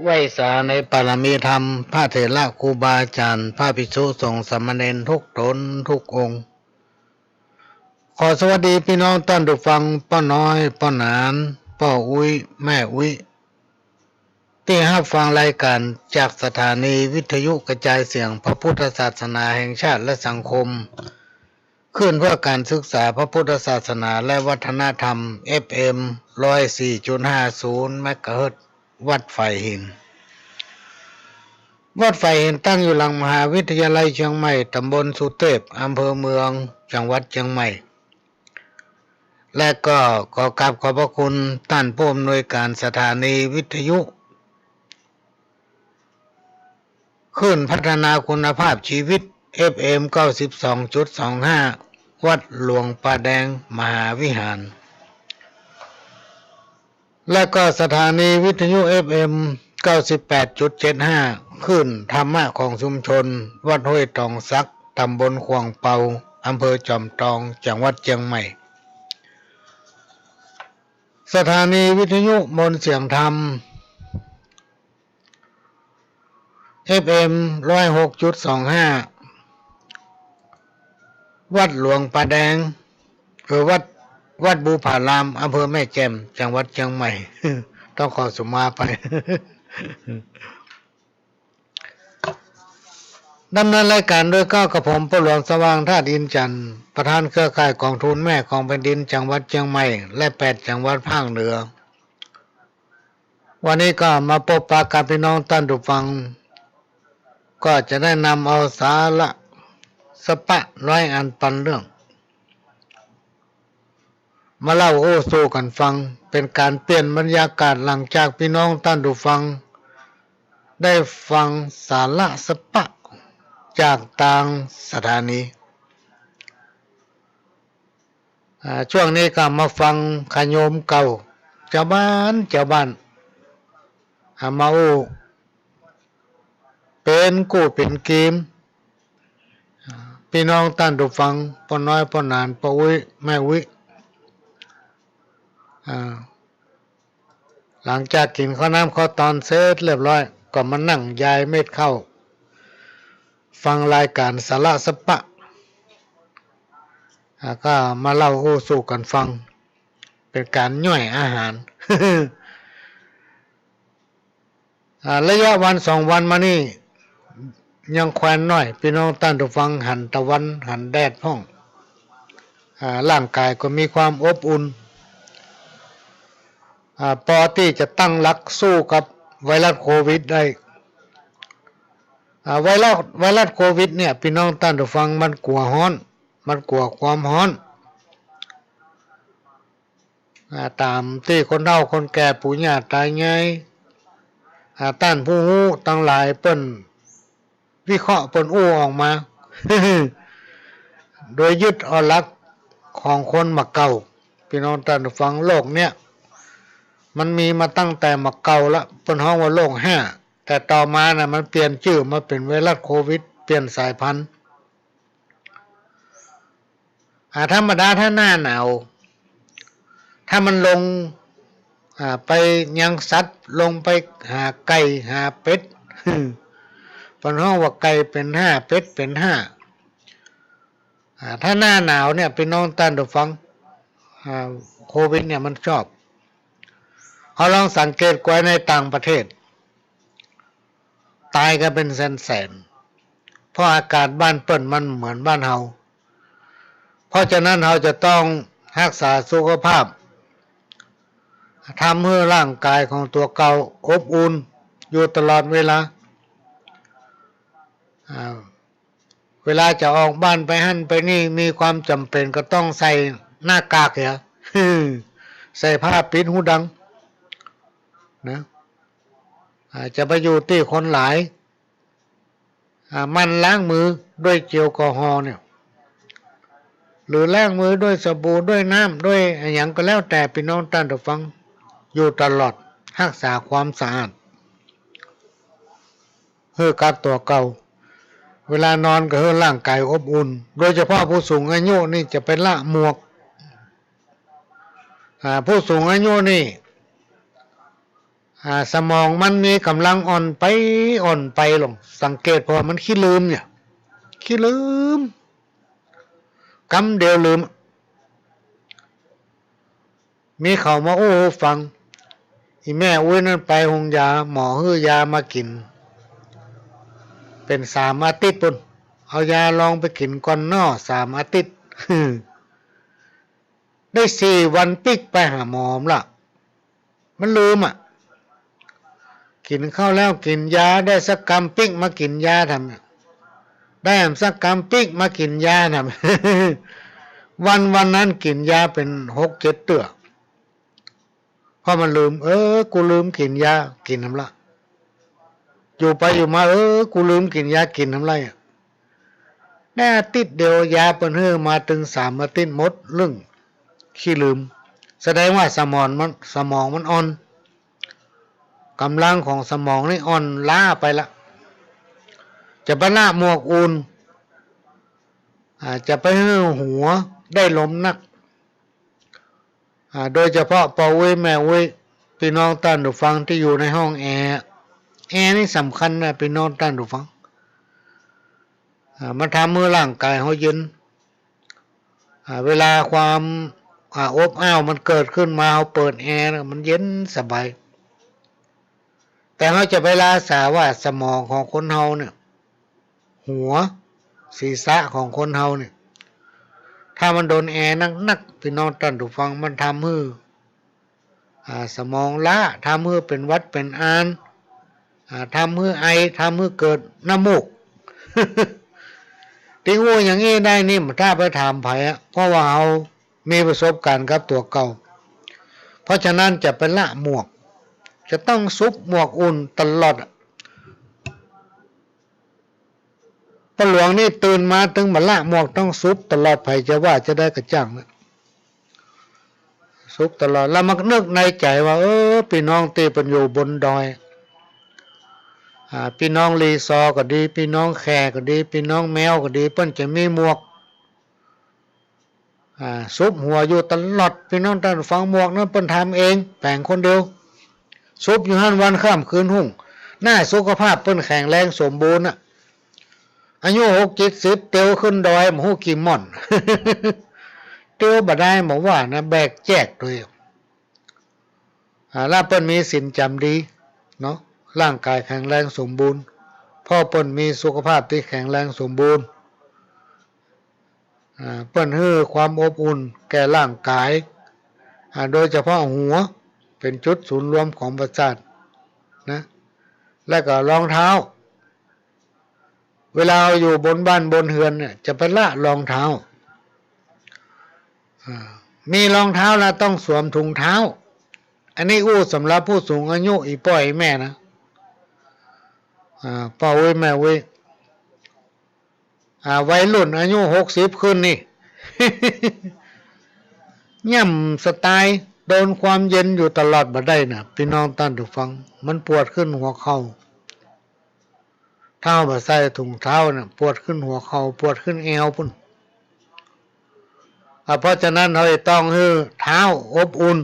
ไหว้สาในปารมีธรรมพระเถระครูบาอาจารย์พระภิกษุสงฆ์สามเณรทุกตนทุกองค์ขอสวัสดีพี่น้องท่านผู้ฟังป้าน้อยป้าหนานป้าอุ้ยแม่อุ้ยที่รับฟังรายการจากสถานีวิทยุกระจายเสียงพระพุทธศาสนาแห่งชาติและสังคมขึ้นเพื่อการศึกษาพระพุทธศาสนาและวัฒนธรรม FM 104.50 เมกะเฮิรตซ์วัดไฟหินวัดไฟหินตั้งอยู่หลังมหาวิทยาลัยเชียงใหม่ตำบลสุเทพอำเภอเมืองจังหวัดเชียงใหม่และก็ขอกราบขอบพระคุณท่านผู้อำนวยการสถานีวิทยุขึ้นพัฒนาคุณภาพชีวิต FM 92.25 วัดหลวงป่าแดงมหาวิหารและก็สถานีวิทยุ FM 98.75 ขึ้นธรรมะของชุมชนวัดห้วยตองซักตำบลขวางเปาอำเภอจอมทองจังหวัดเชียงใหม่สถานีวิทยุมนต์เสียงธรรม FM 106.25 วัดหลวงป่าแดงวัดบูผารามอำเภอแม่แจ่มจังหวัดเชียงใหม่ ต้องขอสุมาไป ดำเนินรายการโดยก้าวกระผมพระหลวงสว่างธาตุอินจันทร์ประธานเครือข่ายกองทุนแม่ของแผ่นดินจังหวัดเชียงใหม่และ8จังหวัดภาคเหนือวันนี้ก็มาพบปะกับพี่น้องท่านผู้ฟังก็จะได้นำเอาสาระสปะร้อยอันปันเรื่องมาเล่าโอ้สู้กันฟังเป็นการเปลี่ยนบรรยากาศหลังจากพี่น้องท่านผู้ฟังได้ฟังสาระสปะจากต่างสถานีช่วงนี้ก็มาฟังขโยมเก่าเจ้าบ้านมาโอ้เป็นกู้เป็นเกมพี่น้องท่านผู้ฟังป้าน้อยป้าหนานป้าอุ้ยแม่อุ้ยหลังจากกินข้าวน้ำข้าวตอนเสร็จเรียบร้อยก็มานั่งยายเม็ดเข้าฟังรายการสาระสปะก็มาเล่าโอ้สู่กันฟังเป็นการย่อยอาหาร ระยะวัน2 วันมานี่ยังแควนน้อยพี่น้องท่านผู้ฟังหันตะวันหันแดดห้องร่างกายก็มีความอบอุ่นพอที่จะตั้งหลักสู้กับไวรัสโควิดได้ไวรัสโควิดเนี่ยพี่น้องท่านผู้ฟังมันกลัวร้อนมันกลัวความร้อนตามที่คนเฒ่าคนแก่ปู่ย่าตายายต้านผู้รู้ทั้งหลายเปิ้นวิเคราะห์เปิ้นอู้ออกมา โดยยึดเอาหลักของคนมาเก่าพี่น้องท่านผู้ฟังโลกเนี่ยมันมีมาตั้งแต่มาเก่าละเปิ้นฮ้องว่าโลก5แต่ต่อมาน่ะมันเปลี่ยนชื่อมาเป็นไวรัสโควิดเปลี่ยนสายพันธุ์ธรรมดาถ้าหน้าหนาวถ้ามันลงไปยังสัตว์ลงไปหาไก่หาเป็ด เปิ้นฮ้องว่าไก่เป็น5เป็ดเป็น5ถ้าหน้าหนาวเนี่ยพี่น้องท่านผู้ฟังโควิดเนี่ยมันชอบเขาลองสังเกตไว้ในต่างประเทศตายกันเป็นแสนๆเพราะอากาศบ้านเปิ้นมันเหมือนบ้านเฮาเพราะฉะนั้นเราจะต้องรักษาสุขภาพทำให้ร่างกายของตัวเก่าอบอุ่นอยู่ตลอดเวลาเวลาจะออกบ้านไปหั่นไปนี่มีความจำเป็นก็ต้องใส่หน้ากากเหรอ ใส่ผ้าปิดหูดังนะจะไปอยู่ที่คนหลายมันล้างมือด้วยแอลกอฮอล์เนี่ยหรือล้างมือด้วยสบู่ด้วยน้ำด้วยอย่างก็แล้วแต่พี่น้องท่านผู้ฟังอยู่ตลอดรักษาความสะอาดเพื่อกัดตัวเก่าเวลานอนก็ให้ร่างกายอบอุ่นโดยเฉพาะผู้สูงอายุนี่จะเป็นละหมวกผู้สูงอายุนี่ สมองมันมีกำลังอ่อนไปลงสังเกตพอมันขี้ลืมเนี่ยขี้ลืมกำเดียวลืมมีเขามาโอ้ฟังอีแม่อุ้ยนั่นไปหงยาหมอฮื้อยามากินเป็น3 อาทิตย์ปุ่นเอายาลองไปกินก่อนนอ3 อาทิตย์ได้4 วันปิกไปหาหมอละมันลืมกินข้าวแล้วกินยาได้สักกำปิกมากินยาทำได้สักกำปิกมากินยาทำวันนั้นกินยาเป็น6-7 เตื้อเพราะมันลืมกูลืมกินยากินน้ำละอยู่ไปอยู่มากูลืมกินยากินน้ำไรแน่ติดเดียวยาเปิ้นเฮือมาถึง3 อาทิตย์หมดเรื่องขี้ลืมแสดงว่าสมองมันอ่อนกำลังของสมองนี่อ่อนล้าไปละจะไปละหมวกอุ่นจะไปให้หัวได้ลมนักโดยเฉพาะปอเว้ยแม่เว้ยพี่น้องท่านผู้ฟังที่อยู่ในห้องแอร์นี่สำคัญนะพี่น้องท่านผู้ฟังมันทำเมื่อร่างกายเขาเย็นเวลาความอบอ้าวมันเกิดขึ้นมาเขาเปิดแอร์มันเย็นสบายแต่เขาจะไปรักษาว่าสมองของคนเฮาเนี่ยหัวศีรษะของคนเฮาเนี่ยถ้ามันโดนแอร์นักพี่น้องท่านผู้ฟังมันทำให้สมองล้าทำให้เป็นวัดเป็นอันทำให้ไอทำให้เกิดน้ำมูก ที่งูอย่างนี้ได้นี่ถ้าไปถามไผ่เพราะว่าเขามีประสบการณ์กับตัวเก่าเพราะฉะนั้นจะเป็นละหมวกจะต้องซุปหมวกอุ่นตลอดปหลวงนี่ตื่นมาถึงมาละหมวกต้องซุปตลอดไผ่จะว่าจะได้กระจ่างนะซุปตลอดแล้วมันนึกในใจว่าพี่น้องตีเป็นอยู่บนดอยพี่น้องรีซอก็ดีพี่น้องแขก็ดีพี่น้องแมวก็ดีเปิ้นจะมีหมวกซุปหัวอยู่ตลอดพี่น้องท่านฟังหมวกนั้นเปิ้นทำเองแปลงคนเดียวซุปอยู่หันวันข้ามคืนหุ่งหน้าสุขภาพเปิ้นแข็งแรงสมบูรณ์อายุ60-70เตียวขึ้นดอยหมูกี่ม่อน เตียวบ่ได้บอกว่านะแบกแจกด้วยแล้วเปิ้นมีศีลจำดีเนาะร่างกายแข็งแรงสมบูรณ์พ่อเปิ้นมีสุขภาพที่แข็งแรงสมบูรณ์เปิ้นให้ความอบอุ่นแก่ร่างกายโดยเฉพาะหัวเป็นจุดศูนย์รวมของประสาทนะและก็รองเท้าเวลาอยู่บนบ้านบนเฮือนเนี่ยจะไปละรองเท้ามีรองเท้าแล้วต้องสวมถุงเท้าอันนี้สำหรับผู้สูงอายุอีป้อยแม่นะป้าเว้ยแม่เว้ยวัยรุ่นอายุ60ขึ้นนี่ ย่ำสไตล์โดนความเย็นอยู่ตลอดบ่ได้นะพี่น้องท่านผู้ฟังมันปวดขึ้นหัวเข่าเท้าบ่ใส่ถุงเท้าน่ะปวดขึ้นหัวเข่าปวดขึ้นเอวพุ่นเพราะฉะนั้นเราต้องให้เท้าอบอุ่น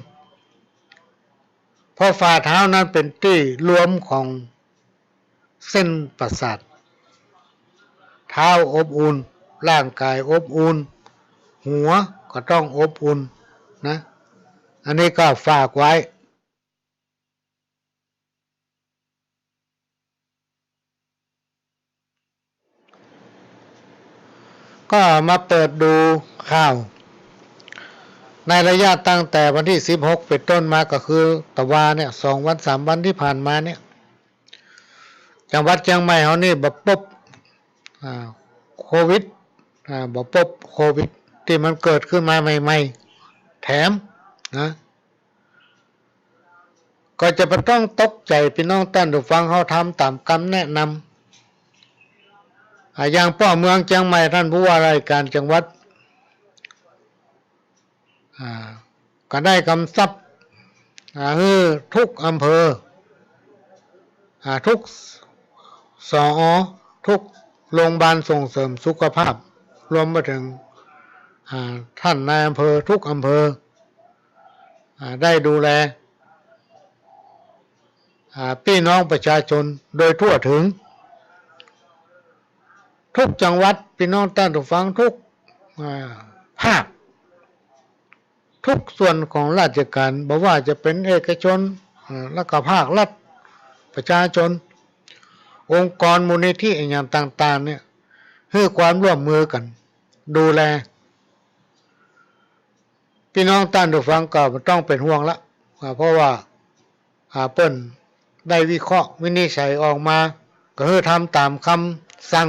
เพราะฝ่าเท้านั้นเป็นที่รวมของเส้นประสาทเท้าอบอุ่นร่างกายอบอุ่นหัวก็ต้องอบอุ่นนะอันนี้ก็ฝากไว้ก็มาเปิดดูข่าวในระยะตั้งแต่วันที่16เป็นต้นมาก็คือตะวาเนี่ย2 วัน 3 วันที่ผ่านมาเนี่ยจังหวัดเชียงใหม่เขานี่บ่พบโควิดบ่พบโควิดที่มันเกิดขึ้นมาใหม่ๆแถมนะก็จะต้องตกใจพี่น้องท่านผู้ฟังเขาทำตามคำแนะนำอย่างป้อเมืองเชียงใหม่ท่านผู้ว่าราชการจังหวัดก็ได้กำชับให้ทุกอำเภอทุกสอทุกโรงพยาบาลส่งเสริมสุขภาพรวมไปถึงท่านนายอำเภอทุกอำเภอได้ดูแล พี่น้องประชาชนโดยทั่วถึงทุกจังหวัดพี่น้องท่านผู้ฟังทุกภาคทุกส่วนของราชการบอกว่าจะเป็นเอกชนและก็ภาครัฐประชาชนองค์กรมูลนิธิอย่างต่างๆเนี่ยให้ความร่วมมือกันดูแลพี่น้องท่านผู้ฟังก็ต้องเป็นห่วงละเพราะว่าเปิ้นได้วิเคราะห์วินิจฉัยออกมาก็คือทำตามคำสั่ง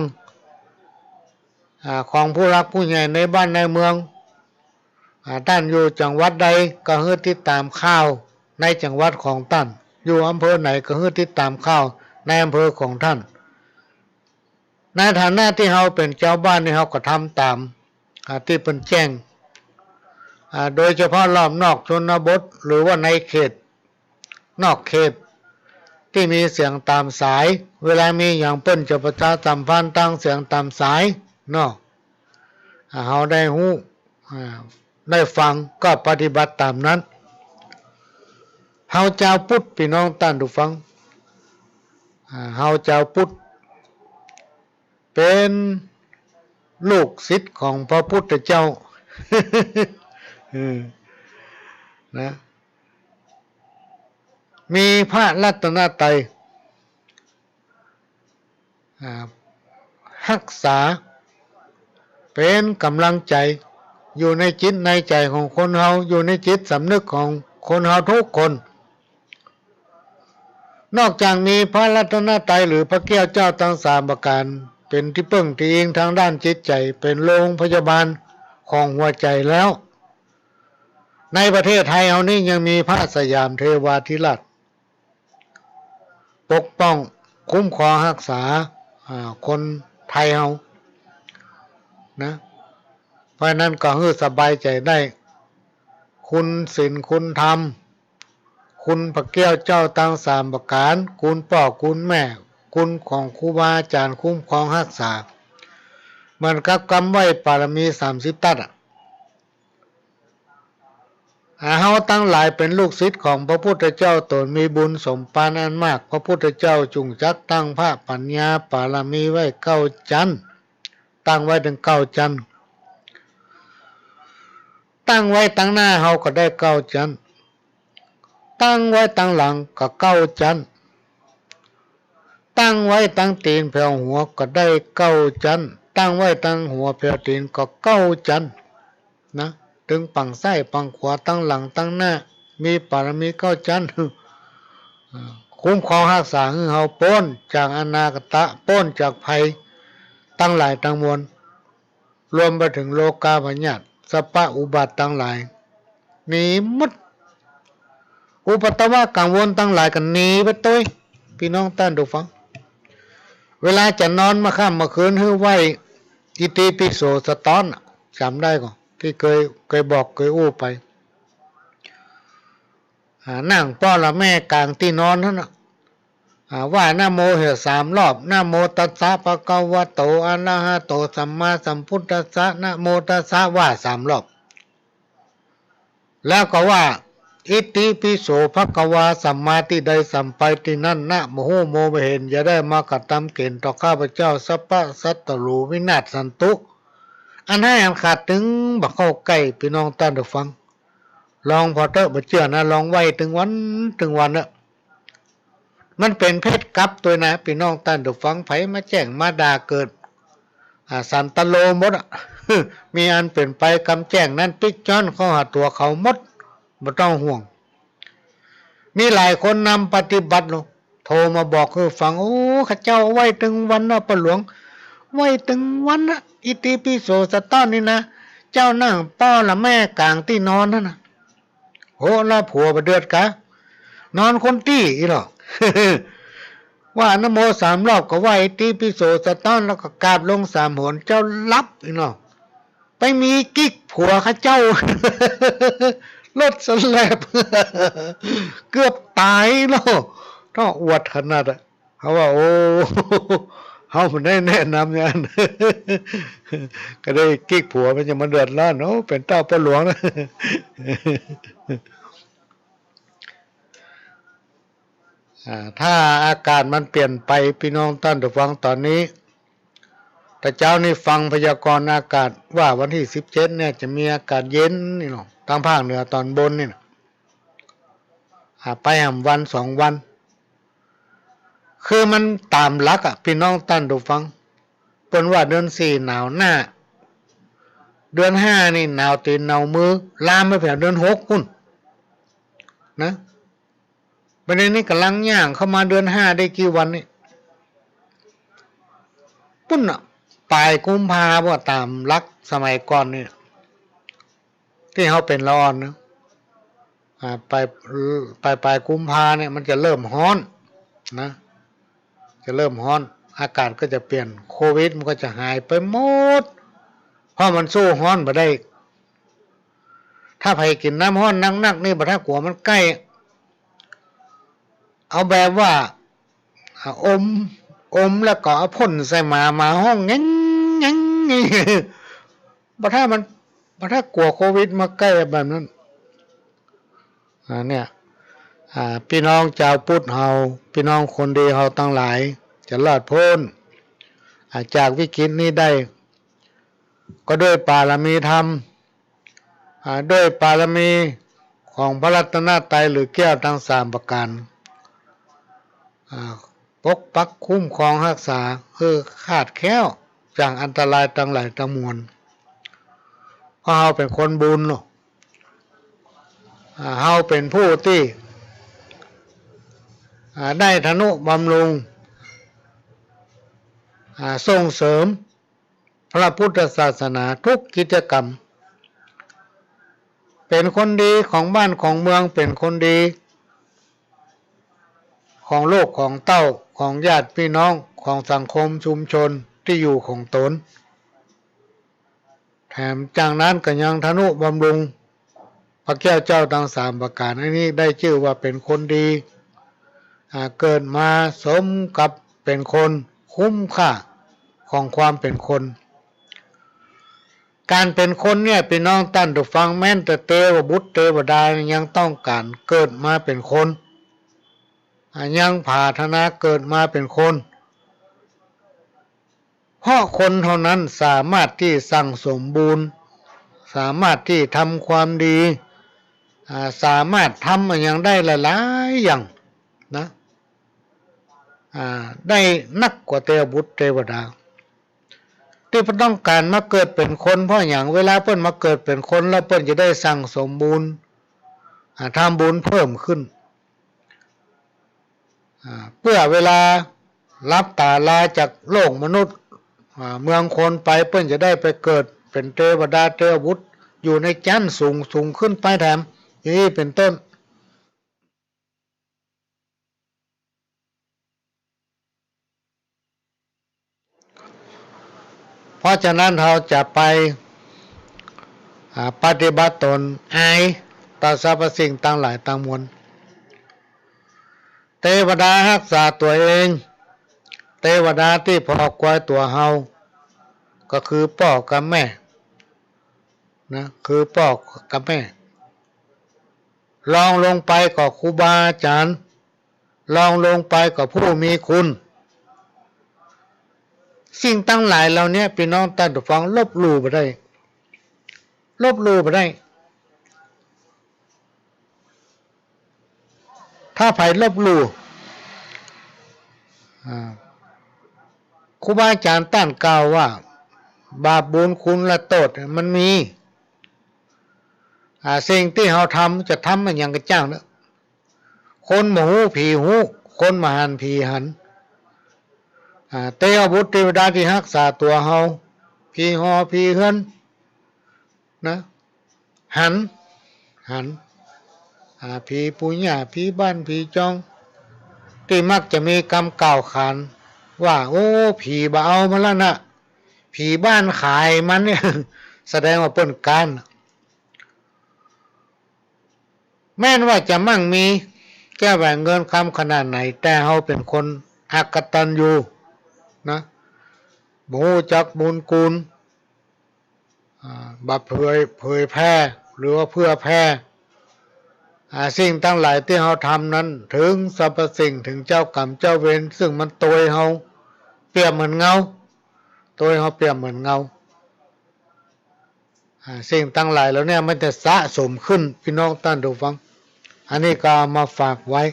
ของผู้รักผู้ใหญ่ในบ้านในเมืองท่านอยู่จังหวัดใดก็ให้ติดตามข่าวในจังหวัดของท่านอยู่อำเภอไหนก็ให้ติดตามข่าวในอำเภอของท่านในฐานะที่เราเป็นเจ้าบ้านนี่เราก็ทำตามที่เป็นแจ้งโดยเฉพาะรอบนอกชนบทหรือว่าในเขตนอกเขตที่มีเสียงตามสายเวลามีอย่างเปิ้นจะประชาสัมพันธ์ตั้งเสียงตามสายเนาะเราได้หู้ได้ฟังก็ปฏิบัติตามนั้นเฮาเจ้าพุทธพี่น้องท่านผู้ฟังเฮาเจ้าพุทธเป็นลูกศิษย์ของพระพุทธเจ้า นะมีพระรัตนตรัยรักษาเป็นกำลังใจอยู่ในจิตในใจของคนเฮาอยู่ในจิตสำนึกของคนเฮาทุกคนนอกจากมีพระรัตนตรัยหรือพระแก้วเจ้าทั้งสามประการเป็นที่พึ่งที่อิงทางด้านจิตใจเป็นโรงพยาบาลของหัวใจแล้วในประเทศไทยเฮานี่ยังมีพระสยามเทวาธิราชปกป้องคุ้มครองรักษาคนไทยเฮานะเพราะนั้นก็ให้สบายใจได้คุณศีลคุณธรรมคุณพระแก้วเจ้าตั้งสามประการคุณพ่อคุณแม่คุณของครูบาอาจารย์คุ้มครองรักษามันกับกำไว้ปารมี30ตัดเฮาตั้งหลายเป็นลูกศิษย์ของพระพุทธเจ้าตนมีบุญสมปานอันมากพระพุทธเจ้าจุงจักตั้งพระปัญญาปารมีไว้9 จันทร์ตั้งไว้ถึง9 จันทร์ตั้งไว้ตั้งหน้าเฮาก็ได้9 จันทร์ตั้งไว้ตั้งหลังก็9 จันทร์ตั้งไว้ตั้งตีนแผ่วหัวก็ได้9 จันทร์ตั้งไว้ตั้งหัวแผ่วตีนก็9 จันทร์นะถึงฝั่งซ้ายฝั่งขวาตั้งหลังตั้งหน้ามีปารมี9 จันทร์คุ้มครองรักษาให้เฮาพ้นจากอนาคตะพ้นจากภัยตั้งหลายตั้งมวลรวมไปถึงโลกาพญาตสัพพะอุบัติตั้งหลายหนีหมดอุปตวะกังวลตั้งหลายกันหนีไปตัวพี่น้องท่านผู้ฟังเวลาจะนอนมาค่ำมาคืนให้ไหวอิติปิโสสตอนจำได้ก่อนที่เคยบอกเคยอู้ไปนั่งป้อละแม่กลางที่นอนนั่นนะว่านะโมเหตุ3 รอบนะโมตัสสะภะคะวะโตอะระหะโตสัมมาสัมพุทธัสสะนะโมตัสสะว่า3 รอบแล้วก็ว่าอิติปิโสภะคะวาสัมมาทิฏฐิสัมไปตินั่นนะโมโหโมไม่เห็นอย่าได้มากระทำเกณฑ์ต่อข้าพเจ้าสัพพะสัตตรูวินาศสันตุอันให้อันขาดถึงบักเข้าใกล้พี่น้องท่านผู้ฟังลองพอเตอร์บ่เชื่อนะลองไว้ถึงวันนะมันเป็นเพศกับตัวนะพี่น้องท่านผู้ฟังไผมาแจ้งมาด่าเกิดสันตโลหมดมีอันเป็นไปคำแจ้งนั้นปิกจ้อนเข้าหาตัวเขาหมดบ่ต้องห่วงมีหลายคนนำปฏิบัติโทรมาบอกคือฟังโอ้ข้าเจ้าไว้ถึงวันนะปะหลวงไว้ถึงวันนะอิติปิโสสตอนนี่นะเจ้านั่งป้อละแม่กลางที่นอนนั่นนะโอ้ละผัวบ่เดือดกะนอนคนตี้อีหรอ ว่านะโม3 รอบก็ไหวอิติปิโสสตอนแล้วก็กราบลง3 หนเจ้ารับอีเนาะไปมีกิ๊กผัวข้าเจ้า รถสแลบ เกือบตายเนาะต้องอวดขนาดอ่ะเขาว่าโอ้เขาไม่ได้แนะนำอย่างนั้น ก็ได้กิ๊กผัวมันจะมาเดือดร้อนเนาะเป็นเต้าพ่อหลวงนะ ถ้าอากาศมันเปลี่ยนไปพี่น้องท่านผู้ฟังตอนนี้แต่เจ้านี่ฟังพยากรณ์อากาศว่าวันที่17เนี่ยจะมีอากาศเย็นนี่เนาะทางภาคเหนือตอนบนนี่นะไปวัน2 วันคือมันตามหลักพี่น้องท่านผู้ฟังเปิ้นว่าเดือน4หนาวหน้าเดือน5นี่หนาวตีนหนาวมือลามไปแผ่เดือน6พุ่นนะประเด็นนี้กำลังย่างเข้ามาเดือน5ได้กี่วันนี่ปุ้นปลายกุมภาพันธ์ตามหลักสมัยก่อนนี่ที่เขาเป็นละออนนะปลายกุมภาเนี่ยมันจะเริ่มร้อนนะจะเริ่มร้อนอากาศก็จะเปลี่ยนโควิดมันก็จะหายไปหมดเพราะมันสู้ร้อนมาได้ถ้าใครกินน้ำร้อนนักนี่บัดถ้ากลัวมันใกล้เอาแบบว่าอมแล้วก็เอาพ่นใส่มาห้องงั้นบัดถ้ากลัวโควิดมาใกล้แบบนั้นเนี่ยพี่น้องชาวพุทธเฮาพี่น้องคนดีเฮาทั้งหลายจะรอดพ้นจากวิกฤตนี้ได้ก็ด้วยบารมีธรรมด้วยบารมีของพระรัตนตรัยหรือแก้วทั้ง3ประการปกปักคุ้มครองรักษาขาดแคล้วจากอันตรายทั้งหลายทั้งมวลเพราะเฮาเป็นคนบุญเนาะเฮาเป็นผู้ที่ได้ทนุบำรุงส่งเสริมพระพุทธศาสนาทุกกิจกรรมเป็นคนดีของบ้านของเมืองเป็นคนดีของโลกของเต้าของญาติพี่น้องของสังคมชุมชนที่อยู่ของตนแถมจากนั้นก็ยังทนุบำรุงพระแก้วเจ้าทั้ง3ประการนี้ได้ชื่อว่าเป็นคนดีเกิดมาสมกับเป็นคนคุ้มค่าของความเป็นคนการเป็นคนเนี่ยพี่น้องท่านผู้ฟังแม้แต่เทวบุตรเทวดายังต้องการเกิดมาเป็นคนยังปรารถนาเกิดมาเป็นคนเพราะคนเท่านั้นสามารถที่สั่งสมบูรณ์สามารถที่ทำความดีสามารถทำอย่างได้หลายๆอย่างนะได้นักกว่าเทวบุตรเทวดาที่เพิ่นต้องการมาเกิดเป็นคนเพราะอย่างเวลาเพิ่นมาเกิดเป็นคนแล้วเพิ่นจะได้สั่งสมบูรณ์ทำบุญเพิ่มขึ้นเพื่อเวลารับตาลาจากโลกมนุษย์เมืองคนไปเพิ่นจะได้ไปเกิดเป็นเทวดาเทวบุตรอยู่ในชั้นสูงขึ้นไปแถมนี่เป็นต้นเพราะฉะนั้นเราจะไปปฏิบัติตนอายต่อสรรพสิ่งทั้งหลายทั้งมวลเทวดารักษาตัวเองเทวดาที่พอกวยตัวเฮาก็คือพ่อกับแม่นะคือพ่อกับแม่ลองลงไปก็ครูบาอาจารย์ลองลงไปก็ผู้มีคุณสิ่งตั้งหลายเหล่านี้พี่น้องท่านผู้ฟังลบหลู่ไปได้ถ้าไผลบหลู่ครูบาอาจารย์ต้านกล่าวว่าบาปบุญคุณและโทษมันมีสิ่งที่เราทำจะทำมันอย่างกระจ้างเนอะคนหมูผีหูคนมหันผีหันเทวบุตรเทวดาที่รักษาตัวเฮาผีหอผีเฮือนนะหันผีปุญญาผีบ้านผีจองที่มักจะมีกรรมกล่าวขานว่าโอ้ผีบ่เอามาแล้วนะผีบ้านขายมันเนี่ยแสดงว่าเปิ้นการแม้นว่าจะมั่งมีแก้แหวงเงินคำขนาดไหนแต่เฮาเป็นคนอักตันยูนะบ่รู้จักบุญคุณบัดเผยแพร่หรือว่าเพื่อแพร่ สิ่งทั้งหลายที่เราทำนั้นถึงสรรพสิ่งถึงเจ้ากรรมเจ้าเวรซึ่งมันตัวเราเปรียบเหมือนเงาตัวเราเปรียบเหมือนเงาสิ่งทั้งหลายแล้วเนี่ยมันจะสะสมขึ้นพี่น้องท่านผู้ฟังอันนี้ก็มาฝากไว้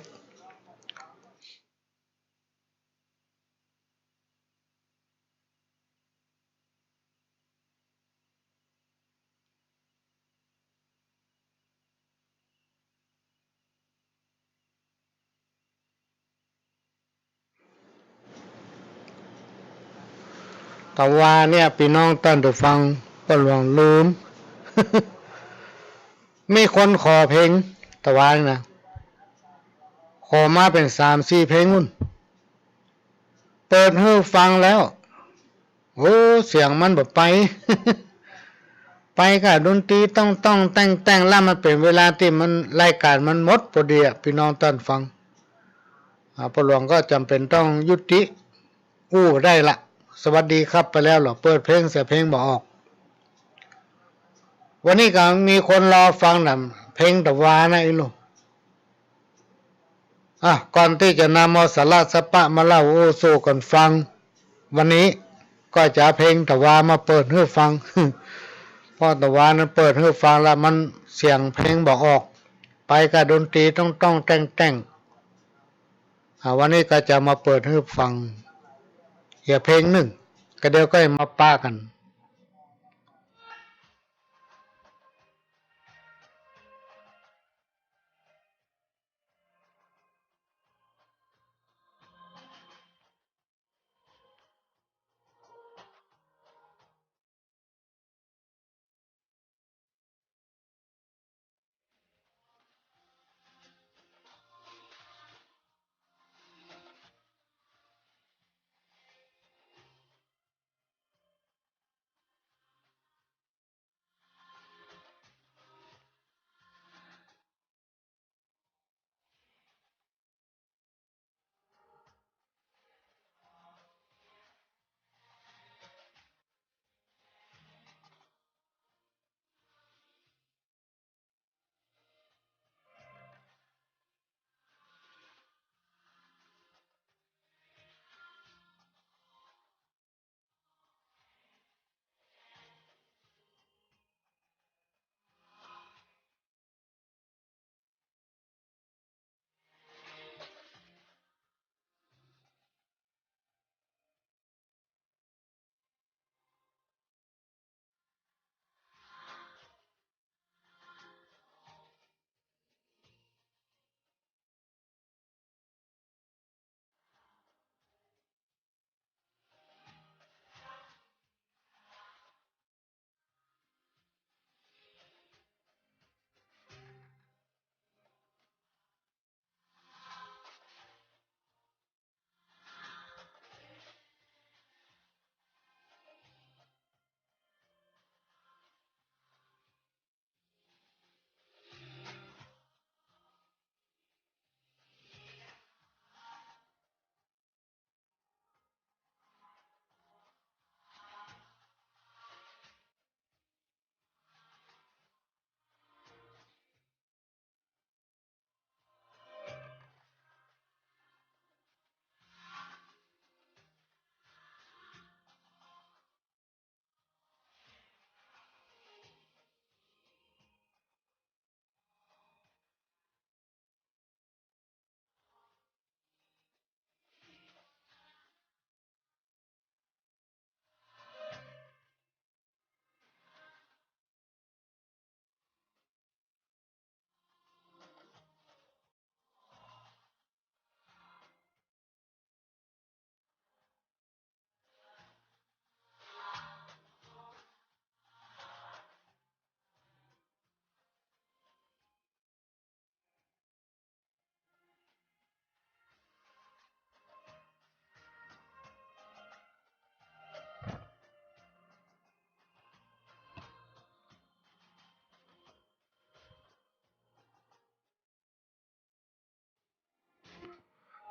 แต่ว่าเนี่ยพี่น้องท่านผู้ฟังก็หลวงลืม มีคนขอเพลงแต่ว่านะขอมาเป็น3-4เพลงนู่นเปิดให้ฟังแล้วโอ้เสียงมันแบบไป ไปกับดนตรีต้องแต่งแล้วมันเป็นเวลาที่มันรายการมันหมดพอดีพี่น้องท่านฟังพระหลวงก็จำเป็นต้องยุติได้ละสวัสดีครับไปแล้วเหรอเปิดเพลงเสียเพลงบอกออกวันนี้ก็มีคนรอฟังนะเพลงตะวานะไอ้ลูกก่อนที่จะนำเอาสาระสปะมาเล่าสู่กันฟังวันนี้ก็จะเพลงตะวามาเปิดให้ฟัง เพราะตะวานั้นเปิดให้ฟังแล้วมันเสียงเพลงบอกออกไปกับดนตรีต้องแต่งวันนี้ก็จะมาเปิดให้ฟังเพลงหนึ่งก็เดี๋ยวก็มาป้ากัน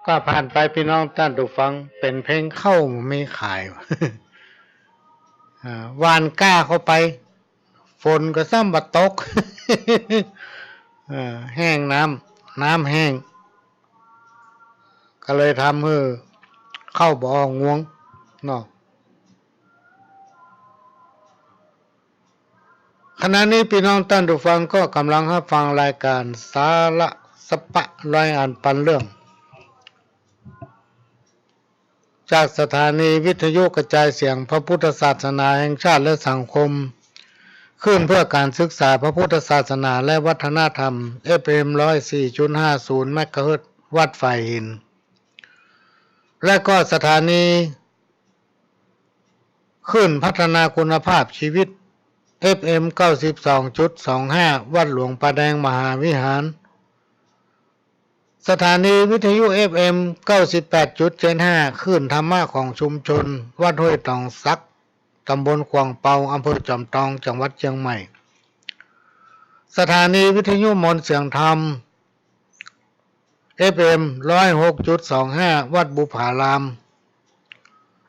ก็ผ่านไปพี่น้องท่านผู้ฟังเป็นเพลงเข้าไม่ขาย วานก้าเข้าไปฝนก็ซ้ำบัดตก แห้งน้ำแห้งก็เลยทำให้เข้าบ่องวงเนาะขณะนี้พี่น้องท่านผู้ฟังก็กำลังรับฟังรายการสาระสปะร้อยอันปันเรื่องจากสถานีวิทยุกระจายเสียงพระพุทธศาสนาแห่งชาติและสังคมขึ้นเพื่อการศึกษาพระพุทธศาสนาและวัฒนธรรม FM 104.50 เมกะเฮิรตซ์วัดฝ่ายหินและก็สถานีขึ้นพัฒนาคุณภาพชีวิต FM 92.25 วัดหลวงป่าแดงมหาวิหารสถานีวิทยุ FM 98.75 คลื่นธรรมะของชุมชนวัดห้วยตองซักตำบลขวางเปาอำเภอจอมทองจังหวัดเชียงใหม่สถานีวิทยุมนต์เสียงธรรม FM 106.25 วัดบุผาราม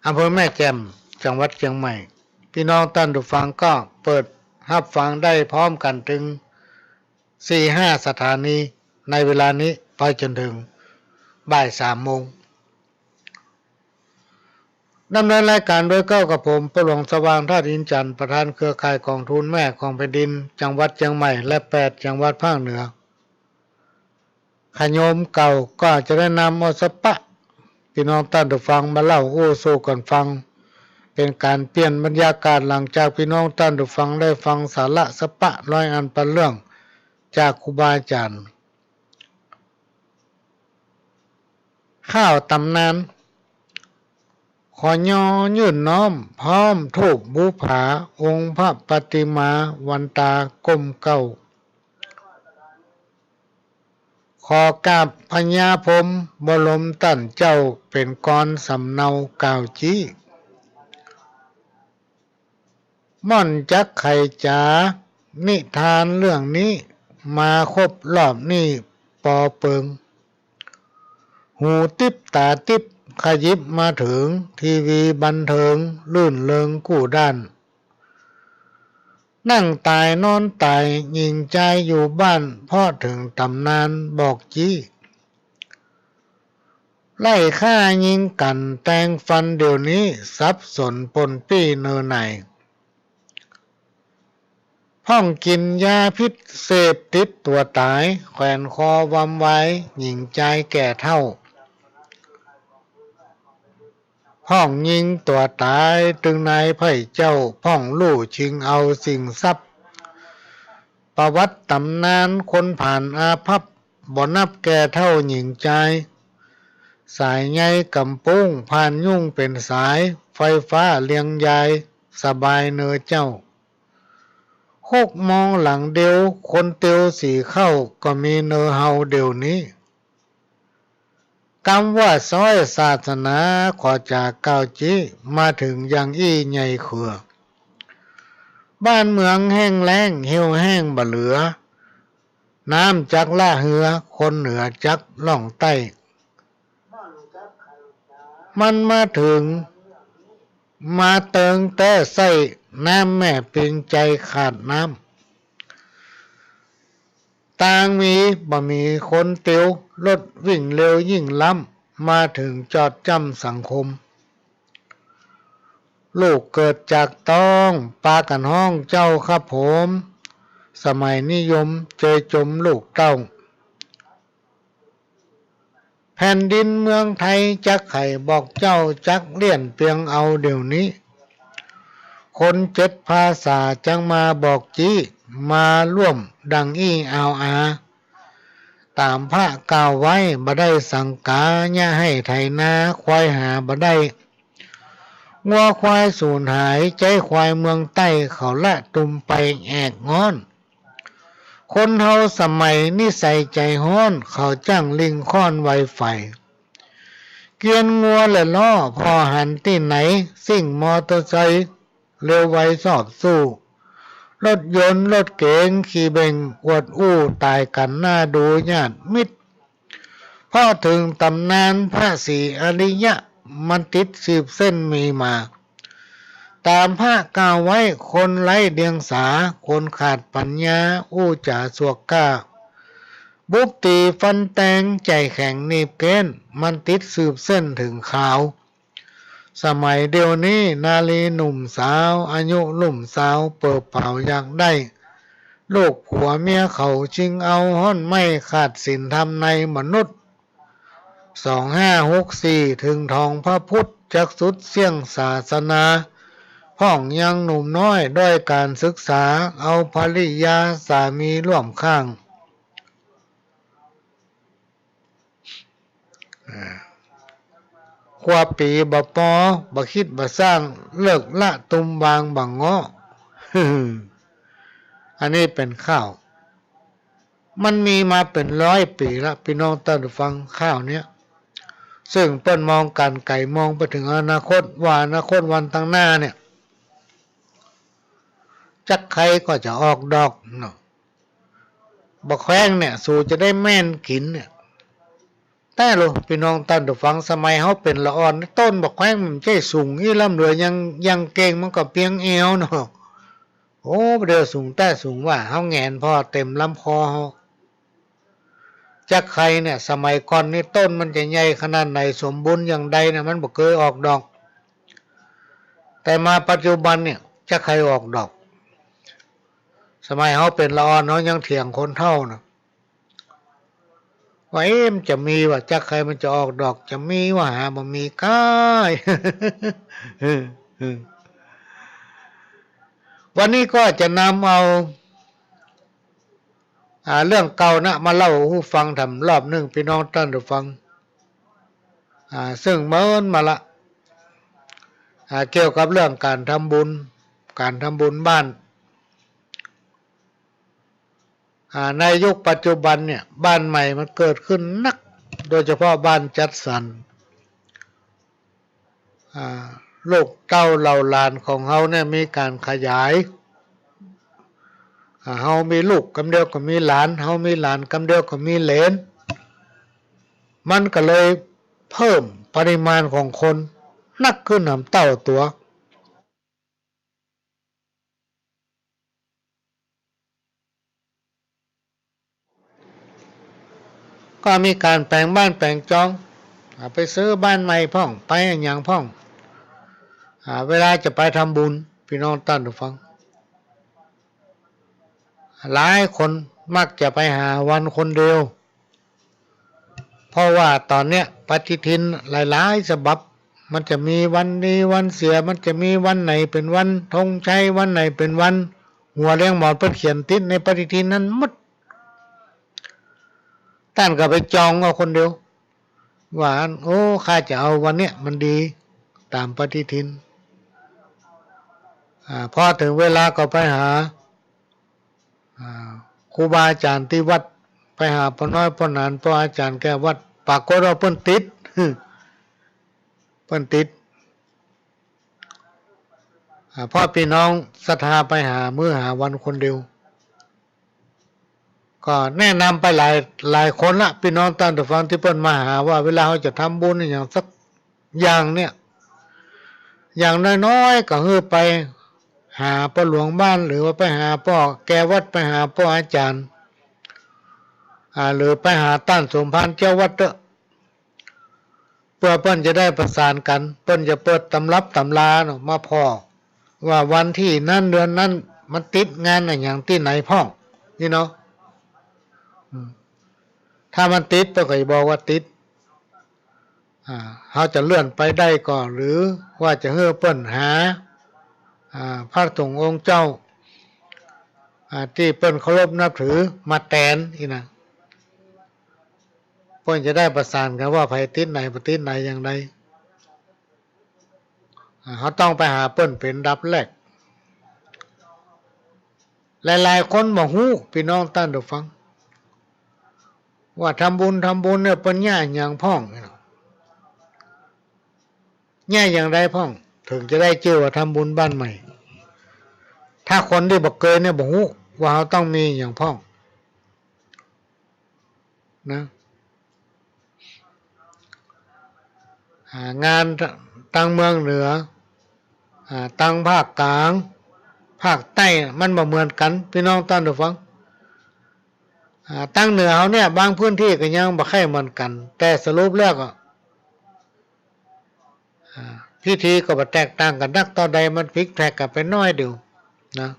อำเภอแม่แจ่มจังหวัดเชียงใหม่พี่น้องท่านผู้ฟังก็เปิดรับฟังได้พร้อมกันถึง 4-5 สถานีในเวลานี้ไปจนถึงบ่าย 3 โมงดำเนินรายการโดยกับผมประหลวงสว่างธาตุอินจันทร์ประธานเครือข่ายกองทุนแม่ของแผ่นดินจังหวัดเชียงใหม่และ8จังหวัดภาคเหนือขโยมเก่าก็จะได้นำเอาสปะพี่น้องท่านผู้ฟังมาเล่าโอ้สู้กันฟังเป็นการเปลี่ยนบรรยากาศหลังจากพี่น้องท่านผู้ฟังได้ฟังสาระสปะร้อยอันปันเรื่องจากครูบาอาจารย์ข้าวตำนานขอยอยื่นน้อมพร้อมทูปบูผาองค์พระปฏิมาวันตาก้มเก้าขอกราบพญาพรหมบรมตั้นเจ้าเป็นกรสำเนากล่าวจี้ม่อนจักไข่จ๋านิทานเรื่องนี้มาครบรอบนี้ปอเปิงหูติ๊บตาติ๊บขยิบมาถึงทีวีบันเทิงลื่นเริงกู้ด้านนั่งตายนอนตายยิงใจอยู่บ้านพ่อถึงตำนานบอกจี้ไล่ฆ่ายิงกันแตงฟันเดี๋ยวนี้สับสนปนปี้เนอไหนห้องกินยาพิษเสพติดตัวตายแขวนคอวำไว้หญิงใจแก่เท่าห้องยิงตัวตายตึงนายไผ่เจ้าพ่องลู่ชิงเอาสิ่งทรัพย์ประวัติตำนานคนผ่านอาภัพบ่นับแก่เท่าหญิงใจสายใยกำปุ้งผ่านยุ่งเป็นสายไฟฟ้าเลียงยายสบายเนอเจ้า6 โมงหลังเดียวคนเตียวสีเข้าก็มีเนอเฮาเดี๋ยวนี้คำว่าซอยศาสนาขอจากเก้าจีมาถึงอย่างอี้ใหญ่เขือบ้านเมืองแห้งแล้งเหี่ยวแห้งบ่เหลือน้ำจักละเหือคนเหนือจักล่องใต้มันมาถึงมาเติงแต่ใส่น้ำแม่ปิงใจขาดน้ำต่างมีบ่มีคนเตียวรถวิ่งเร็วยิ่งล้ำมาถึงจอดจำสังคมลูกเกิดจากต้องปากันห้องเจ้าครับผมสมัยนิยมเจยจมลูกเต้าแผ่นดินเมืองไทยจักไข่บอกเจ้าจักเลี่ยนเปียงเอาเดี๋ยวนี้คน7 ภาษาจังมาบอกจี้มาร่วมดังอี้อาวอาตามพระกล่าวไว้บ่ได้สังกาญาให้ไถนาควายหาบ่ได้งัวควายสูญหายใจควายเมืองใต้เขาละตุมไปแอกงอนคนเฮาสมัยนิสัยใจฮ้อนเขาจ้างลิงค้อนไวไฟเกียนงัวและล้อพอหันที่ไหนซิ่งมอเตอร์ไซค์เร็วไวสอบสู้รถยนต์รถเก๋งขี่เบ่งอวดอู้ตายกันหน้าดูญาติมิตรพอถึงตำนานพระศรีอริยะมันติดสืบเส้นมีมาตามพระกล่าวไว้คนไร้เดียงสาคนขาดปัญญาอู้จ่าสวกกล้า บุบตีฟันแตงใจแข็งหนีบเก้นมันติดสืบเส้นถึงขาวสมัยเดียวนี้นาลีหนุ่มสาวอายุลุ่มสาวเปิดเป่าอยากได้ลูกผัวเมียเขาชิงเอาห้อนไม่ขาดศีลธรรมในมนุษย์2564ถึงทองพระพุทธจักสุดเสี่ยงศาสนาพ่องยังหนุ่มน้อยด้วยการศึกษาเอาภริยาสามีร่วมข้างกว่าปีบ่ปอบ่คิดบ่สร้างเลิกละตุมบางบังเงาะ อันนี้เป็นข้าวมันมีมาเป็น100 ปีละพี่น้องท่านผู้ฟังข้าวเนี้ยซึ่งเปิ้นมองการไก่มองไปถึงอนาคตว่าอนาคตวันตั้งหน้าเนี่ยจักใครก็จะออกดอกเนาะบักแข้งเนี่ยสู่จะได้แม่นกินเนี่ยแต่ลูกพี่น้องท่านผู้ฟังสมัยเฮาเป็นละอ่อนต้นบักแข้งมันใช่สูงอีลำเหลือยังเก่งมันก็เพียงเอวเนาะโอ้เดี๋ยวสูงแต่สูงว่าเฮาแงนพอเต็มลำคอเฮาจักใครเนี่ยสมัยก่อนนี่ต้นมันจะใหญ่ขนาดไหนสมบูรณ์อย่างใดเนี่ยมันบ่เคยออกดอกแต่มาปัจจุบันเนี่ยจักใครออกดอกสมัยเฮาเป็นละอ่อนเฮายังเถียงคนเฒ่านะว่ามันจะมีว่าจักใครมันจะออกดอกจะมีว่าหาบ่มีก้ายวันนี้ก็จะนำเอาเรื่องเก่านะมาเล่าให้ฟังทำรอบหนึ่งพี่น้องท่านผู้ฟังซึ่งเมื่อมาละเกี่ยวกับเรื่องการทำบุญบ้านในยุคปัจจุบันเนี่ยบ้านใหม่มันเกิดขึ้นนักโดยเฉพาะบ้านจัดสรรลูกเต้าเหล่าหลานของเขาเนี่ยมีการขยายเฮามีลูกกำเดียวก็มีหลานเฮามีหลานกำเดียวก็มีเหลนมันก็เลยเพิ่มปริมาณของคนนักขึ้นหำเต้าตัวก็มีการแปลงบ้านแปลงจองไปซื้อบ้านใหม่พ่องไปอย่างพ่องเวลาจะไปทำบุญพี่น้องท่านผู้ฟังหลายคนมักจะไปหาวันคนเดียวเพราะว่าตอนเนี้ยปฏิทินหลายๆฉบับมันจะมีวันดีวันเสียมันจะมีวันไหนเป็นวันธงชัยวันไหนเป็นวันหัวเลี้ยงหมอนเพิ่นเขียนติดในปฏิทินนั้นหมดท่านก็ไปจองเอาคนเดียวว่าโอ้ข้าจะเอาวันเนี้ยมันดีตามปฏิทินพอถึงเวลาก็ไปหาครูบาอาจารย์ที่วัดไปหาพ่อน้อยพ่อนานพ่ออาจารย์แก้วัดปากก็เราเพิ่นติดพ่อพี่น้องศรัทธาไปหามื้อหาวันคนเดียวก็แนะนำไปหลายคนละพี่น้องท่านผู้ฟังที่เพิ่นมาหาว่าเวลาเขาจะทำบุญอย่างสักอย่างเนี่ยอย่างน้อยๆก็คือไปหาพ่อหลวงบ้านหรือว่าไปหาพ่อแกวัดไปหาพ่ออาจารย์หรือไปหาต้านสมภารเจ้าวัดเพื่อเพิ่นจะได้ประสานกันเพิ่นจะเปิดตำรับตำราเนาะมาพอว่าวันที่นั้นเดือนนั้นมันติดงานอย่างที่ไหนพ่องนี่เนาะถ้ามันติดก็จะบอกว่าติดเขาจะเลื่อนไปได้ก่อนหรือว่าจะเฮือเปิ้นหาพระสงฆ์องค์เจ้าที่เปิ้นเคารพนับถือมาแทนอีนะเปิ้นจะได้ประสานกันว่าไผติดไหนบ่ติดไหนอย่างไรเขาต้องไปหาเปิ้นเป็นดับแรกหลายๆคนบ่ฮู้พี่น้องท่านผู้ฟังว่าทำบุญเนี่ยเปิ้นย่าอย่างพ่องย่าอย่างไรพ่องถึงจะได้ชื่อว่าทำบุญบ้านใหม่ถ้าคนที่บ่เคยเนี่ยบ่ฮู้ว่าเขาต้องมีอย่างพ่องนะงานตั้งเมืองเหนือตั้งภาคกลางภาคใต้มันบ่เหมือนกันพี่น้องท่านผู้ฟัง ตั้งเหนือเขาเนี่ยบางพื้นที่ก็ยังบ่ค่อยเหมือนกัน แต่สรุปแล้วก็พิธีก็บ่แตกต่างกันนักต่อใดมันพลิกแพลกกันไปน้อยเดียวนะ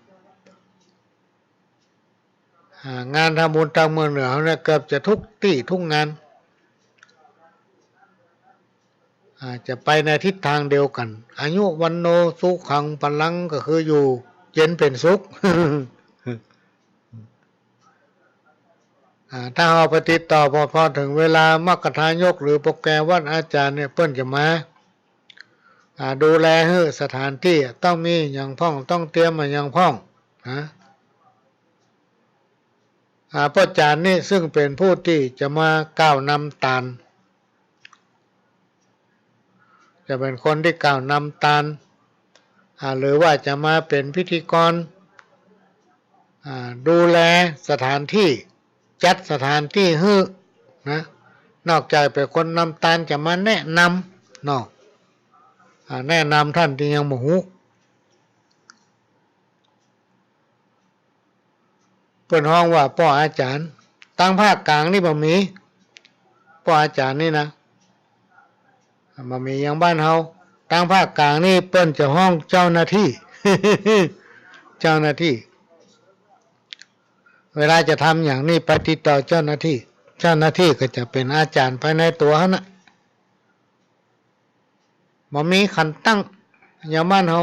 งานทำบุญตามเมืองเหนือเขาเนี่ยเกือบจะทุกที่ทุกงานจะไปในทิศทางเดียวกันอายุวันโนสุขังพลังก็คืออยู่เย็นเป็นสุข ถ้าเราไปติดต่อพอถึงเวลามกทายกหรือโปรแกรมวัดอาจารย์เนี่ยเปิ้นจะมาดูแลให้สถานที่ต้องมีอย่างพ้องต้องเตรียมมาอย่างพ้องนะพระอาจารย์นี่ซึ่งเป็นผู้ที่จะมาก้าวนำตาลจะเป็นคนที่ก้าวนำตาลหรือว่าจะมาเป็นพิธีกรดูแลสถานที่จัดสถานที่ให้นะนอกจากเป็นคนนำตาลจะมาแนะนำเนาะแนะนำท่านที่ยังบ่ฮู้เปิ้นฮ้องว่าป้ออาจารย์ตั้งภาคกลางนี่บ่มีป้ออาจารย์นี่นะบ่มีอย่างบ้านเฮาตั้งภาคกลางนี่เปิ้นจะห้องเจ้าหน้าที่ เจ้าหน้าที่เวลาจะทำอย่างนี้ไปติดต่อเจ้าหน้าที่เจ้าหน้าที่ก็จะเป็นอาจารย์ภายในตัวเขานะบ่มีขันตั้งอย่างบ้านเฮา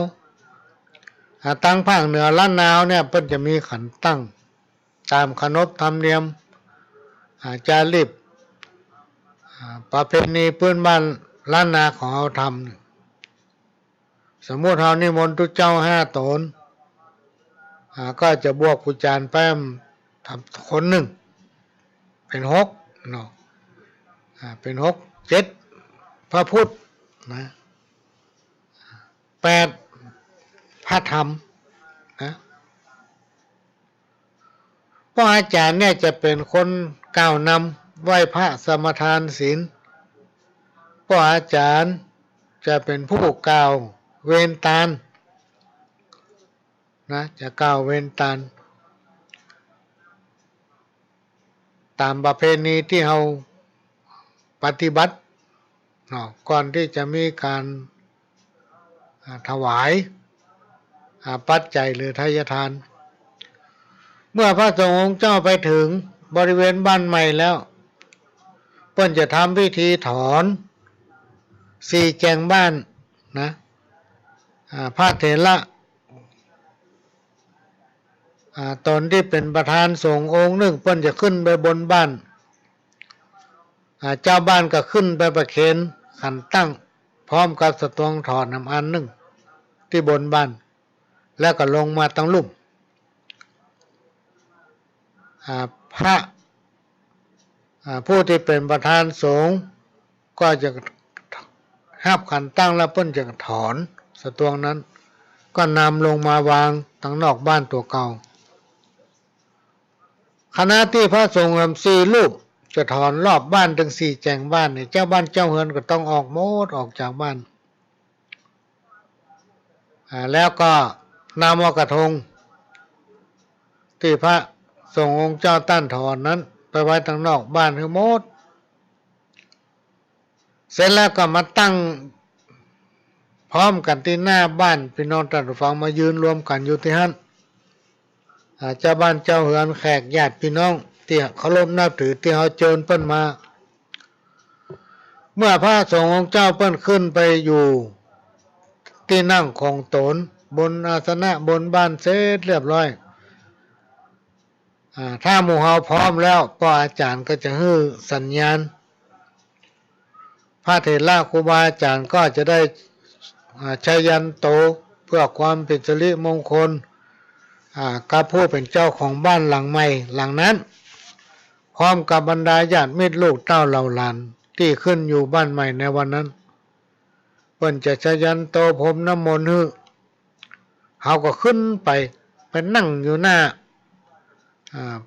ตั้งภาคเหนือล้านนาวเนี่ยเพิ่นจะมีขันตั้งตามขนบธรรมเนียมจารีตประเพณีพื้นบ้านล้านนาของเราทำสมมุติเรานิมนต์ทุกเจ้า5 ตนก็จะบวกกุจารแป้มทำคนหนึ่งเป็น6เนาะเป็น6 7พระพุทธนะ8พระธรรมนะเพราะอาจารย์เนี่ยจะเป็นคนกล่าวนำไหว้พระสมทานศีลเพราะอาจารย์จะเป็นผู้กล่าวเวรตาลนะจะกล่าวเวรตาลตามประเพณีที่เราปฏิบัติก่อนที่จะมีการถวายปัจจัยหรือทายทานเมื่อพระสงฆ์องค์เจ้าไปถึงบริเวณบ้านใหม่แล้วเพิ่นจะทำพิธีถอน4 แจงบ้านนะพระเถระตนที่เป็นประธานสงฆ์องค์หนึ่งเพิ่นจะขึ้นไปบนบ้านเจ้าบ้านก็ขึ้นไปประเคนขันตั้งพร้อมกับสตวงถอดน้ำอันหนึ่งที่บนบ้านแล้วก็ลงมาตั้งลุ่มพระผู้ที่เป็นประธานสงฆ์ก็จะห้าบขันตั้งแล้วเพิ่นจะถอนสตวงนั้นก็นำลงมาวางตั้งนอกบ้านตัวเก่าขณะที่พระสงฆ์4 รูปจะถอนรอบบ้านถึง4 แจงบ้านเนี่ยเจ้าบ้านเจ้าเฮือนก็ต้องออกโมดออกจากบ้านแล้วก็นำเอากระทงที่พระสงฆ์องค์เจ้าตั้นถอนนั้นไปไว้ทางนอกบ้านทั้งหมดเสร็จแล้วก็มาตั้งพร้อมกันที่หน้าบ้านพี่น้องท่านผู้ฟังมายืนรวมกันอยู่ที่นั่นเจ้าบ้านเจ้าเฮือนแขกญาติพี่น้องที่เคารพนับถือที่เขาเชิญเปิ้นมาเมื่อพระสงฆ์องค์เจ้าเปิ้นขึ้นไปอยู่ที่นั่งของตนบนอาสนะบนบ้านเสร็จเรียบร้อยถ้าหมู่เฮาพร้อมแล้วก็อาจารย์ก็จะให้สัญญาณพระเถระครูบาอาจารย์ก็จะได้ชัยยันโตเพื่อความเป็นสิริมงคลกับผู้เป็นเจ้าของบ้านหลังใหม่หลังนั้นพร้อมกับบรรดาญาติมิตรลูกเต้าเหล่าหลานที่ขึ้นอยู่บ้านใหม่ในวันนั้นเพิ่นจะชัยยันโตพรมน้ำมนต์ให้เขาก็ขึ้นไปนั่งอยู่หน้า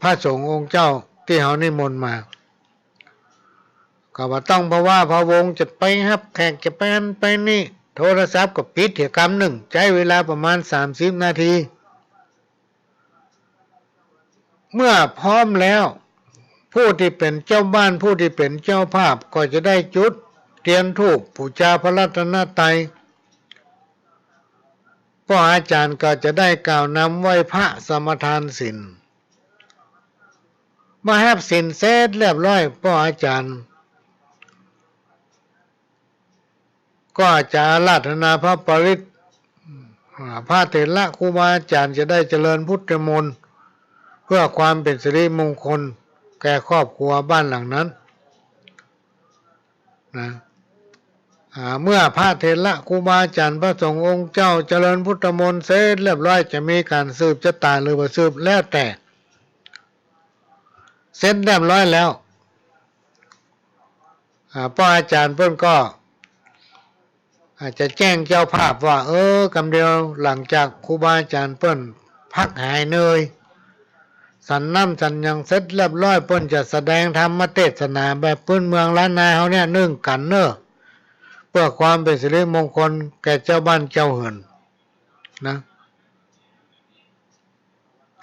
พระสงฆ์องค์เจ้าที่เขานิมนต์มาก็ว่าต้องเพราะว่าพระวงศ์จะไปครับแขกจะไปนั่นไปนี่โทรศัพท์ก็ปิดเถียกรรมหนึ่งใช้เวลาประมาณ30 นาทีเมื่อพร้อมแล้ว ผู้ที่เป็นเจ้าบ้านผู้ที่เป็นเจ้าภาพก็จะได้จุดเทียนธูปบูชาพระรัตนตรัยพ่ออาจารย์ก็จะได้กล่าวนำไหว้พระสมทานศีลมาแฮบศีลเสร็จเรียบร้อยพ่ออาจารย์ก็จะอาราธนาพระปริตรพระเถระครูบาอาจารย์จะได้เจริญพุทธมนต์เพื่อความเป็นสิริมงคลแก่ครอบครัวบ้านหลังนั้นนะเมื่อพระเถระครูบาอาจารย์พระสงฆ์องค์เจ้าเจริญพุทธมนต์เสร็จเรียบร้อยจะมีการสืบชะตาหรือว่าสืบแล้วแต่เสร็จเรียบร้อยแล้วพ่ออาจารย์เพิ่นก็อาจจะแจ้งเจ้าภาพว่ากำเดียวหลังจากครูบาอาจารย์เพิ่นพักหายเหนื่อยสันน้ำสันยังเสร็จเรียบร้อยเพิ่นจะแสดงธรรมเทศนาแบบพื้นเมืองล้านนาเขาเนี่ยนึ่งกันเนอะเพื่อความเป็นสิริมงคลแก่เจ้าบ้านเจ้าเหือนนะ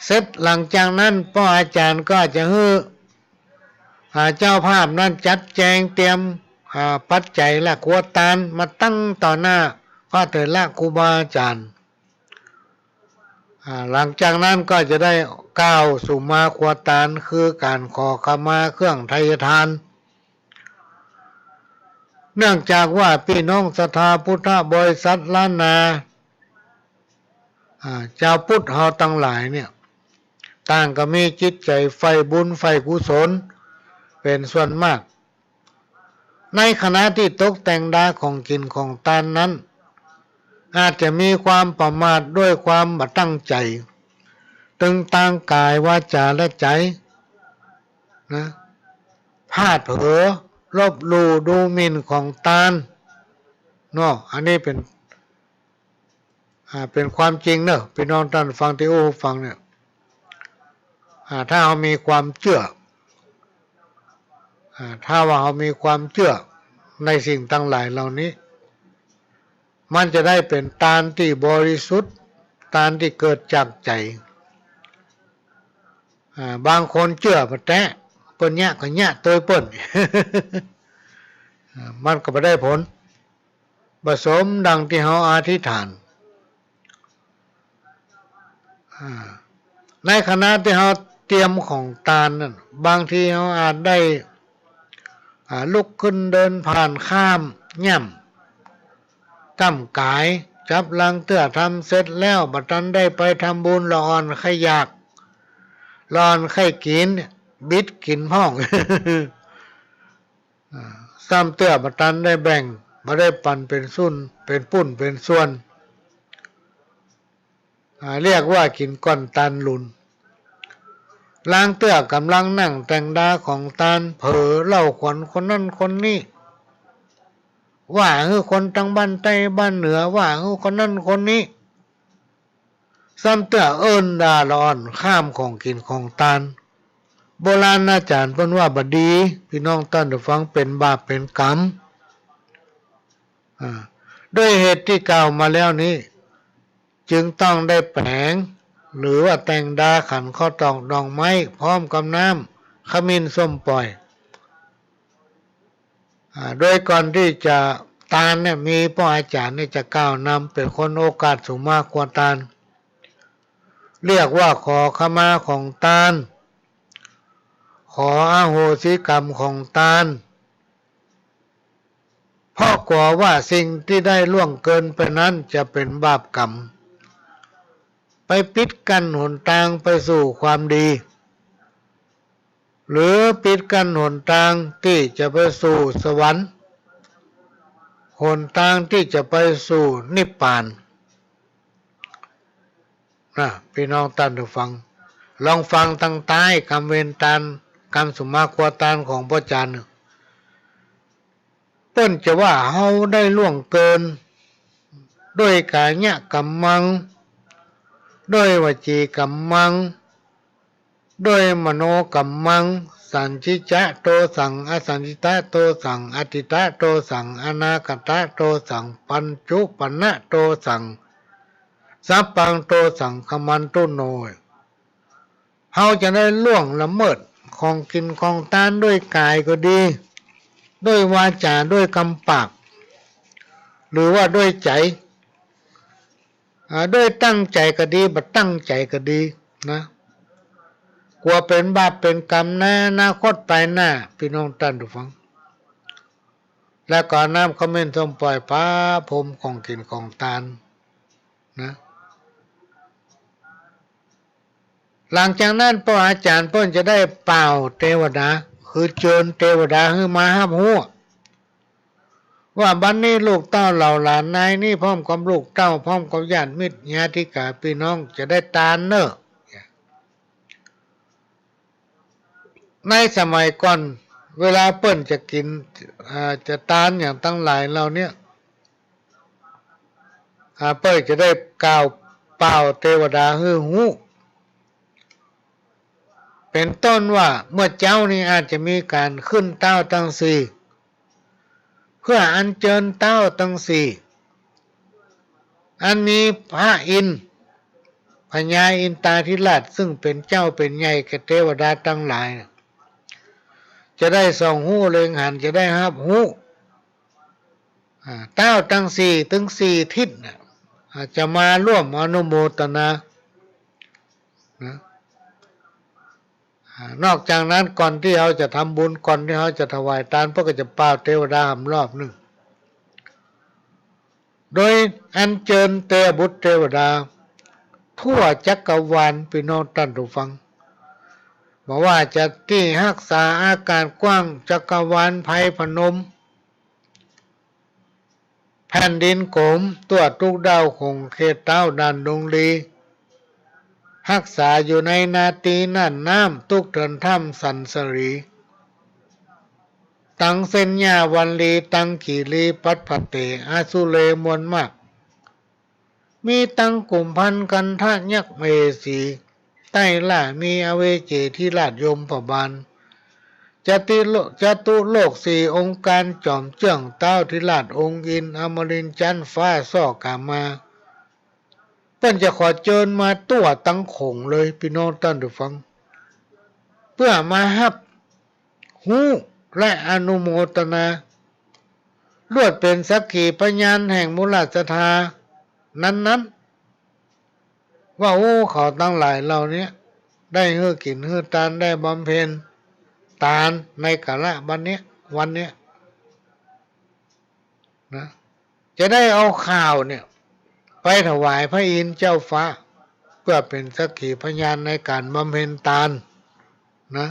เสร็จหลังจากนั้นพ่ออาจารย์ก็จะให้เจ้าภาพนั้นจัดแจงเตรียมปัจจัยและกวดตานมาตั้งต่อหน้าพระเถระครูบาอาจารย์หลังจากนั้นก็จะได้ก้าวสู่มาขวดตานคือการขอขมาเครื่องไทยทานเนื่องจากว่าพี่น้องศรัทธาพุทธบริษัทล้านนาชาวพุทธเฮาทั้งหลายเนี่ยต่างก็มีจิตใจใฝ่บุญใฝ่กุศลเป็นส่วนมากในขณะที่ตกแต่งดาของกินของทานนั้นอาจจะมีความประมาทด้วยความบ่ตั้งใจตึงตั้งกายวาจาและใจนะพลาดเผลอลบหลู่ดูหมิ่นของทานเนาะอันนี้เป็นความจริงเนอะพี่น้องท่านฟังที่ฟังเนี่ยถ้าเรามีความเชื่อถ้าว่าเรามีความเชื่อในสิ่งทั้งหลายเหล่านี้มันจะได้เป็นทานที่บริสุทธิ์ทานที่เกิดจากใจบางคนเชื่อมาแท้เปิ้นเนี่ยก็เนี่ยตัวเปิ้น มันก็ไม่ได้ผลผสมดังที่เราอธิษฐานในขณะที่เราเตรียมของทานนั้นบางทีเราอาจได้ลุกขึ้นเดินผ่านข้ามย่ำจ้ำกายจับลังเตื้อทำเสร็จแล้วบัดนั้นได้ไปทำบุญละอ่อนไข่อยากละอ่อนไข่กินบิดกินห้อง ซ้ำเตื้อบัดนั้นได้แบ่งมาได้ปั่นเป็นสุ่นเป็นปุ้นเป็นส่วนเรียกว่ากินก้อนตันหลุนล้างเตื้อกำลังนั่งแต่งดาของตาลเผลอเล่าขวัญคนนั้นคนนี้ว่าคนทางบ้านใต้บ้านเหนือว่าคนนั้นคนนี้ซ้ำเตื้อเอิ้นด่าร้อนข้ามของกินของตาลโบราณอาจารย์เพิ่นว่าบดีพี่น้องท่านผู้ฟังเป็นบาปเป็นกรรมด้วยเหตุที่กล่าวมาแล้วนี้จึงต้องได้แปลงหรือว่าแต่งดาขันข้าวตอกดอกไม้พร้อมกับน้ำขมิ้นส้มปล่อยโดยก่อนที่จะตาลเนี่ยมีพ่ออาจารย์นี่จะกล่าวนำเป็นคนโอกาสสูงมากกว่าตาลเรียกว่าขอขมาของตาลขออโหสิกรรมของตาลเพราะกลัวว่าสิ่งที่ได้ล่วงเกินไปนั้นจะเป็นบาปกรรมไปปิดกั้นหนทางไปสู่ความดีหรือปิดกั้นหนทางที่จะไปสู่สวรรค์หนทางที่จะไปสู่นิพพานพี่น้องท่านผู้ฟังลองฟังตั้งใต้คำเวนตานคำสุมาควตานของพระอาจารย์เปิ้นจะว่าเฮาได้ล่วงเกินด้วยกายกัมมังด้วยวจีกัมมังด้วยมโนกัมมังสัญชิจะโตสังอสัญชิตะโตสังอติตะโตสังอนาคตะโตสังปัญจุปันนะโตสังสัพพังโตสังขมันตุโนเฮาจะได้ล่วงละเมิด ของกินของทานด้วยกายก็ดีด้วยวาจาด้วยคำปากหรือว่าด้วยใจด้วยตั้งใจก็ดีบัดตั้งใจก็ดีนะกลัวเป็นบาปเป็นกรรมนะอนาคตไปหน้าพี่น้องท่านผู้ฟังและก่อนน้ำคอมเมนต์ส้มปล่อยป้าผมของกินของทานนะหลังจากนั้นพ่ออาจารย์เพิ่นจะได้เป่าเทวดาคือเชิญเทวดาให้มาห้ามหัวว่าบัดนี้ลูกเต้าเหล่าหลานนายนี่พร้อมกับลูกเต้าพร้อมกับญาติมิตรญาติกาพี่น้องจะได้ทานเนอะในสมัยก่อนเวลาเปิ้นจะกินจะทานอย่างตั้งหลายเราเนี่ยเปิ้นจะได้กล่าวเป่าเทวดาให้หูเป็นต้นว่าเมื่อเจ้านี่อาจจะมีการขึ้นเต้าตั้งสี่เพื่ออัญเชิญเต้าตั้งสี่อันมีพระอินทร์พญาอินตาธิราชซึ่งเป็นเจ้าเป็นใหญ่แก่เทวดาทั้งหลายจะได้ส่องหูเล็งหันจะได้รับหูเต้าตั้งสี่ถึงสี่ทิศจะมาร่วมอนุโมทนานะนอกจากนั้นก่อนที่เขาจะทำบุญก่อนที่เขาจะถวายทานพวกก็จะเป่าเทวดาหำรอบหนึ่งโดยอัญเชิญเทวบุตรเทวดาทั่วจักรวาลพี่น้องท่านผู้ฟังบอกว่าจะที่รักษาอากาศกว้างจักรวาลภัยพนมแผ่นดินโขมตัวทุกดาวคงเขตเต้าดันดงลีรักษาอยู่ในนาทีนั่นน้ำทุกเถินถ้ำสันสรีตังเส้นยาวันลีตังขีลีปัดผัดเตอาสุเลมวลมากมีตังกลุ่มพันกันทะยักเมสีใต้ล่ามีอเวเจที่ราชยมพบาลจตุโลกสี่องค์การจอมเจื่องเต้าที่ราชองค์อินอมรินทร์จันทร์ฟ้าซ่อกามาเพิ่นจะขอเชิญมาตัวตั้งขงเลยพี่น้องท่านผู้ฟังเพื่อมาฮับหูและอนุโมทนาลวดเป็นสักขีพยานแห่งมุลศรัทธานั้นว่าโอ้เขาตั้งหลายเหล่านี้ได้เฮือกินเฮือทานได้บำเพ็ญทานในกาลวันนี้นะจะได้เอาข่าวเนี่ยไปถวายพระอินทร์เจ้าฟ้าเพื่อเป็นสักขีพยานในการบำเพ็ญทานนะ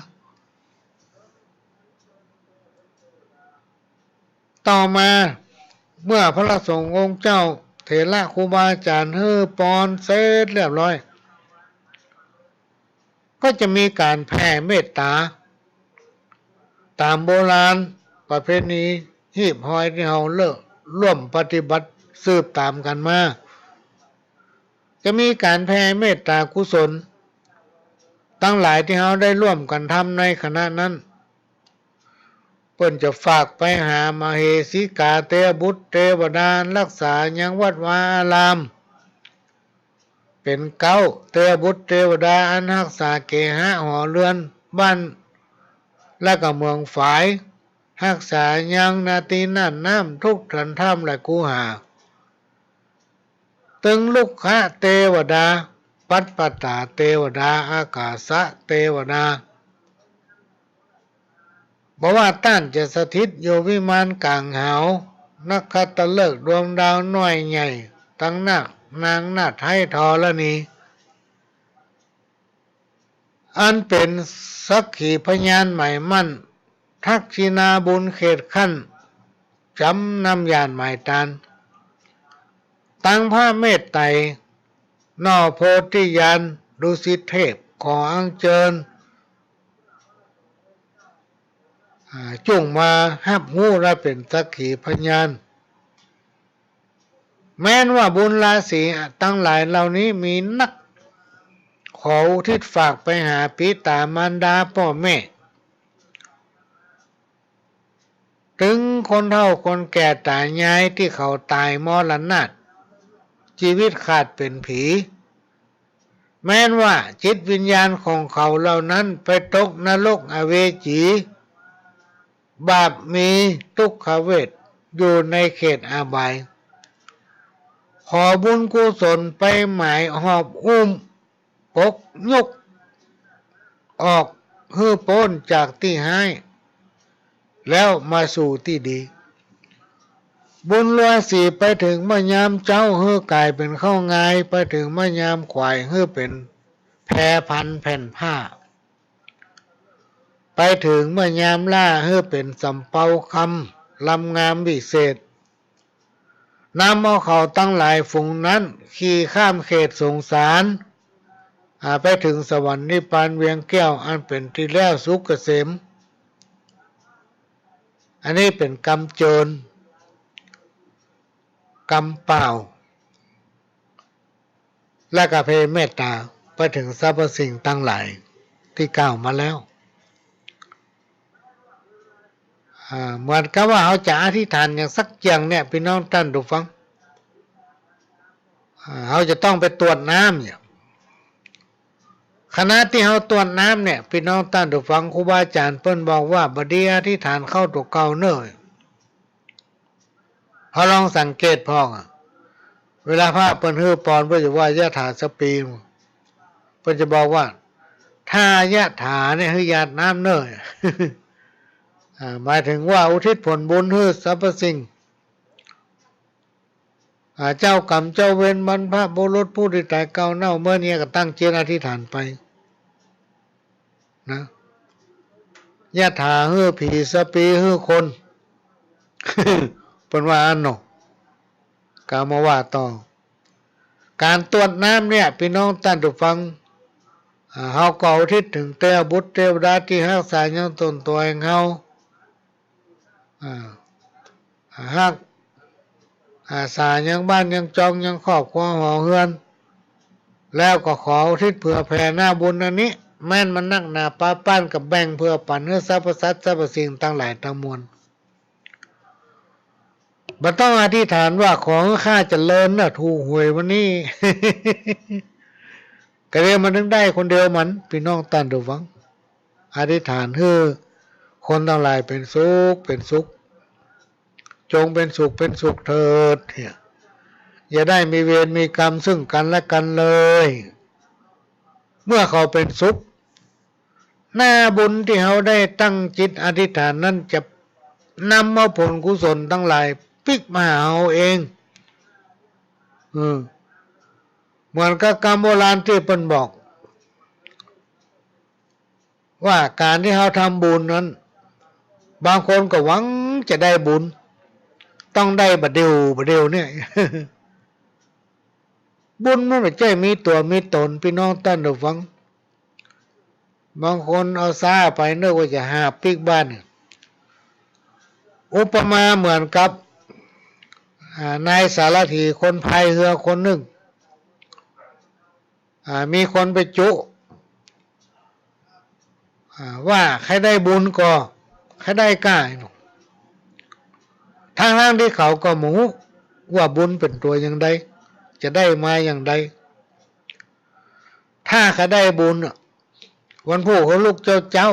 ต่อมาเมื่อพระสงฆ์องค์เจ้าเถระครูบาอาจารย์ปอนเสร็จเรียบร้อยก็จะมีการแผ่เมตตาตามโบราณประเพณีหีบห้อยที่เราร่วมปฏิบัติสืบตามกันมาจะมีการแผ่เมตตากุศลตั้งหลายที่เราได้ร่วมกันทำในขณะนั้นเพิ่นจะฝากไปหามาเหสีกาเทวบุตรเทวดารักษายังวัดวาอารามเป็นเก้าเทวบุตรเทวดาอันรักษาเกหะหอเรือนบ้านและก็เมืองฝายรักษายังนาทีนั่นน้ำทุกทันถ้ำและคูหาตึงลุกขะเทวดาปัตปตาเทวดาอากาสะเทวดาบอกว่าท่านจะสถิตอยู่วิมานกลางหาวนักขัตฤกษ์ดวงดาวน้อยใหญ่ตั้งนางนาถให้ธรณีอันเป็นสักขีพยานหมายมั่นทักษิณาบุญเขตขั้นจำนำยานหมายตานตั้งพระเมตไตรนอโพธิญาณดุสิตเทพขออัญเชิญจุ่งมาฮับหูและเป็นสักขีพยานแม้นว่าบุญราศีตั้งหลายเหล่านี้มีนักขออุทิศฝากไปหาปิตามารดาพ่อแม่ถึงคนเฒ่าคนแก่ตายายที่เขาตายมรณะชีวิตขาดเป็นผี แม้นว่าจิตวิญญาณของเขาเหล่านั้นไปตกนรกอเวจีบาปมีทุกขเวทอยู่ในเขตอาบายขอบุญกุศลไปหมายหอบอุ้มปกยกออกฮื้อพ้นจากที่ให้แล้วมาสู่ที่ดีบุญล้วนสีไปถึงมะยามเจ้าฮื้อกายเป็นข้าวงายไปถึงมะยามขวายฮื้อเป็นแพรพันแผ่นผ้าไปถึงมะยามล่าฮื้อเป็นสำเปาคำลำงามวิเศษนำเอาเขาตั้งหลายฝูงนั้นขี่ข้ามเขตสงสารไปถึงสวรรค์นิพพานเวียงแก้วอันเป็นที่แล้วสุขเกษมอันนี้เป็นกรรมโจรกรรมเปล่าและก็เพเมตตาไปถึงสรรพสิ่งทั้งหลายที่กล่าวมาแล้วเหมือนกับว่าเขาจะอธิษฐานอย่างสักอย่างเนี่ยพี่น้องท่านดูฟังเขาจะต้องไปตรวจน้ำเนี่ยขณะที่เขาตรวจน้ำเนี่ยพี่น้องท่านดูฟังครูบาอาจารย์เพิ่นบอกว่าบดีอธิษฐานเข้าตัวเก่าเนยเขาลองสังเกตพ้องเวลาพระเปิ้นฮื้อปอนเพื่อจะว่ายะถาสปีนเพิ่นจะบอกว่าถ้ายะถาเนี่ยฮื้อหยาดน้ำเนยหมายถึงว่าอุทิศผลบุญฮื้อสรรพสิ่งเจ้ากรรมเจ้าเวรบรรพบุรุษผู้ที่ตายเก่าเน่าเมื่อนี้ก็ตั้งเจตอธิษฐานไปนะยะถาฮื้อผีสปีฮื้อคนเป็นว่าอันเนาะกามาว่าต่อการตรวจน้ำเนี่ยพี่น้องท่านผู้ฟังเฮาก็อุทิศถึงเทวบุตรเทวดาที่รักษายังตนตัวเองเฮาฮักสายังบ้านยังจองยังครอบครัวหอเฮือนแล้วก็ขออุทิศเพื่อแผ่หน้าบุญอันนี้แม่นมันนักหนาป้าป้านกับแบ่งเพื่อปั่นเนื้อสรรพสัตว์สรรพสิ่งทั้งหลายทั้งมวลมันต้องอธิษฐานว่าขอข้าเจริญนะถูกหวยวันนี้ ก็เรียกมันนึงได้คนเดียวมันพี่น้องตันดูฟังอธิษฐานเพื่อคนทั้งหลายเป็นสุขเป็นสุขจงเป็นสุขเป็นสุขเถิดเนี่ยอย่าได้มีเวรมีกรรมซึ่งกันและกันเลยเมื่อเขาเป็นสุขหน้าบุญที่เขาได้ตั้งจิตอธิษฐานนั้นจะนำเอาผลกุศลทั้งหลายปิกมาหาเราเองเหมือนกับกรรมโบราณที่เพิ่นบอกว่าการที่เราทำบุญนั้นบางคนก็หวังจะได้บุญต้องได้บัดเดียวเนี่ย บุญมันไม่ใช่มีตัวมีตนพี่น้องท่านผู้ฟังบางคนเอาซ่าไปนึกว่าจะหาปิกบ้านอุปมาเหมือนกับนายสารถีคนพายเรือคนหนึ่งมีคนไปจุว่าใครได้บุญก็ใครได้กล้าทางที่เขาก็หมูว่าบุญเป็นตัวอย่างใดจะได้มาอย่างใดถ้าใครได้บุญวันผู้เขาลูกเจ้า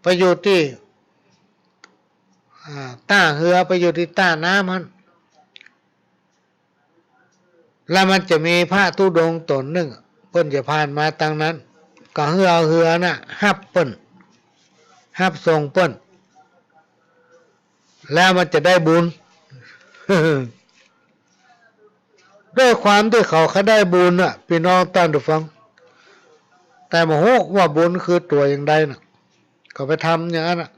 ไปอยู่ที่ต้าเรือไปอยู่ที่ต้าน้ำมันแล้วมันจะมีพระธุดงค์ตนหนึ่งเพิ่นจะผ่านมาทางนั้นก็เฮือน่ะฮับเปิ้นฮับทรงเปิ้นแล้วมันจะได้บุญ ด้วยความที่เขาได้บุญน่ะพี่น้องท่านผู้ฟังแต่โมโหว่าบุญคือตัวอย่างใดน่ะก็ไปทำอย่างนั้นน่ะ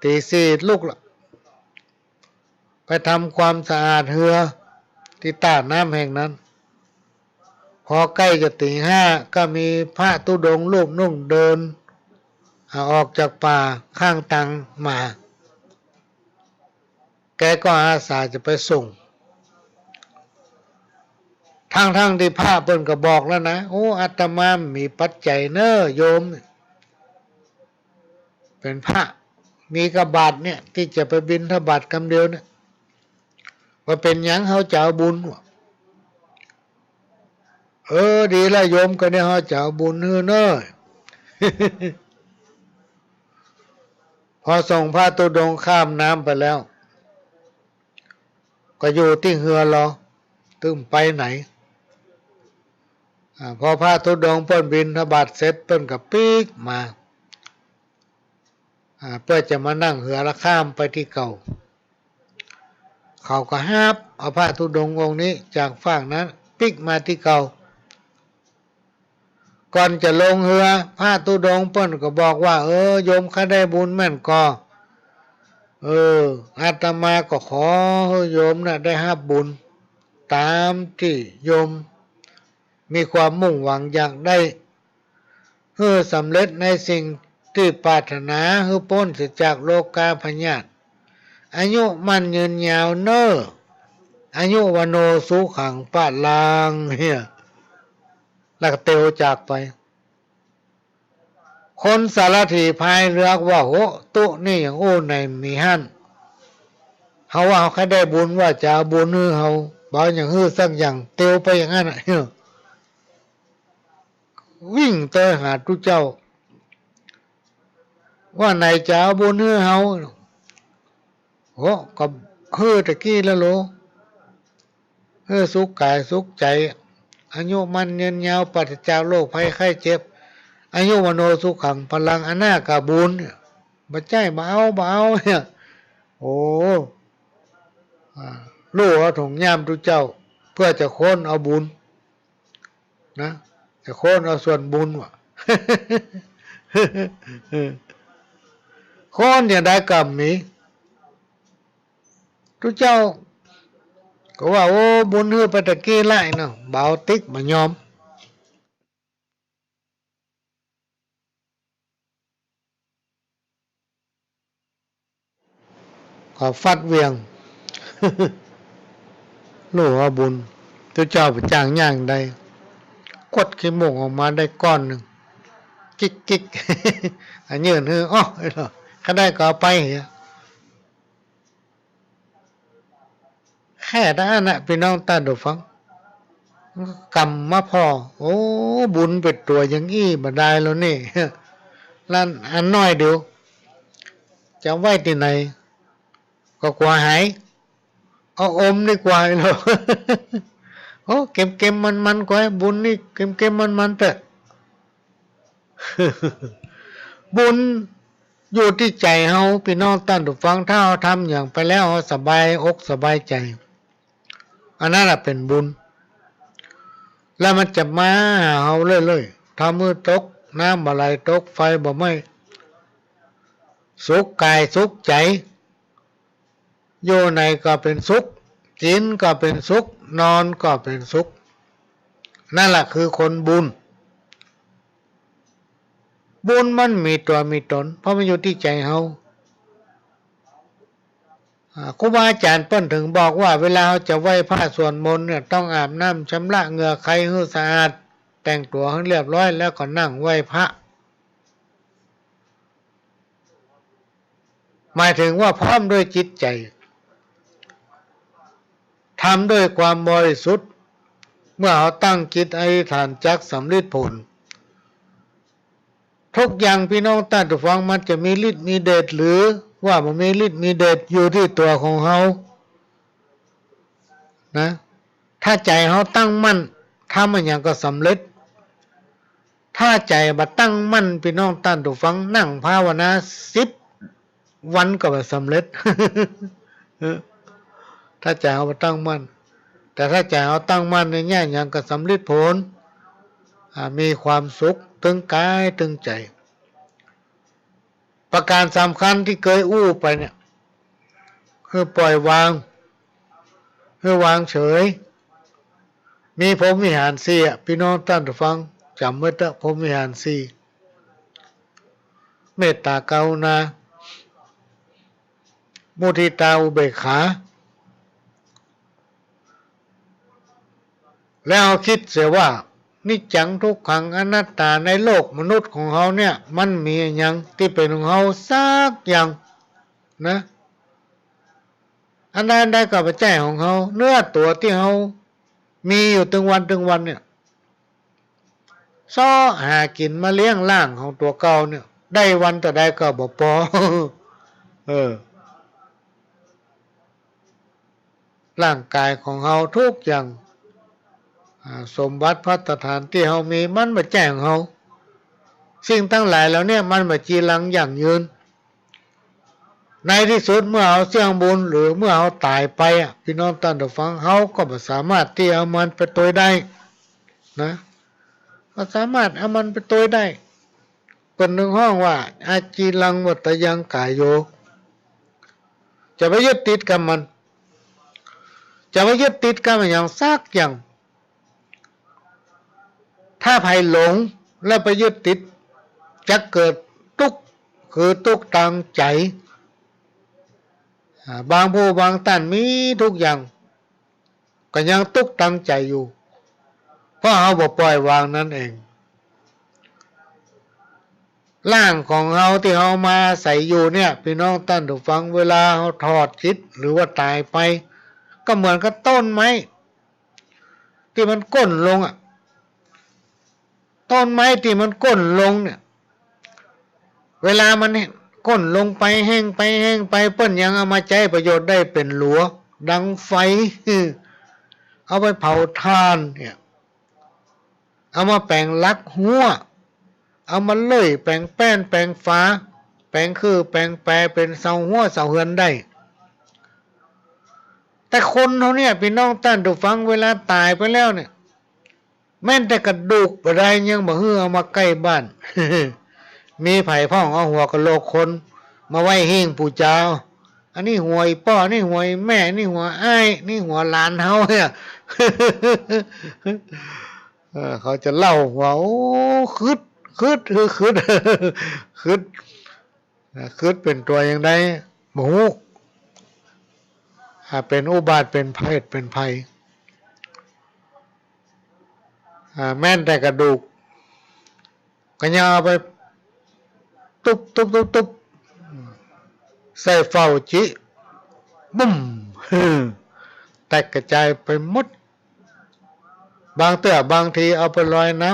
ตีสี่ลูกละไปทำความสะอาดเรือที่ต้าน้ำแห่งนั้นพอใกล้จะตีห้าก็มีพระธุดงค์รูปนุ่งเดินออกจากป่าข้างตังมาแกก็อาสาจะไปส่งทั้งที่พระเพิ่นก็บอกแล้วนะโอ้อาตมามีปัจจัยเนอะโยมเป็นพระมีกบาทเนี่ยที่จะไปบิณฑบาตคำเดียวเนี่ยว่าเป็นหยังเขาจะเอาบุญ ดีละโยมก็เนี่ยเขาจะเอาบุญฮือเนอะพอส่งพระตุดงค์ข้ามน้ำไปแล้วก็อยู่ที่เฮือรอตึมไปไหนพอพระธุดงค์เปิ้นบิณฑบาตเสร็จเปิ้นก็ปีกมาเพื่อจะมานั่งเหือละข้ามไปที่เก่าเขาก็ห้าบเอาพระธุดงค์องค์นี้จากฝั่งนั้นปิกมาที่เก่าก่อนจะลงเหือพระธุดงค์เปิ้นก็บอกว่าโยมข้าได้บุญแม่นก็อาตมาก็ขอโยมน่ะได้รับบุญตามที่โยมมีความมุ่งหวังอยากได้สำเร็จในสิ่งที่ปรารถนาพ้นเสียจากโลกาพยาธิอายุมันยืนยาวเนออายุวโนสุขังปะลางเฮียแล้วก็เตียวจากไปคนสารถีพายเรือว่าโหตุนี่อย่างโอ้ในมีหั่นเขาว่าเขาได้บุญว่าจะบุญฮือเขาบอกอย่างฮือสักอย่างเตียวไปอย่างนั้นเฮียวิ่งเตยหาทุกเจ้าว่าไหนจะเอาบุญฮือเขาโอ้ก็ฮือตะกี้แล้วโลสุขกายสุขใจอายุมันยืนยาวปราศจากโรคภัยไข้เจ็บอายุวโนสุขังพลังอนากาบุญบ่ใจบ่เอาเนี่ยโอ้ลูกเอาถุงยามทุกเจ้าเพื่อจะโค่นเอาบุญนะจะโค่นเอาส่วนบุญว่ะโค่นอย่างได้กรรมมีทุกเจ้าก็ว่าโอ้บุญฮือไปตะกี้ไล่เนาะเบาติ๊กมายอมขอฟัดเวียงลูกเอาบุญทุกเจ้าไปจ้างย่างใดกดขี้มูกออกมาได้ก้อนหนึ่งกิ๊กอันยืนฮืออ้อเขาได้ก็เอาไปเหรอแค่นั้นนะพี่น้องตาดูฟังกรรมมาพอโอ้บุญเป็นตัวอย่างอี้บ่ได้แล้วนี่ลั่นอันน้อยเดียวจะไว้ที่ไหนก็กลัวหายเอาอมดีกว่าเนาะโอ้เก็มมันกว่าบุญนี่เก็มมันเถอะบุญอยู่ที่ใจเฮาพี่น้องท่านผู้ฟังถ้าเราทำอย่างไปแล้วเฮาสบายอกสบายใจอันนั้นแหละเป็นบุญแล้วมันจะมาหาเฮาเรื่อยๆถ้ามือตกน้ำอะไรตกไฟบ่ไหม้สุขกายสุขใจอยู่ในก็เป็นสุขกินก็เป็นสุขนอนก็เป็นสุขนั่นแหละคือคนบุญบุญมันมีตัวมีตนเพราะมันอยู่ที่ใจเฮาครูบาอาจารย์เปิ้นถึงบอกว่าเวลาเราจะไหว้พระสวดมนต์เนี่ยต้องอาบน้ำชำระเหงื่อใครให้สะอาดแต่งตัวให้เรียบร้อยแล้วก็นั่งไหว้พระหมายถึงว่าพร้อมด้วยจิตใจทำด้วยความบริสุทธิ์เมื่อเราตั้งจิตอธิษฐานจักสำลิดผลทุกอย่างพี่น้องท่านผู้ฟังมันจะมีฤทธิ์มีเดชหรือว่ามันมีฤทธิ์มีเดชอยู่ที่ตัวของเขานะถ้าใจเขาตั้งมั่นทำอะไรอย่างก็สำเร็จถ้าใจบัดตั้งมั่นพี่น้องท่านผู้ฟังนั่งภาวนา10 วันก็บ่สำเร็จถ้าใจเขาตั้งมั่นแต่ถ้าใจเขาตั้งมั่นในแง่อย่างก็สำเร็จผลมีความสุขถึงกายถึงใจประการสำคัญที่เคยอู้ไปเนี่ยคือปล่อยวางคือวางเฉยมีพรหมวิหารสี่พี่น้องท่านผู้ฟังจำไว้เถอะพรหมวิหารสี่เมตตากรุณามุทิตาอุเบกขาแล้วคิดเสียว่านิจจังทุกขังอนัตตาในโลกมนุษย์ของเขาเนี่ยมันมีอย่างที่เป็นของเขาสักอย่างนะอันใดก็เป็นใจของเขาเนื้อตัวที่เขามีอยู่ถึงวันเนี่ย ซ้อหากินมาเลี้ยงร่างของตัวเก่าเนี่ยได้วันแต่ได้ก็บ่พอ ร่างกายของเฮาทุกอย่างสมบัติภัตฐานที่เฮามีมันมาแจ้งเฮาสิ่งทั้งหลายแล้วเนี่ยมันมาจีรังอย่างยืนในที่สุดเมื่อเอาเสี่ยงบุญหรือเมื่อเอาตายไปพี่น้องท่านผู้ฟังเฮาก็บ่สามารถที่เอามันไปตัวได้นะก็สามารถเอามันไปตัวได้เป็นหนึ่งห้องว่าอาจีรังวัตยังกายโยจะไปยึดติดกับมันจะไปยึดติดกับมันอย่างซักอย่างถ้าภัยหลงแล้วไปยึดติดจะเกิดทุกข์คือทุกข์ทางใจบางผู้บางท่านมีทุกอย่างก็ยังทุกข์ทางใจอยู่เพราะเขาบ่ปล่อยวางนั่นเองร่างของเราที่เรามาใส่อยู่เนี่ยพี่น้องท่านผู้ฟังเวลาเราถอดจิตหรือว่าตายไปก็เหมือนกับต้นไม้ที่มันก้นลงต้นไม้ที่มันก้นลงเนี่ยเวลามันก้นลงไปแห้งไปแห้งไปเปิ้นยังเอามาใช้ประโยชน์ได้เป็นหลัวดังไฟเอาไปเผาถ่านเนี่ยเอามาแปลงลักหัวเอามาเลื่อยแปลงแป้นแปลงฟ้าแปลงคือแปลงแปรเป็นเสาหัวเสาเฮือนได้แต่คนเขาเนี่ยพี่น้องท่านผู้ฟังเวลาตายไปแล้วเนี่ยแม้แต่กระดูกบ่ได้ยังบ่ฮือเอามาใกล้บ้าน มีไผ่พ่องเอาหัวกะโหลกคนมาไว้หิ้งปู่เจ้าอันนี้หัวอีป้อนี่หัวอีแม่นี่หัวอ้ายนี่หัวหลานเฮาเนี่ย เขาจะเล่าว่าโอ้คืดคืดเป็นตัวอย่างไรหมูเป็นอุบาทเป็นภัยเป็นภัยแม่นแต่กระดูกก็ยังเอาไปตุ๊บใส่เฝ้าจิบุ้มแตกกระจายไปหมดบางเตื้อบางทีเอาไปลอยน้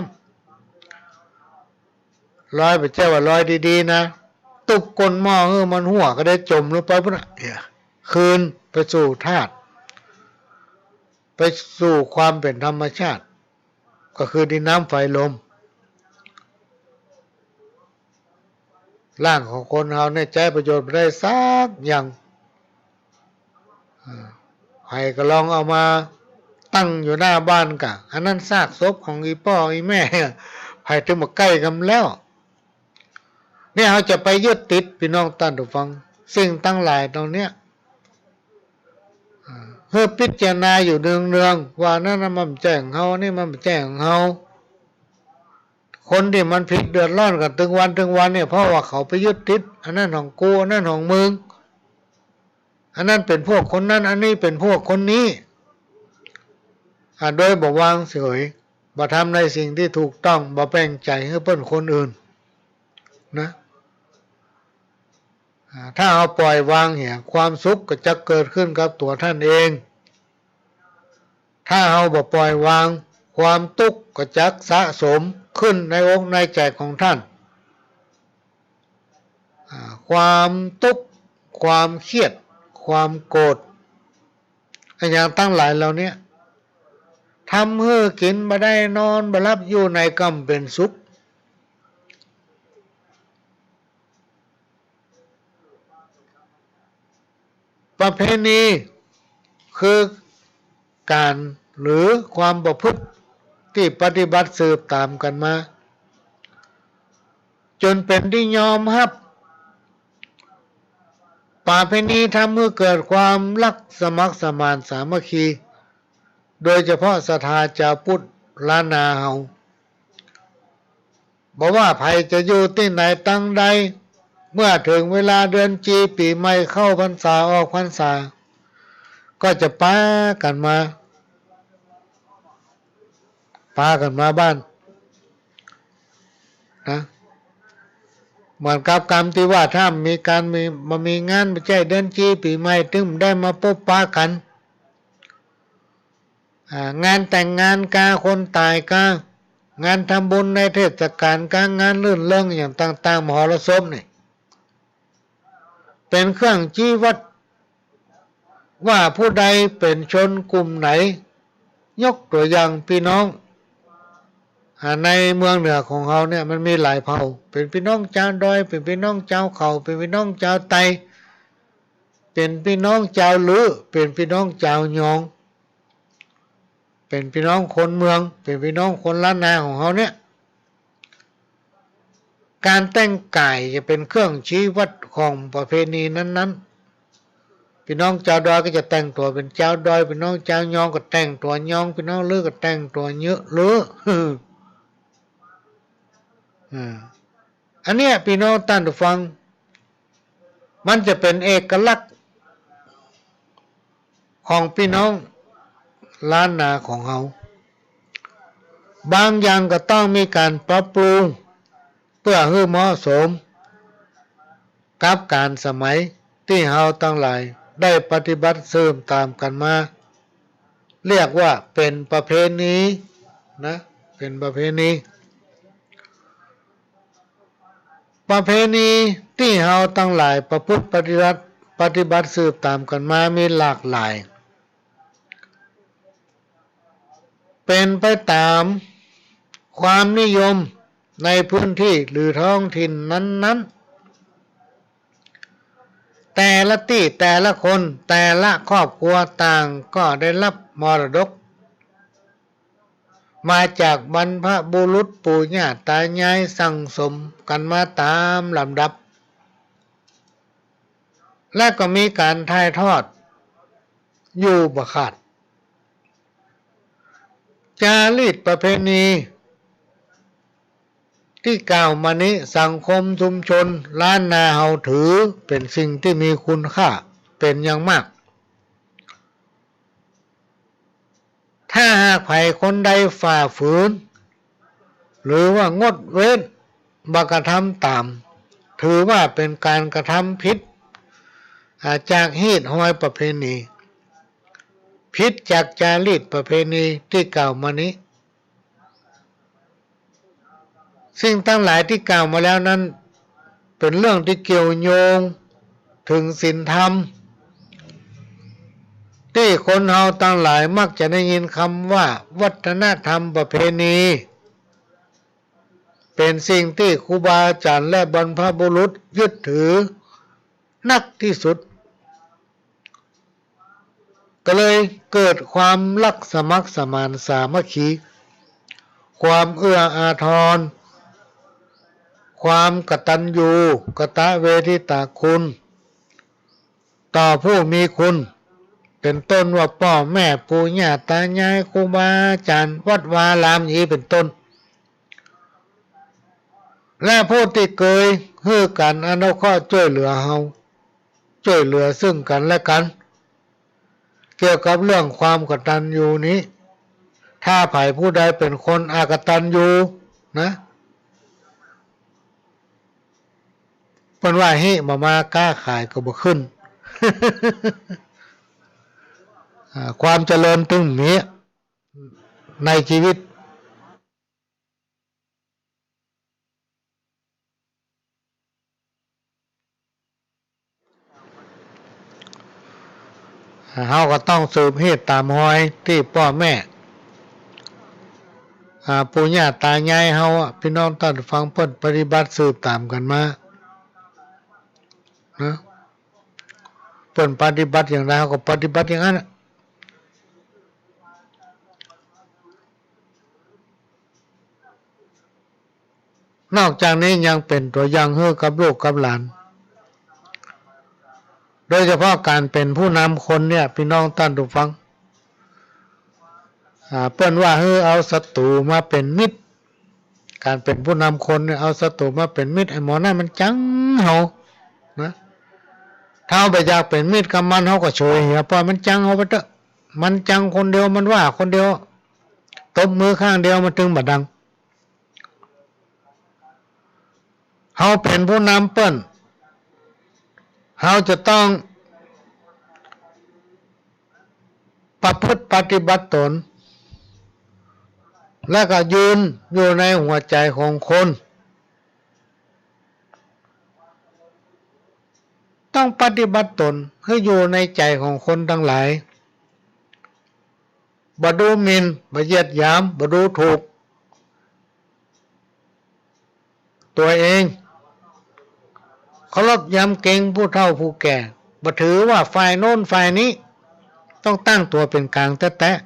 ำลอยไปเจ้าว่าลอยดีๆนะตุกก้นหม้อมันหัวก็ได้จมลงไปพุ่นคืนไปสู่ธาตุไปสู่ความเป็นธรรมชาติก็คือดินน้ำไฟลมร่างของคนเราเนี่ยใช้ประโยชน์ไม่ได้สักอย่างให้ก็ลองเอามาตั้งอยู่หน้าบ้านกะอันนั้นซากศพของอีพ่ออีแม่ให้ถึงมาใกล้กันแล้วเนี่ยเราจะไปยึดติดพี่น้องท่านผู้ฟังสิ่งตั้งหลายตรงเนี้ยเพื่อพิจารณาอยู่เนืองๆว่านั่นมันแจ้งเฮานี่มันแจ้งเฮาคนที่มันผิดเดือดร้อนกันถึงวันเนี่ยเพราะว่าเขาไปยึดติดอันนั้นของกูอันนั้นของมึงอันนั้นเป็นพวกคนนั้นอันนี้เป็นพวกคนนี้โดยบอกวางเฉยบ่ทำในสิ่งที่ถูกต้องบ่แปลงใจให้เปิ้นคนอื่นนะถ้าเอาปล่อยวางเหี่ยความสุขก็จะเกิดขึ้นกับตัวท่านเองถ้าเอาบ่ปล่อยวางความทุกข์ก็จะสะสมขึ้นในอกในใจของท่านความทุกข์ความเครียดความโกรธอย่างตั้งหลายเหล่านี้ทำให้กินบ่ได้นอนบ่หลับอยู่ในกำเป็นสุขประเพณีคือการหรือความประพฤติที่ปฏิบัติสืบตามกันมาจนเป็นที่ยอมรับประเพณีทำให้เกิดความรักสมัครสมานสามัคคีโดยเฉพาะศรัทธาชาวพุทธล้านนาเฮาบอกว่าใครจะอยู่ที่ไหนตั้งใดเมื่อถึงเวลาเดือนจีปีใหม่เข้าพรรษาออกพรรษาก็จะพากันมาบ้านนะเหมือนกับกรรมที่ว่าถ้ามีงานไม่ใช่เดือนจีปีใหม่ถึงได้มาพบปะกันงานแต่งงานกาคนตายกา งานทำบุญในเทศกาลการงานลื่นเริงอย่างต่างๆมหรสพนี่เป็นเครื่องชี้วัดว่าผู้ใดเป็นชนกลุ่มไหนยกตัวอย่างพี่น้องในเมืองเหนือของเราเนี่ยมันมีหลายเผ่าเป็นพี่น้องชาวดอยเป็นพี่น้องชาวเขาเป็นพี่น้องชาวไตเป็นพี่น้องชาวลือเป็นพี่น้องชาวยองเป็นพี่น้องคนเมืองเป็นพี่น้องคนล้านนาของเขาเนี่ยการแต่งกายจะเป็นเครื่องชี้วัดของประเพณีนั้นๆพี่น้องชาวดอยก็จะแต่งตัวเป็นชาวดอยพี่น้องชาวยองก็แต่งตัวยองพี่น้องลือก็แต่งตัวเยอะลืออันเนี้ยพี่น้องท่านผู้ฟังมันจะเป็นเอกลักษณ์ของพี่น้องล้านนาของเขาบางอย่างก็ต้องมีการปรับปรุงเพื่อให้เหมาะสมกับการสมัยที่เราทั้งหลายได้ปฏิบัติสืบตามกันมาเรียกว่าเป็นประเพณีนะเป็นประเพณีที่เราทั้งหลายประพฤติปฏิบัติสืบตามกันมามีหลากหลายเป็นไปตามความนิยมในพื้นที่หรือท้องถิ่นนั้นๆแต่ละที่แต่ละคนแต่ละครอบครัวต่างก็ได้รับมรดกมาจากบรรพบุรุษปู่ย่าตายายสั่งสมกันมาตามลำดับและก็มีการถ่ายทอดอยู่บ่ขาดจารีตประเพณีที่กล่าวมานี้สังคมชุมชนล้านนาเฮาถือเป็นสิ่งที่มีคุณค่าเป็นอย่างมากถ้าหากใครคนใดฝ่าฝืนหรือว่างดเว้นบักกระทำตามถือว่าเป็นการกระทำผิดจากฮีตห้อยประเพณีผิดจากจารีตประเพณีที่กล่าวมานี้สิ่งทั้งหลายที่กล่าวมาแล้วนั้นเป็นเรื่องที่เกี่ยวโยงถึงศีลธรรมที่คนเฮาทั้งหลายมักจะได้ยินคำว่าวัฒนธรรมประเพณีเป็นสิ่งที่ครูบาอาจารย์และบรรพบุรุษยึดถือนักที่สุดก็เลยเกิดความรักสมัครสมานสามัคคีความเอื้ออาทรความกตัญญูกตเวทิตาคุณต่อผู้มีคุณเป็นต้นว่าพ่อแม่ปู่ย่าตายายครูบาอาจารย์วัดวารามนี้เป็นต้นและผู้ที่เคยให้กันอนุเคราะห์ช่วยเหลือเฮาช่วยเหลือซึ่งกันและกันเกี่ยวกับเรื่องความกตัญญูนี้ถ้าฝ่ายผู้ใดเป็นคนอกตัญญูนะเพิ่นว่าให้มากล้าขายก็บ่ขึ้น ความเจริญตึงนี้ในชีวิตเฮาก็ต้องสืบเหตุตามหอยที่พ่อแม่ปู่ย่าตายายเฮาพี่น้องท่านฟังเพิ่นปฏิบัติสืบตามกันมานะเพิ่นปฏิบัติอย่างไรเฮาก็ปฏิบัติอย่างนั้นนอกจากนี้ยังเป็นตัวอย่างให้กับลูกกับหลานโดยเฉพาะการเป็นผู้นำคนเนี่ยพี่น้องท่านผู้ฟังเปิ้นว่าให้เอาศัตรูมาเป็นมิตรการเป็นผู้นำคนเนี่ยเอาศัตรูมาเป็นมิตรไอ้หมอนั่นมันจังเฮานะถ้าไปอยากเป็นมิตรกับมันเฮาก็ช่วยอย่าปล่อยมันจังเฮาไปเถอะมันจังคนเดียวมันว่าคนเดียวตบมือข้างเดียวมันถึงบ่ดังเฮาเป็นผู้นำเปิ้นเฮาจะต้องประพฤติปฏิบัติตน และก็ยืนอยู่ในหัวใจของคนต้องปฏิบัติตนให้อยู่ในใจของคนทั้งหลายบ่ดูหมิ่นบ่เหยียดหยามบ่ดูถูกตัวเองเคารพยำเกรงผู้เฒ่าผู้แก่บ่ถือว่าฝ่ายโน้นฝ่ายนี้ต้องตั้งตัวเป็นกลางแท้ๆ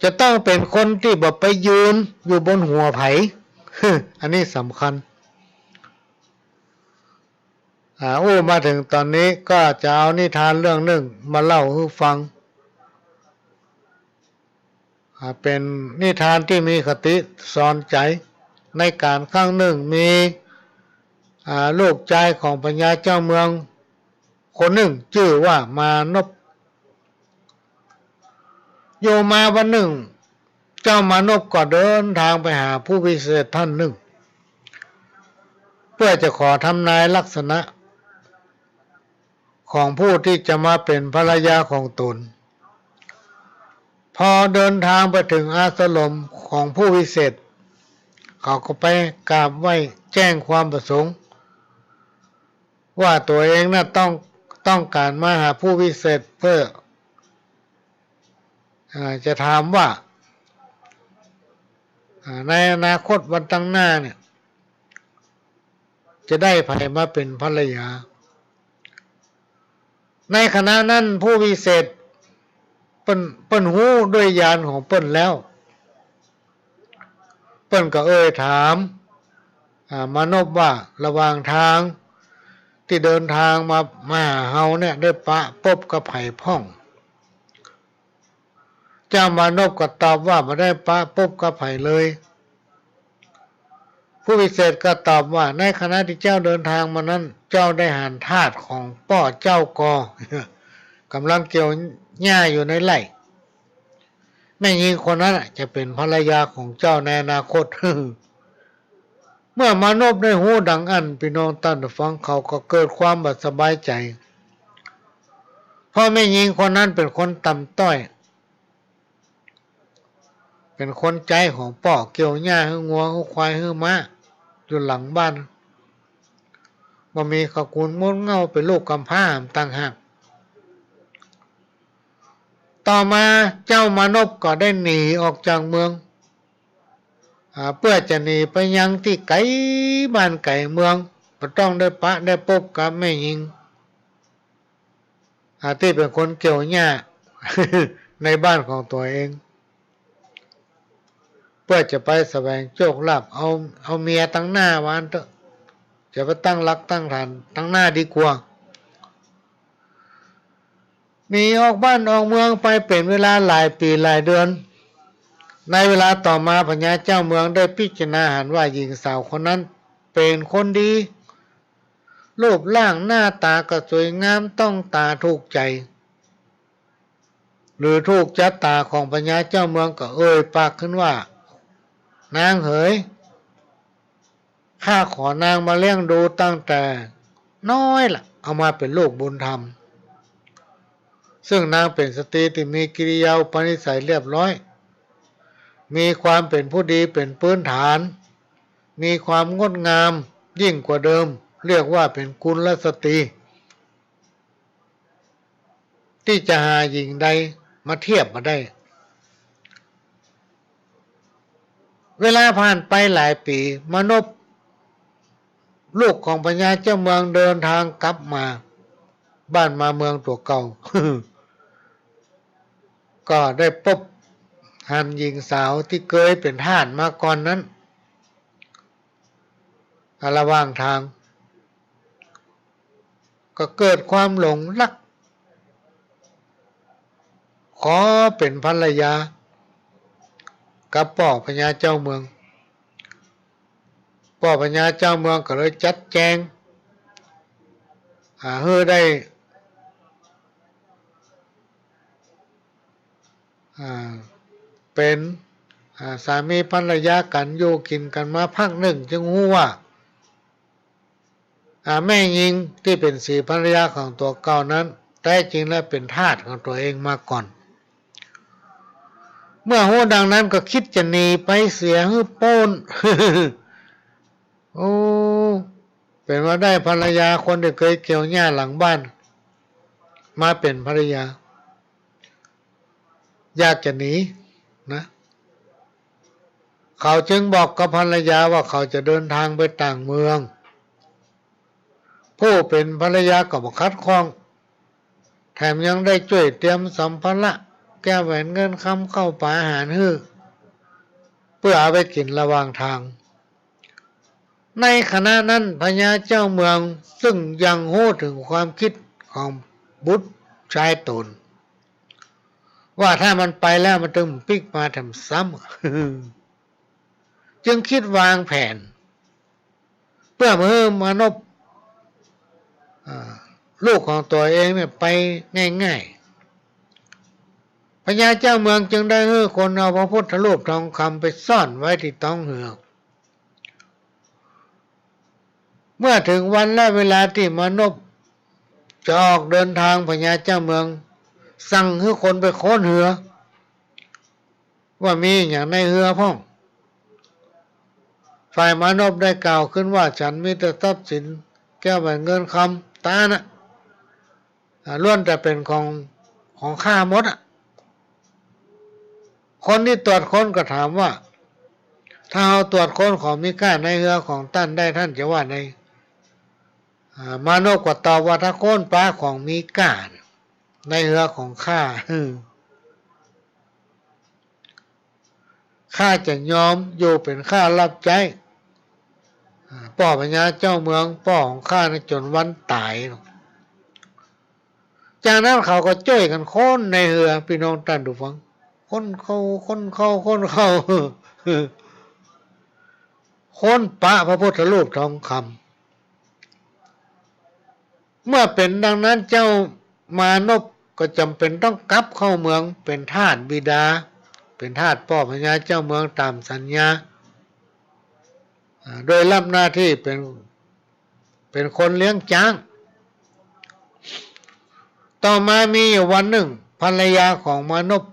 จะต้องเป็นคนที่บ่ไปยืนอยู่บนหัวไผ อันนี้สำคัญมาถึงตอนนี้ก็จะเอานิทานเรื่องหนึ่งมาเล่าให้ฟังเป็นนิทานที่มีคติสอนใจในการครั้งหนึ่งมีลูกชายของพญาเจ้าเมืองคนหนึ่งชื่อว่ามานพอยู่มาวันหนึ่งเจ้ามานพก็เดินทางไปหาผู้วิเศษท่านหนึ่งเพื่อจะขอทำนายลักษณะของผู้ที่จะมาเป็นภรรยาของตนพอเดินทางไปถึงอาสมของผู้วิเศษเขาก็ไปกราบไหว้แจ้งความประสงค์ว่าตัวเองน่ะต้องการมาหาผู้วิเศษเพื่อจะถามว่าในอนาคตวันตั้งหน้าเนี่ยจะได้ใครมาเป็นภรรยาในขณะนั้นผู้วิเศษเปิ้นหูด้วยญาณของเปิ้นแล้วเปิ้นก็ถามมานพว่าระหว่างทางที่เดินทางมาหาเฮาเนี่ยได้ปะพบกับไผ่พ่องเจ้ามานพก็ตอบว่าไม่ได้ปะพบกับไผ่เลยผู้วิเศษก็ตอบว่าในขณะที่เจ้าเดินทางมานั้นเจ้าได้หันทาสของป้อเจ้ากอกำลังเกี่ยวหญ้าอยู่ในไร่แม่หญิงคนนั้นจะเป็นภรรยาของเจ้าในอนาคต เมื่อมานพได้หูดังอันพี่น้องท่านฟังเขาก็เกิดความบ่สบายใจเพราะแม่หญิงคนนั้นเป็นคนต่ำต้อยเป็นคนใจของป้อเกี่ยวหญ้าให้งัวให้ควายให้ม้าอยู่หลังบ้านบ่มีขกุลมดเงาเป็นลูกกำพร้าต่างหากต่อมาเจ้ามานพก็ได้หนีออกจากเมืองเพื่อจะหนีไปยังที่ไกลบ้านไกลเมืองก็ต้องได้ได้พบกับแม่หญิงที่เป็นคนเกี่ยวหญ้า ในบ้านของตัวเองเพื่อจะไปแสวงโชคลาภเอาเมียตั้งหน้าวันเถอะจะไปตั้งรักตั้งฐานตั้งหน้าดีกว่าหนีออกบ้านออกเมืองไปเป็นเวลาหลายปีหลายเดือนในเวลาต่อมาพญาเจ้าเมืองได้พิจารณาเห็นว่าหญิงสาวคนนั้นเป็นคนดีรูปร่างหน้าตาก็สวยงามต้องตาถูกใจหรือถูกจัตตาของพญาเจ้าเมืองก็ปากขึ้นว่านางเอ๋ยข้าขอนางมาเลี้ยงดูตั้งแต่น้อยล่ะเอามาเป็นลูกบุญธรรมซึ่งนางเป็นสตรีที่มีกิริยาอุปนิสัยเรียบร้อยมีความเป็นผู้ดีเป็นพื้นฐานมีความงดงามยิ่งกว่าเดิมเรียกว่าเป็นกุลสตรีที่จะหาหญิงใดมาเทียบมาได้เวลาผ่านไปหลายปีมานพลูกของพญาเจ้าเมืองเดินทางกลับมาบ้านมาเมืองตัวเก่า ก็ได้พบหันหญิงสาวที่เคยเป็นทาสมาก่อนนั้นระหว่างทางก็เกิดความหลงรักขอเป็นภรรยากับป้อพญาเจ้าเมืองป้อพญาเจ้าเมืองก็เลยจัดแจงเพื่อได้เป็นสามีภรรยากันอยู่กินกันมาพักหนึ่งจึงรู้ว่าแม่หญิงที่เป็นสีภรรยาของตัวเก่านั้นแท้จริงแล้วเป็นทาสของตัวเองมาก่อน เมื่อหูดังนั้นก็คิดจะหนีไปเสียฮือโป้น โอ้เป็นว่าได้ภรรยาคนที่เคยเกี่ยวหญ้าหลังบ้านมาเป็นภรรยาอยากจะหนีนะเขาจึงบอกกับภรรยาว่าเขาจะเดินทางไปต่างเมืองผู้เป็นภรรยาก็บอกคัดข้องแถมยังได้ช่วยเตรียมสัมภาระแก้แหวนเงินคำเข้าป่าอาหารฮื้อเพื่อเอาไปกินระหว่างทางในขณะนั้นพญาเจ้าเมืองซึ่งยังโห่ถึงความคิดของบุตรชายตนว่าถ้ามันไปแล้วมันต้องปิกมาทำซ้ำ จึงคิดวางแผนเพื่อมือมานพลูกของตัวเองเนี่ยไปง่ายๆพญาเจ้าเมืองจึงได้ให้คนเอาพระพุทธรูปทองคำไปซ่อนไว้ที่ท้องเหือกเมื่อถึงวันและเวลาที่มานพจะออกเดินทางพญาเจ้าเมืองสั่งให้คนไปค้นเหือว่ามีอย่างในเหือพ่องฝ่ายมานพได้กล่าวขึ้นว่าฉันมีแต่ทรัพย์สินแก้วแหวนเงินคำตานะล้วนแต่เป็นของข้าหมดคนที่ตรวจค้นก็ถามว่าถ้าเอาตรวจค้นของมีค่าในเหือของท่านได้ท่านจะว่าในมานพก็ตอบว่าถ้าค้นปลาของมีค่าในเหือของข้าข้าจะยอมอยู่เป็นข้ารับใจป่อพญาเจ้าเมืองป่อของข้าในจนวันตายจากนั้นเขาก็ช่วยกันค้นในเรือพี่น้องท่านดูฟังค้นเข้าค้นปะพระพุทธรูปทองคำเมื่อเป็นดังนั้นเจ้ามานพก็จำเป็นต้องกลับเข้าเมืองเป็นทาสบิดาเป็นทาสป่อพญาเจ้าเมืองตามสัญญาโดยรับหน้าที่เป็นคนเลี้ยงช้างต่อมามีอยู่วันหนึ่งภรรยาของมานพ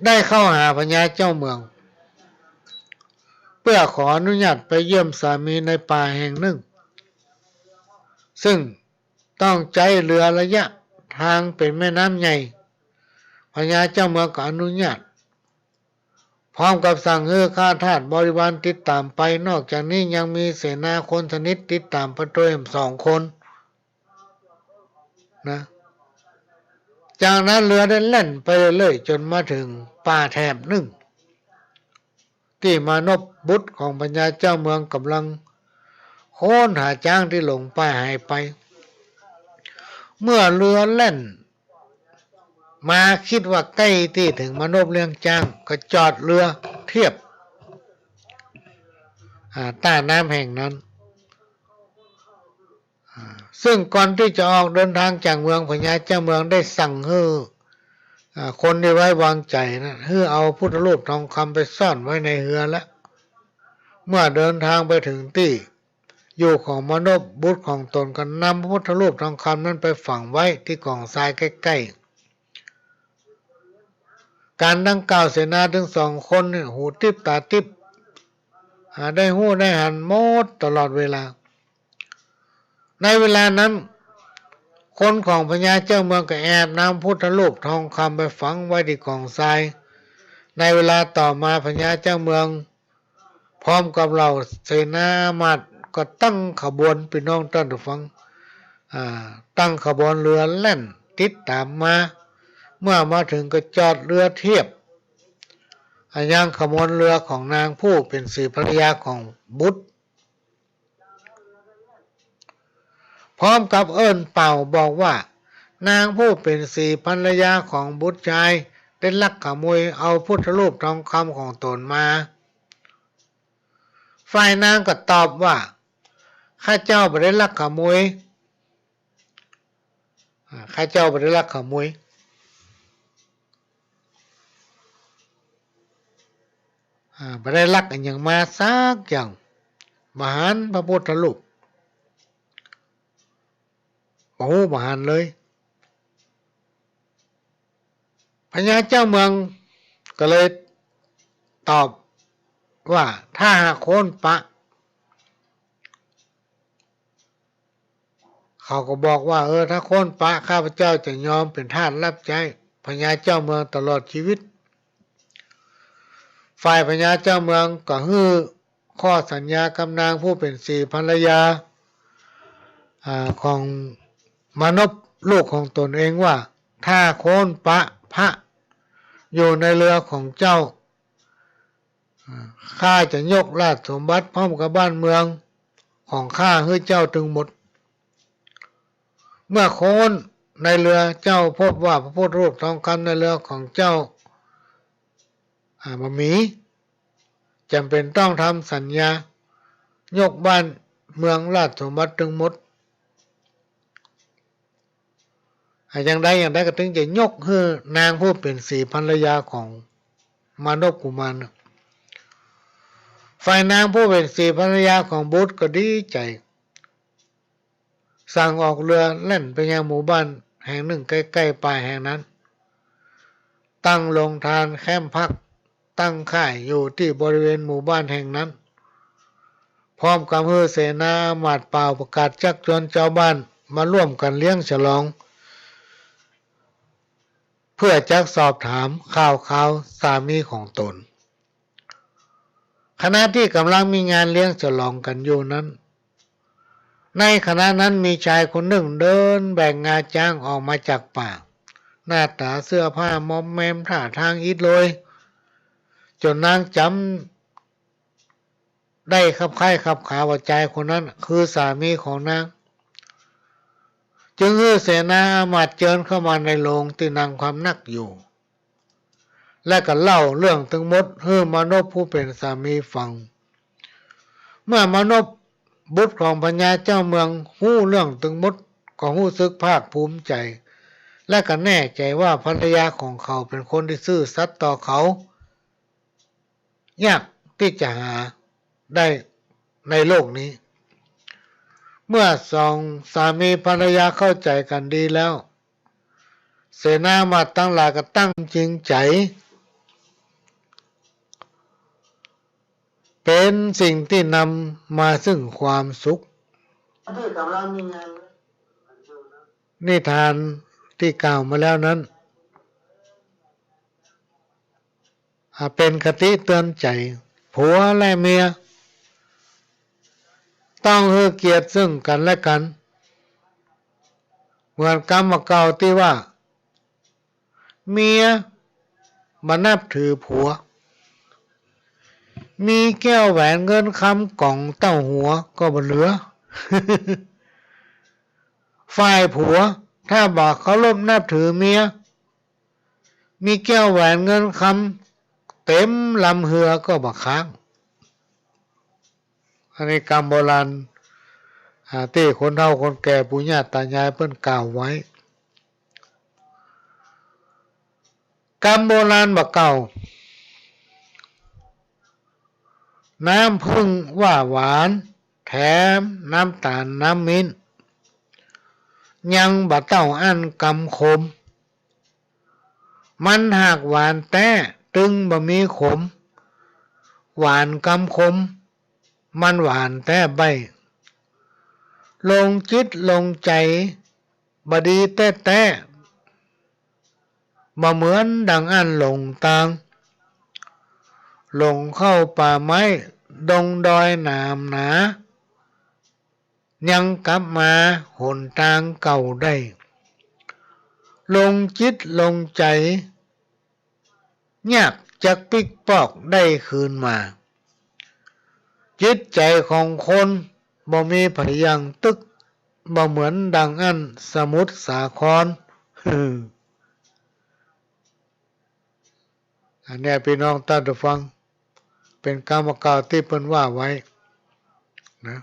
ได้เข้าหาพญาเจ้าเมืองเพื่อขออนุญาตไปเยี่ยมสามีในป่าแห่งหนึ่งซึ่งต้องใช้เรือระยะทางเป็นแม่น้ำใหญ่พญาเจ้าเมืองก็อนุญาตพร้อมกับสั่งให้ข้าทาสบริวารติดตามไปนอกจากนี้ยังมีเสนาคนสนิทติดตามไปด้วย2 คนนะจากนั้นเรือได้แล่นไปเรื่อยๆจนมาถึงป่าแถบหนึ่งที่มานพบุตรของพญาเจ้าเมืองกำลังโค้นหาช้างที่หลงป่าหายไปเมื่อเรือแล่นมาคิดว่าใกล้ที่ถึงมานพเลี้ยงช้างก็จอดเรือเทียบใต้น้ำแห่งนั้นซึ่งก่อนที่จะออกเดินทางจากเมืองพญาเจ้าเมืองได้สั่งให้คนที่ไว้วางใจนะให้เอาพุทธรูปทองคำไปซ่อนไว้ในเรือแล้วเมื่อเดินทางไปถึงที่อยู่ของมานพบุตรของตนก็นำพระพุทธรูปทองคำนั้นไปฝังไว้ที่กองทรายใกล้ๆการดังกล่าวเสนาถึง2 คนหูทิพตาทิพได้หูได้หันหมดตลอดเวลาในเวลานั้นคนของพญาเจ้าเมืองก็แอบนำพุทธรูปทองคำไปฝังไว้ที่กองทรายในเวลาต่อมาพญาเจ้าเมืองพร้อมกับเหล่าเสนามาตย์ก็ตั้งขบวนพี่น้องท่านผู้ฟังตั้งขบวนเรือแล่นติดตามมาเมื่อมาถึงก็จอดเรือเทียบยังขบวนเรือของนางผู้เป็นสีภรรยาของบุตรพร้อมกับเอิ้นเป่าบอกว่านางผู้เป็นสีภรรยาของบุตรชายได้ลักขโมยเอาพุทธรูปทองคำของตนมาฝ่ายนางก็ตอบว่าข้าเจ้าไม่ได้ลักขโมยข้าเจ้าไม่ได้ลักขโมยไม่ได้ลักอันอย่างมาสักอย่างมหันพระพุทธรูปโอ้มหันเลย พญาเจ้าเมืองก็เลยตอบว่าถ้าหากโค่นปะเขาก็บอกว่าถ้าโค่นปะข้าพเจ้าจะยอมเป็นทาสรับใช้พญาเจ้าเมืองตลอดชีวิตฝ่ายพญาเจ้าเมืองก็ฮื้อข้อสัญญากำนางผู้เป็นสีภรรยาของมานพลูกของตนเองว่าถ้าโค่นปะพระอยู่ในเรือของเจ้าข้าจะยกราชสมบัติพร้อมกับบ้านเมืองของข้าให้เจ้าถึงหมดเมื่อโค่นในเรือเจ้าพบว่าพระพุทธรูปทองคำในเรือของเจ้าบ่มีจำเป็นต้องทำสัญญายกบ้านเมืองราชสมบัติถึงหมดอย่างใดก็ถึงจะยกให้นางผู้เป็นสีภรรยาของมานพกุมารฝ่ายนางผู้เป็นสีภรรยาของบุตรก็ดีใจสั่งออกเรือเล่นไปยังหมู่บ้านแห่งหนึ่งใกล้ๆป่าแห่งนั้นตั้งโรงทานแคมป์พักตั้งค่ายอยู่ที่บริเวณหมู่บ้านแห่งนั้นพร้อมกับเสนาอามาตย์เปล่าประกาศชักชวนชาวบ้านมาร่วมกันเลี้ยงฉลองเพื่อจักสอบถามข่าวสามีของตนขณะที่กำลังมีงานเลี้ยงฉลองกันอยู่นั้นในขณะนั้นมีชายคนหนึ่งเดินแบกงาช้างออกมาจากป่าหน้าตาเสื้อผ้ามอมแมมท่าทางอิดโรยจนนางจำได้ขับไข้ขับขาว่าชายคนนั้นคือสามีของนางจึงเสนาอามาตย์เชิญเข้ามาในโรงที่นางความนักอยู่และก็เล่าเรื่องทั้งหมดให้มานพผู้เป็นสามีฟังเมื่อมานพบุตรของพญาเจ้าเมืองหู้เรื่องทั้งหมดก็รู้สึกภาคภูมิใจและก็แน่ใจว่าภรรยาของเขาเป็นคนที่ซื่อสัตย์ต่อเขายากที่จะหาได้ในโลกนี้เมื่อสองสามีภรรยาเข้าใจกันดีแล้วเสนามาตั้งหลายก็ตั้งจริงใจเป็นสิ่งที่นำมาซึ่งความสุขที่กำลังมีงานนิทานที่กล่าวมาแล้วนั้นเป็นคติเตือนใจผัวและเมียต้องให้เกียรติซึ่งกันและกันเหมือนกรรมเก่าที่ว่าเมียมานับถือผัวมีแก้วแหวนเงินคำกล่องเต้าหัวก็บ่เหลือ ฝ่ายผัวถ้าบอกเคารพนับถือเมียมีแก้วแหวนเงินคำเต็มลำเหือก็บ่ค้างอันนี้กรรมโบราณที่คนเฒ่าคนแก่ปู่ย่าตายายเพิ่นกล่าวไว้กรรมโบราณบ่เก่าน้ำผึ้งว่าหวานแถมน้ำตาลน้ำมิ้นยังบ่เต้าอันกำคมมันหากหวานแต่ตึงบ่มีขมหวานกำคมมันหวานแต่ใบลงจิตลงใจบดีแต่บ่เหมือนดังอันหลงตางหลงเข้าป่าไม้ดงดอยหนามหนายังกลับมาหนทางเก่าได้ลงจิตลงใจยากจักปิกปอกได้คืนมาจิตใจของคนบ่มีไผยังตึกบ่เหมือนดังอันสมุทรสาคร อันนี้พี่น้องท่านผู้ฟังเป็นกรรมเก่าที่เพิ่นว่าไว้นะ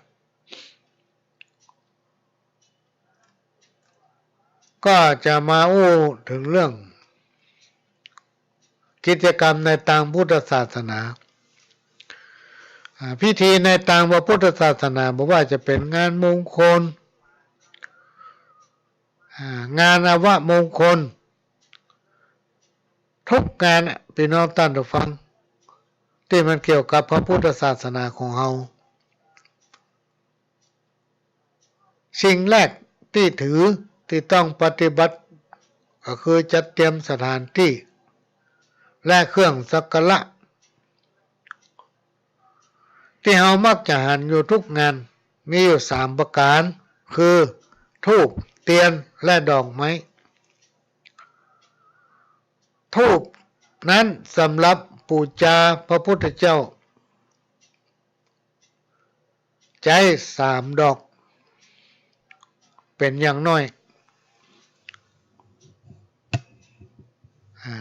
ก็จะมาอู้ถึงเรื่องกิจกรรมในทางพุทธศาสนาพิธีในทางพระพุทธศาสนาบอกว่าจะเป็นงานมงคลงานอวมงคล ทุกงานพี่น้องท่านผู้ฟังที่มันเกี่ยวกับพระพุทธศาสนาของเราสิ่งแรกที่ถือที่ต้องปฏิบัติก็คือจัดเตรียมสถานที่และเครื่องสักการะที่เรามักจะหันอยู่ทุกงานมีอยู่3ประการคือธูปเทียนและดอกไม้ธูปนั้นสำหรับบูชาพระพุทธเจ้าใช้3 ดอกเป็นอย่างน้อย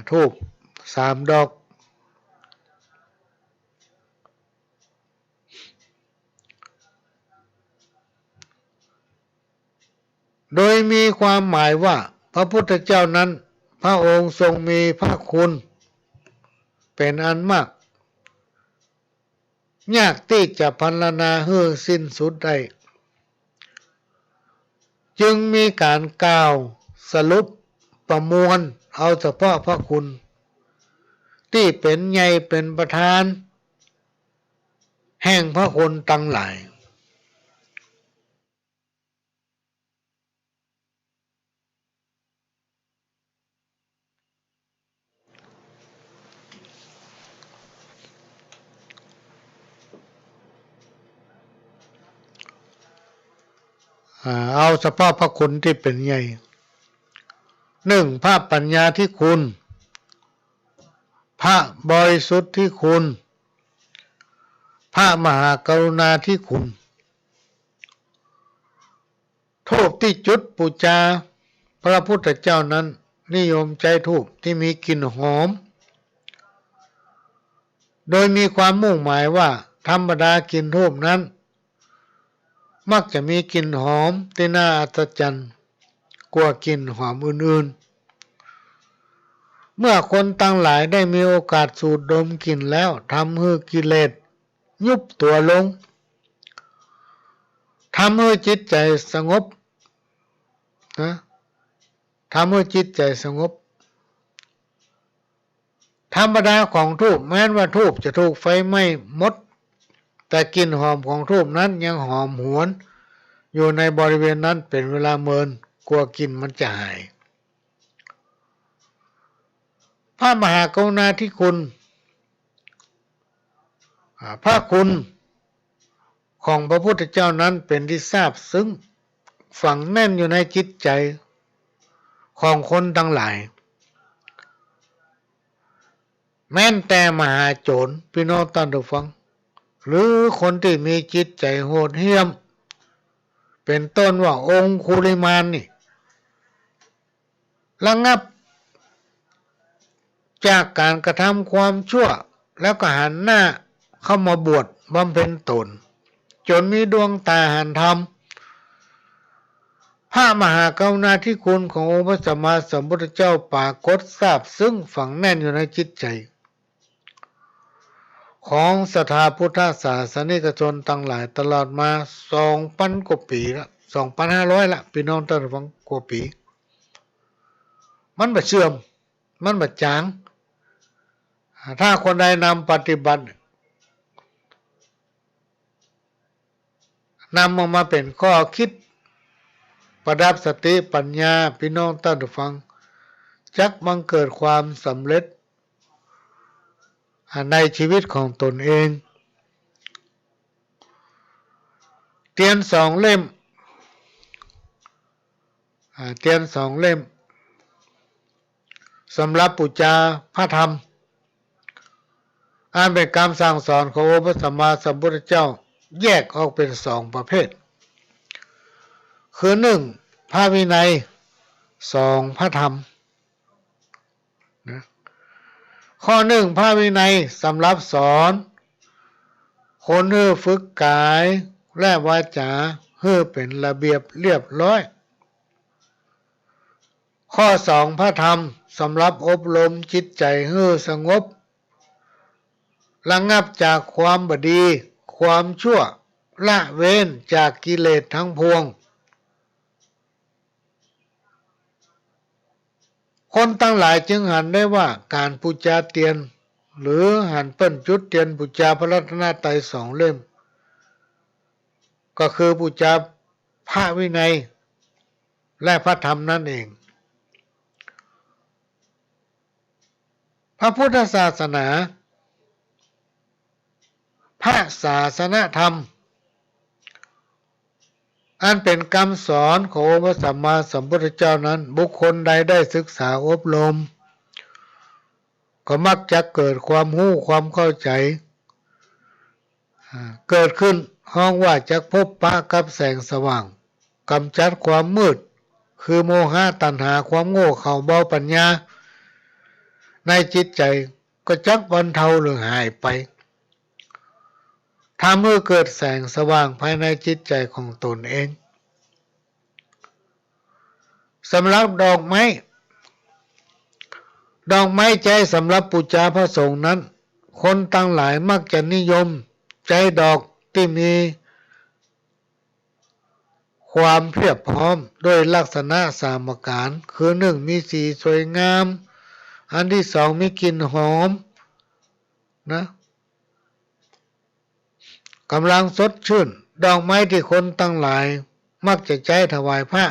ธูป3 ดอกโดยมีความหมายว่าพระพุทธเจ้านั้นพระองค์ทรงมีพระคุณเป็นอันมากยากที่จะพรรณนาให้สิ้นสุดได้จึงมีการกล่าวสรุปประมวลเอาเฉพาะพระคุณที่เป็นใหญ่เป็นประธานแห่งพระคุณตั้งหลายเอาเฉพาะพระคุณที่เป็นใหญ่1พระปัญญาที่คุณพระบริสุทธิ์ที่คุณพระมหากรุณาที่คุณธูปที่จุดบูชาพระพุทธเจ้านั้นนิยมใช้ธูปที่มีกลิ่นหอมโดยมีความมุ่งหมายว่าธรรมดากลิ่นธูปนั้นมักจะมีกลิ่นหอมที่น่าอัศจรรย์กว่ากลิ่นหอมอื่นๆเมื่อคนตั้งหลายได้มีโอกาสสูดดมกลิ่นแล้วทำให้กิเลสยุบตัวลงทำให้จิตใจสงบทำให้จิตใจสงบธรรมดาของธูปแม้ว่าธูปจะถูกไฟไหม้หมดแต่กลิ่นหอมของธูปนั้นยังหอมหวนอยู่ในบริเวณนั้นเป็นเวลาเมินกลัวกลิ่นมันจะหายพระมหากรุณาธิคุณพระคุณของพระพุทธเจ้านั้นเป็นที่ทราบซึ้งฝังแน่นอยู่ในจิตใจของคนทั้งหลายแม้แต่มหาโจรพี่น้องท่านผู้ฟังหรือคนที่มีจิตใจโหดเหี้ยมเป็นต้นว่าองคุลิมานนี่ระงับจากการกระทำความชั่วแล้วก็หันหน้าเข้ามาบวชบำเพ็ญตนจนมีดวงตาหันธรรมพระมหากรุณาธิคุณขององค์พระสัมมาสัมพุทธเจ้าปรากฏทราบซึ้งฝังแน่นอยู่ในจิตใจของศรัทธาพุทธศาสนิกชนทั้งหลายตลอดมา 2,000 กว่าปีละ 2,500 ละพี่น้องท่านผู้ฟังกว่าปีมันบ่เชื่อมมันบ่จางถ้าคนใดนำปฏิบัตินำออกมาเป็นข้อคิดประดับสติปัญญาพี่น้องท่านผู้ฟังจักบังเกิดความสำเร็จในชีวิตของตนเองเทียน2 เล่มเทียน2 เล่มสำหรับบูชาพระธรรมอันเป็นคำสั่งสอนของพระสัมมาสัมพุทธเจ้าแยกออกเป็น2 ประเภทคือ1พระวินัย2พระธรรมนะข้อ1พระวินัยสำหรับสอนคนให้ฝึกกายและวาจาให้เป็นระเบียบเรียบร้อยข้อ2พระธรรมสำหรับอบรมจิตใจให้สงบระงับจากความบดีความชั่วละเว้นจากกิเลสทั้งพวง คนตั้งหลายจึงหันได้ว่าการปูจาเตียนหรือหันเปิ้นจุดเตียนปูจาพระรัตนตรัยสองเล่มก็คือปูจาพระวินัยและพระธรรมนั่นเองพระพุทธศาสนาพระศาสนธรรมอันเป็นคำสอนขององค์พระสัมมาสัมพุทธเจ้านั้นบุคคลใดได้ศึกษาอบรมก็มักจะเกิดความรู้ความเข้าใจเกิดขึ้นห้องว่าจะพบปะกับแสงสว่างกำจัดความมืดคือโมหะตัณหาความโง่เขลาเบาปัญญาในจิตใจก็จักบรรเทาหรือหายไปทำให้เกิดแสงสว่างภายในจิตใจของตนเองสำหรับดอกไม้ใจสำหรับปูชาพระสงฆ์นั้นคนตั้งหลายมักจะนิยมใจดอกที่มีความเพียบพร้อมด้วยลักษณะสามประการคือหนึ่งมีสีสวยงามอันที่สองมีกลิ่นหอมนะกำลังสดชื่นดอกไม้ที่คนตั้งหลายมักจะใช้ถวายพระ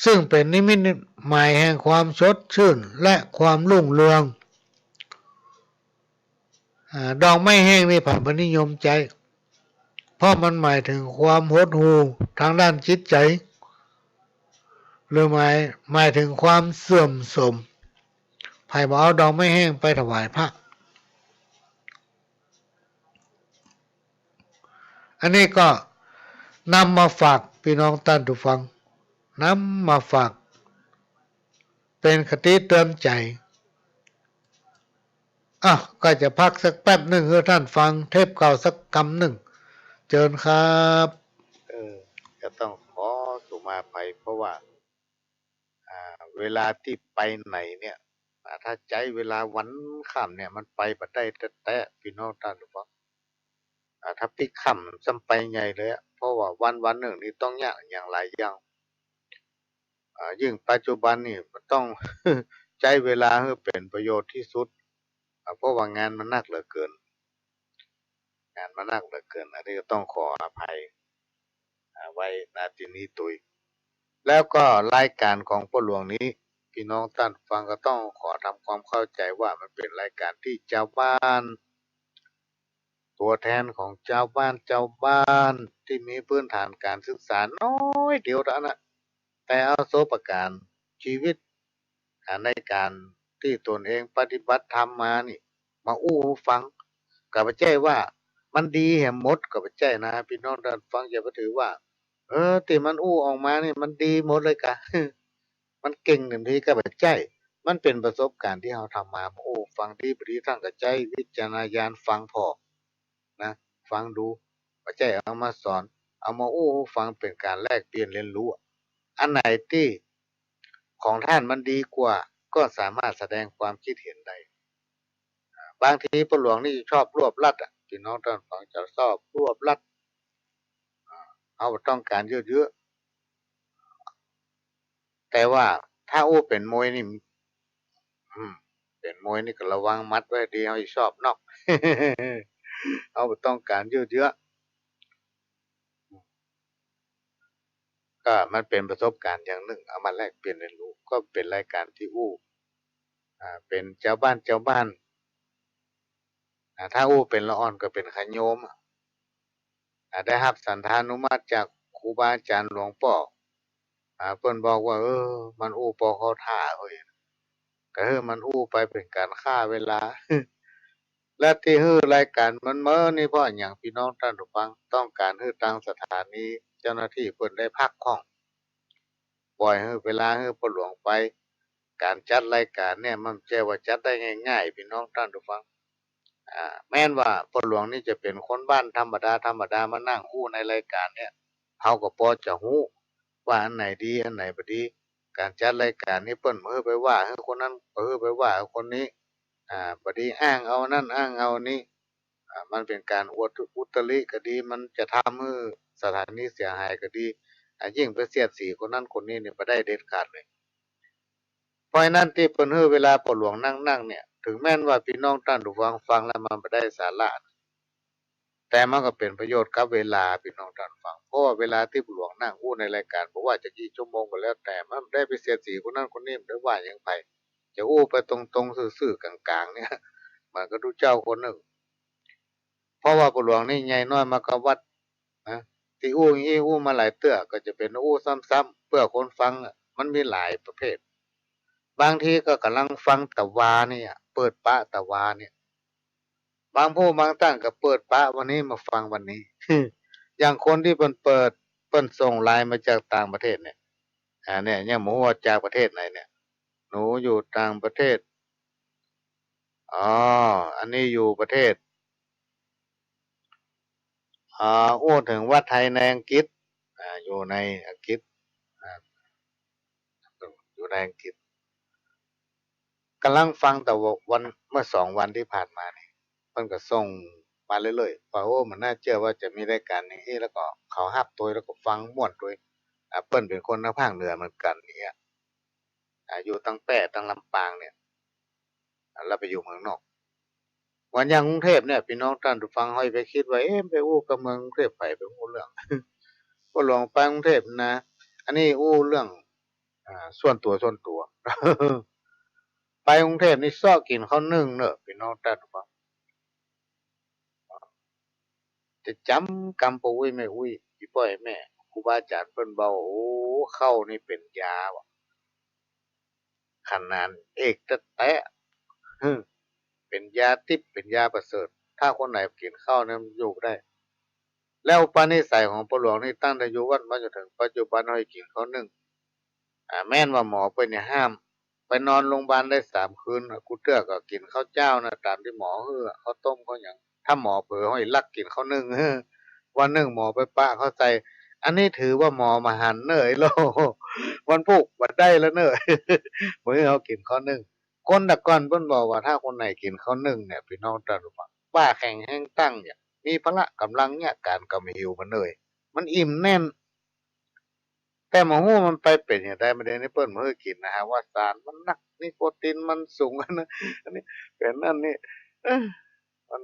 ซึ่งเป็นนิมิตหมายแห่งความสดชื่นและความรุ่งเรืองดอกไม้แห้งนี่ผันนิยมใจเพราะมันหมายถึงความหดหู่ทางด้านจิตใจหรือหมายถึงความเสื่อมโทรมไผ่บอกเอาดอกไม้แห้งไปถวายพระอันนี้ก็นำมาฝากพี่น้องท่านผู้ฟังนำมาฝากเป็นคติเตือนใจก็จะพักสักแป๊บหนึ่งให้ท่านฟังเทปเก่าสักคำหนึ่งเชิญครับจะต้องขอสุมาภัยเพราะว่าเวลาที่ไปไหนเนี่ยถ้าใจเวลาวันค่ำเนี่ยมันไปบัดได้แต่พี่น้องท่านผู้ฟังถ้าพี่ค่ำจำไปไงเลยเพราะว่าวันหนึ่งนี่ต้องอย่างหลายอย่างยิ่งปัจจุบันนี่มันต้อง ใจเวลาให้เป็นประโยชน์ที่สุดเพราะว่างานมันหนักเหลือเกินอันนี้ก็ต้องขออภัยไว้ณที่นี้ตุยแล้วก็รายการของพ่อหลวงนี้พี่น้องท่านฟังก็ต้องขอทำความเข้าใจว่ามันเป็นรายการที่เจ้าบ้านตัวแทนของเจ้าบ้านที่มีพื้นฐานการศึกษาน้อยเดียวเท่านั้นแต่เอาประสบการณ์ชีวิตในการที่ตนเองปฏิบัติธรรมมานี่มาอู้ฟังกับพระเจ้าว่ามันดีแห่หมดกับพระเจ้านะพี่น้องท่านฟังอย่าไปถือว่าที่มันอู้ออกมานี่มันดีหมดเลยกะ มันเก่งเต็มที่กับพระเจ้ามันเป็นประสบการณ์ที่เราทำมาโอ้ฟังดีปรีทั้งกระใจวิจารณญาณฟังพอนะฟังดูพระเจ้าเอามาสอนเอามาอู้ฟังเป็นการแลกเปลี่ยนเรียนรู้อันไหนที่ของท่านมันดีกว่าก็สามารถแสดงความคิดเห็นได้บางทีพ่อหลวงนี่ชอบรวบลัดพี่น้องท่านฟังจะชอบรวบลัดเอาต้องการเยอะๆแต่ว่าถ้าอู้เป็นมวยนี่เป็นมวยนี่ก็ระวังมัดไว้ดีเอาชอบนอก เอาต้องการเยอะๆก็มันเป็นประสบการณ์อย่างหนึ่งเอามาแลกเปลี่ยนเรียนรู้ก็เป็นรายการที่อู้เป็นเจ้าบ้านถ้าอู้เป็นละอ่อนก็เป็นขโยมได้รับสันทานุมัติจากครูบาอาจารย์หลวงพ่อเพิ่นบอกว่ามันอู้พอเขาท่าเฮ้ยก็มันอู้ไปเป็นการฆ่าเวลา และที่รายการมันนี่เพราะอย่างพี่น้องท่านผู้ฟังต้องการทางสถานีเจ้าหน้าที่เพิ่นได้พักห้องปล่อยเวลาพ่อหลวงไปการจัดรายการเนี่ยมันใช่ว่าจัดได้ง่ายๆพี่น้องท่านผู้ฟังแม้นว่าพ่อหลวงนี่จะเป็นคนบ้านธรรมดามานั่งอู้ในรายการเนี่ยเขาก็พอจะฮู้ว่าอันไหนดีอันไหนบ่ดีการจัดรายการนี้เปิ้นไปว่าคนนั้นไปว่าคนนี้บ่ดีอ้างเอานั่นอ้างเอานี้มันเป็นการอวดอุตริก็ดีมันจะทำให้สถานีเสียหายก็ดียิ่งไปเสียดสีคนนั้นคนนี้เนี่ยบ่ได้เด็ดขาดเลย ราะฉะนั้นที่เปิ้นฮื้อเวลาปหลวงนั่งเนี่ยถึงแม้นว่าพี่น้องท่านผู้ฟังฟังแล้วมันบ่ได้สาระแต่มันก็เป็นประโยชน์กับเวลาพี่น้องท่านฟังเพราะว่าเวลาที่ปหลวงนั่งอู้ในรายการบ่ว่าจะกี่ชั่วโมงก็แล้วแต่มันได้ไปเสียดสีคนนั้นคนนี้หรือว่าหยังไปจะอู้ไปตรงๆซื่อๆกลางๆเนี่ยมันก็ดูเจ้าคนหนึ่งเพราะว่าปหลวงนี่ใหญ่น้อยมาก็วัดนะที่อู้อย่างนี้อู้มาหลายเตื้อก็จะเป็นอู้ซ้ำๆเพื่อคนฟังมันมีหลายประเภทบางทีก็กำลังฟังตะวาเนี่ยเปิดปะตะวาเนี่ยบางผู้บางท่านก็เปิดปะวันนี้มาฟังวันนี้ อย่างคนที่เปิ้นส่งไลน์มาจากต่างประเทศเนี่ยเนี่ยยังหมูว่าจากประเทศไหนเนี่ยหนูอยู่ต่างประเทศอ๋ออันนี้อยู่ประเทศอู้ถึงว่าไทยในอังกฤษอยู่ในอังกฤษอ่าอยู่ในอังกฤษกำลังฟังแต่ว่าวันเมื่อ2 วันที่ผ่านมานี่เพิ่นก็ส่งมาเรื่อยๆว่าโอ้มันน่าเชื่อว่าจะมีรายการนี้แล้วก็เขาฮับตัวแล้วก็ฟังม่วนด้วยเปิ้นเป็นคนทางภาคเหนือเหมือนกันอย่างเงี้ยอยู่ตั้งแป้ตั้งลำปางเนี่ยแล้วไปอยู่เมืองนอกวันอย่างกรุงเทพเนี่ยพี่น้องท่านผู้ฟังห้อยไปคิดว่าเอ๊ะไปอู้กับเมืองกรุงเทพไปอู้เรื่องก็ลองไปกรุงเทพนะอันนี้อู้เรื่องส่วนตัว ไปกรุงเทพนี่ซ้อกินข้าวนึ่งเนอะพี่น้องท่านผู้ฟังจะจำกำปะอุ้ยไม่อุ้ยพี่ป้อยแม่ครูบาอาจารย์เพิ่นเบาโอ้ข้าวนี่เป็นยาว่ะขนาดเอกแท้ๆเป็นยาทิพย์เป็นยาประเสริฐถ้าคนไหนกินข้าวเนี่ยมันอยู่ได้ แล้วอุปนิสัยของพ่อหลวงนี่ตั้งแต่อยู่วัดมาจนถึงปัจจุบันให้กินข้าวนึ่งแม่นว่าหมอเพิ่นเนี่ยห้ามไปนอนโรงพยาบาลได้3 คืนกูเตื้อก็กินข้าวเจ้านะตามที่หมอเฮือข้าวต้มข้าวหยังถ้าหมอเผลอให้ลักกินข้าวนึ่งวันหนึ่งหมอไปปะเข้าใจอันนี้ถือว่าหมอมาหันเนยโลวันพุกบัดได้แล้วเนยมื้อเขากินข้าวนึ่งคนแต่ก่อนเพิ่นบอกว่าถ้าคนไหนกินข้าวนึ่งเนี่ยพี่น้องตารู้ป่ะบ้าแข็งแห้งตั้งเนี่ยมีพละกำลังเนี่ยการก็ไม่หิวมันเลยมันอิ่มแน่น แต่หมูฮู้มันไปเป็นอย่างไรไม่ได้นี่เปิ้นบ่เคยกินนะฮะว่าสารมันหนักนิโคตินมันสูงนะอันนี้เป็นนั่นนี่เออมัน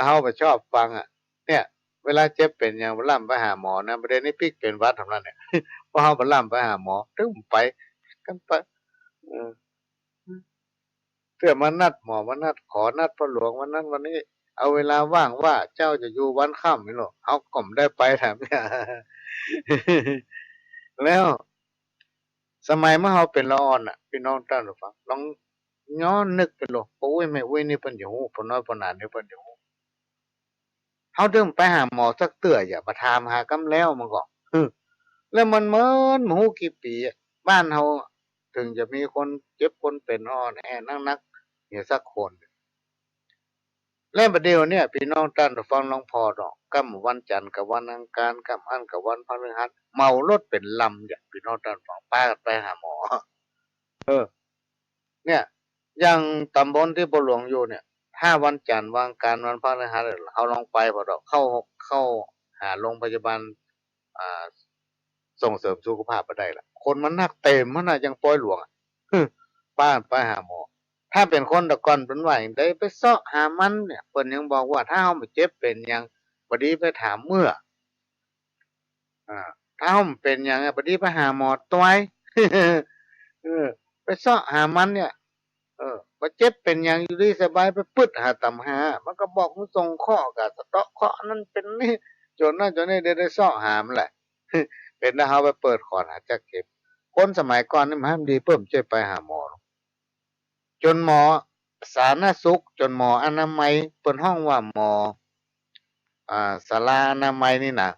เฮาก็ชอบฟังเนี่ยเวลาเจ็บเป็นหยังบ่ล่ำไปหาหมอนะประเด็นนี้พลิกเป็นหวัดเท่านั้นเนี่ยพอเฮาบ่ล่ำไปหาหมอตึ้มไปกันไปเออเพื่อมานัดหมอมานัดขอนัดพ่อหลวงวันนั้นวันนี้เอาเวลาว่างว่าเจ้าจะอยู่วันค่ำนี่หรอกเฮาก็บ่ได้ไปแถมเนี่ยแล้วสมัยเมื่อเราเป็นละอ่อนพี่น้องท่านผู้ฟังลองย้อนนึกไปโลดโอ้ยแม่อุ้ยนี่เพิ่นอยู่ฮู้พ่อน้อยพ่อหนานี่เพิ่นอยู่ฮู้เฮาถึงไปหาหมอสักเตื้ออย่ามาถามหากำแล้วมันก็แล้วมันเหมินบ่ฮู้กี่ปีบ้านเฮาถึงจะมีคนเจ็บคนเป็นอ่อนแอนักๆอยู่สักคนแล้วบัดเดี๋ยวเนี่ยพี่น้องท่านผู้ฟังลองพอดอกกำวันจันทร์กับวันอังคารกำอันกับวันพฤหัสเมารถเป็นลำอย่างพี่น้องท่านผู้ฟังพากันไปหาหมอเออ เนี่ยอย่างตำบลที่บัวหลวงอยู่เนี่ยถ้าวันจันทร์วันอังคารวันพฤหัสเอาลองไปพอดอกเข้าหาโรงพยาบาลอ่าส่งเสริมสุขภาพบ่ได้ล่ะคนมันนักเต็มมันน่ะยังปล่อยหลวงป้านไปหาหมอถ้าเป็นคนแต่ก่อนเพิ่นว่าจั่งใดไปเซาะหามันเนี่ยเพิ่นยังบอกว่าถ้าเฮาบ่เจ็บเป็นหยังบ่ดีไปถามเมื่ออาถ้าเฮาเป็นหยังบ่ดีไปหาหมอต่อยเออไปเซาะหามันเนี่ย บ่เจ็บเป็นหยังอยู่ดีสบายไปปึ๊ดหาตำหามันก็บอกมันส่งข้อก็สะเตาะเคาะนั่นเป็นนี่จนนั้นจนนี้ได้เซาะหามันแหละเป็นถ้าเฮาไปเปิดคอร์สหาจักเก็บคนสมัยก่อนนี่มันให้มันดีเพิ่มจะไปหาหมอจนหมอสาธารณสุขจนหมออนามัยเปิ้นฮ้องว่าหมอศาลาอนามัยนี่น่ะ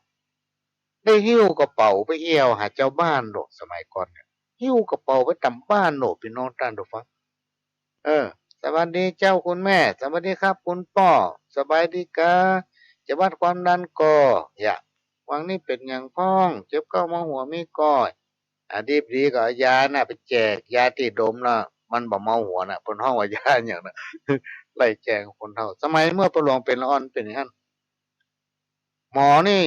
ได้หิ้วกระเป๋าไปเอี่ยวหาเจ้าบ้านโดดสมัยก่อนเนี่ยหิ้วกระเป๋าไปตามบ้านโดดพี่น้องท่านผู้ฟัง เออสวัสดีเจ้าคุณแม่สวัสดีครับคุณพ่อสบายดีกะจะวัดความดันก่ออย่าวังนี้เป็นอย่างพ้องเจ็บเข้ามาหัวมีก้อยดีบดีก็เอายาน่ะไปแจกยาที่ดมแล้วมันบ่เมาหัวน่ะเพิ่นฮ้องว่ายาหยังน่ะไล่แจกคนเฒ่าสมัยเมื่อประหลวงเป็นละอ่อนเป็นอย่างนั้นหมอนี่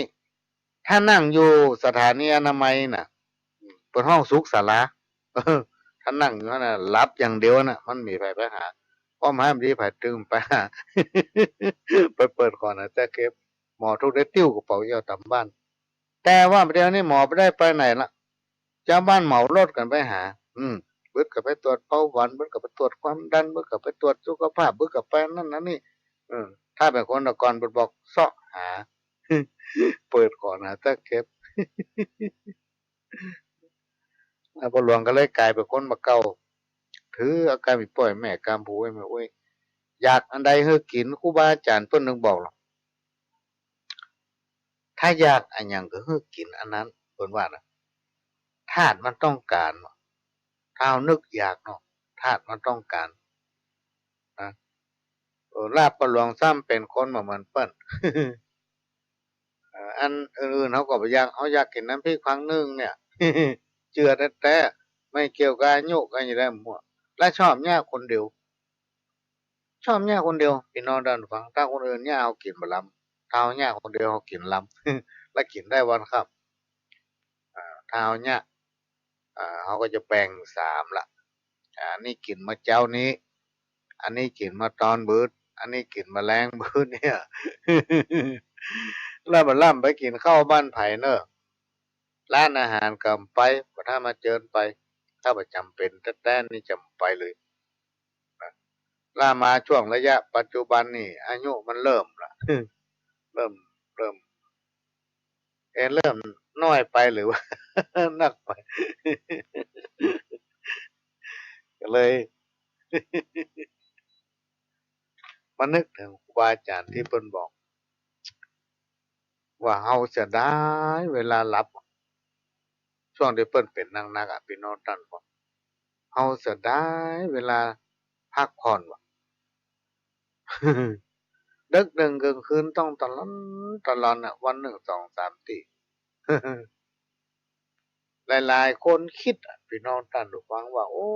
ถ้านั่งอยู่สถานีอนามัยน่ะเพิ่นฮ้องสุขศาลาเออ ถ้านั่งอยู่นั่นน่ะหลับอย่างเดียวน่ะมันมีไผไปหาป้อมให้มันดีไผตึงไปหา ไปเปิดก่อนนะแต่เก็บหมอทุกได้ติ้วกระเป๋าเยี่ยวตามบ้านแต่ว่าเดี๋ยวนี้หมอไม่ได้ไปไหนละเจ้าบ้านเหมารถกันไปหาเบิดกับไปตรวจเบาหวานเบิดกับไปตรวจความดันเบิดกับไปตรวจสุขภาพเบิดกับไปนั่นนั่นนี่ถ้าเป็นคนตะกอนเบิดบอกเสาะหา เปิดก่อนนะแต่เก็บ พอหลวงก็เลยกลายเป็นคนมาเก่าถืออาการมีป่วยแม่กามผูไว้แม่โอ้ยอยากอันใดเฮ้อกินครูบาอาจารย์เพิ่นนึงบอกหรอกถ้าอยากอันหยังก็เฮ้อกินอันนั้นเพิ่นว่านะธาตุมันต้องการเนาะถ้าเอานึกอยากเนาะธาตุมันต้องการนะลาบประหลวงซ้ำเป็นคนมาเหมือนเปิ้น อันอื่นๆเขาก็บ่อยากเขาอยากกินน้ำพริกครั้งหนึงเนี่ย เจือแต่ไม่เกี่ยวกับอายุกันอยู่ได้หมดและชอบเนี่ยคนเดียวชอบเนี่ยคนเดียวพี่น้องดันฟังถ้าคนอื่นเนี่ยเขากินบะลำเท้าเนี่ยคนเดียวเขากินลำ และกินได้วันครับเท้าเนี่ยเขาก็จะแบ่งสามละนี่กินมาเจ้านี้อันนี้กินมาตอนบืดอันนี้กินมาแรงบืดเนี่ย แล้วมันล่ำไปกินข้าวบ้านไผ่เนอะร้านอาหารกำไปก็ถ้ามาเจิญไปถ้าประจำเป็นแต่นี่จำไปเลยล่ามาช่วงระยะปัจจุบันนี่อายุมันเริ่มละ เริ่มเริ่มเริ่มน้อยไปหรือว่า นักไป ก็เลย มานึกถึงครูบาอาจารย์ที่เพิ่นบอกว่าเฮาจะได้เวลาหลับช่วงที่เพิ่นเป็นนักๆพี่น้องท่านบอกเฮาจะได้เวลาพักผ่อนว่ะ ดึกดึงกลางคืนต้องตะลอนวันหนึ่งสองสามตี หลายๆคนคิดพี่น้องท่านผู้ฟังว่าโอ้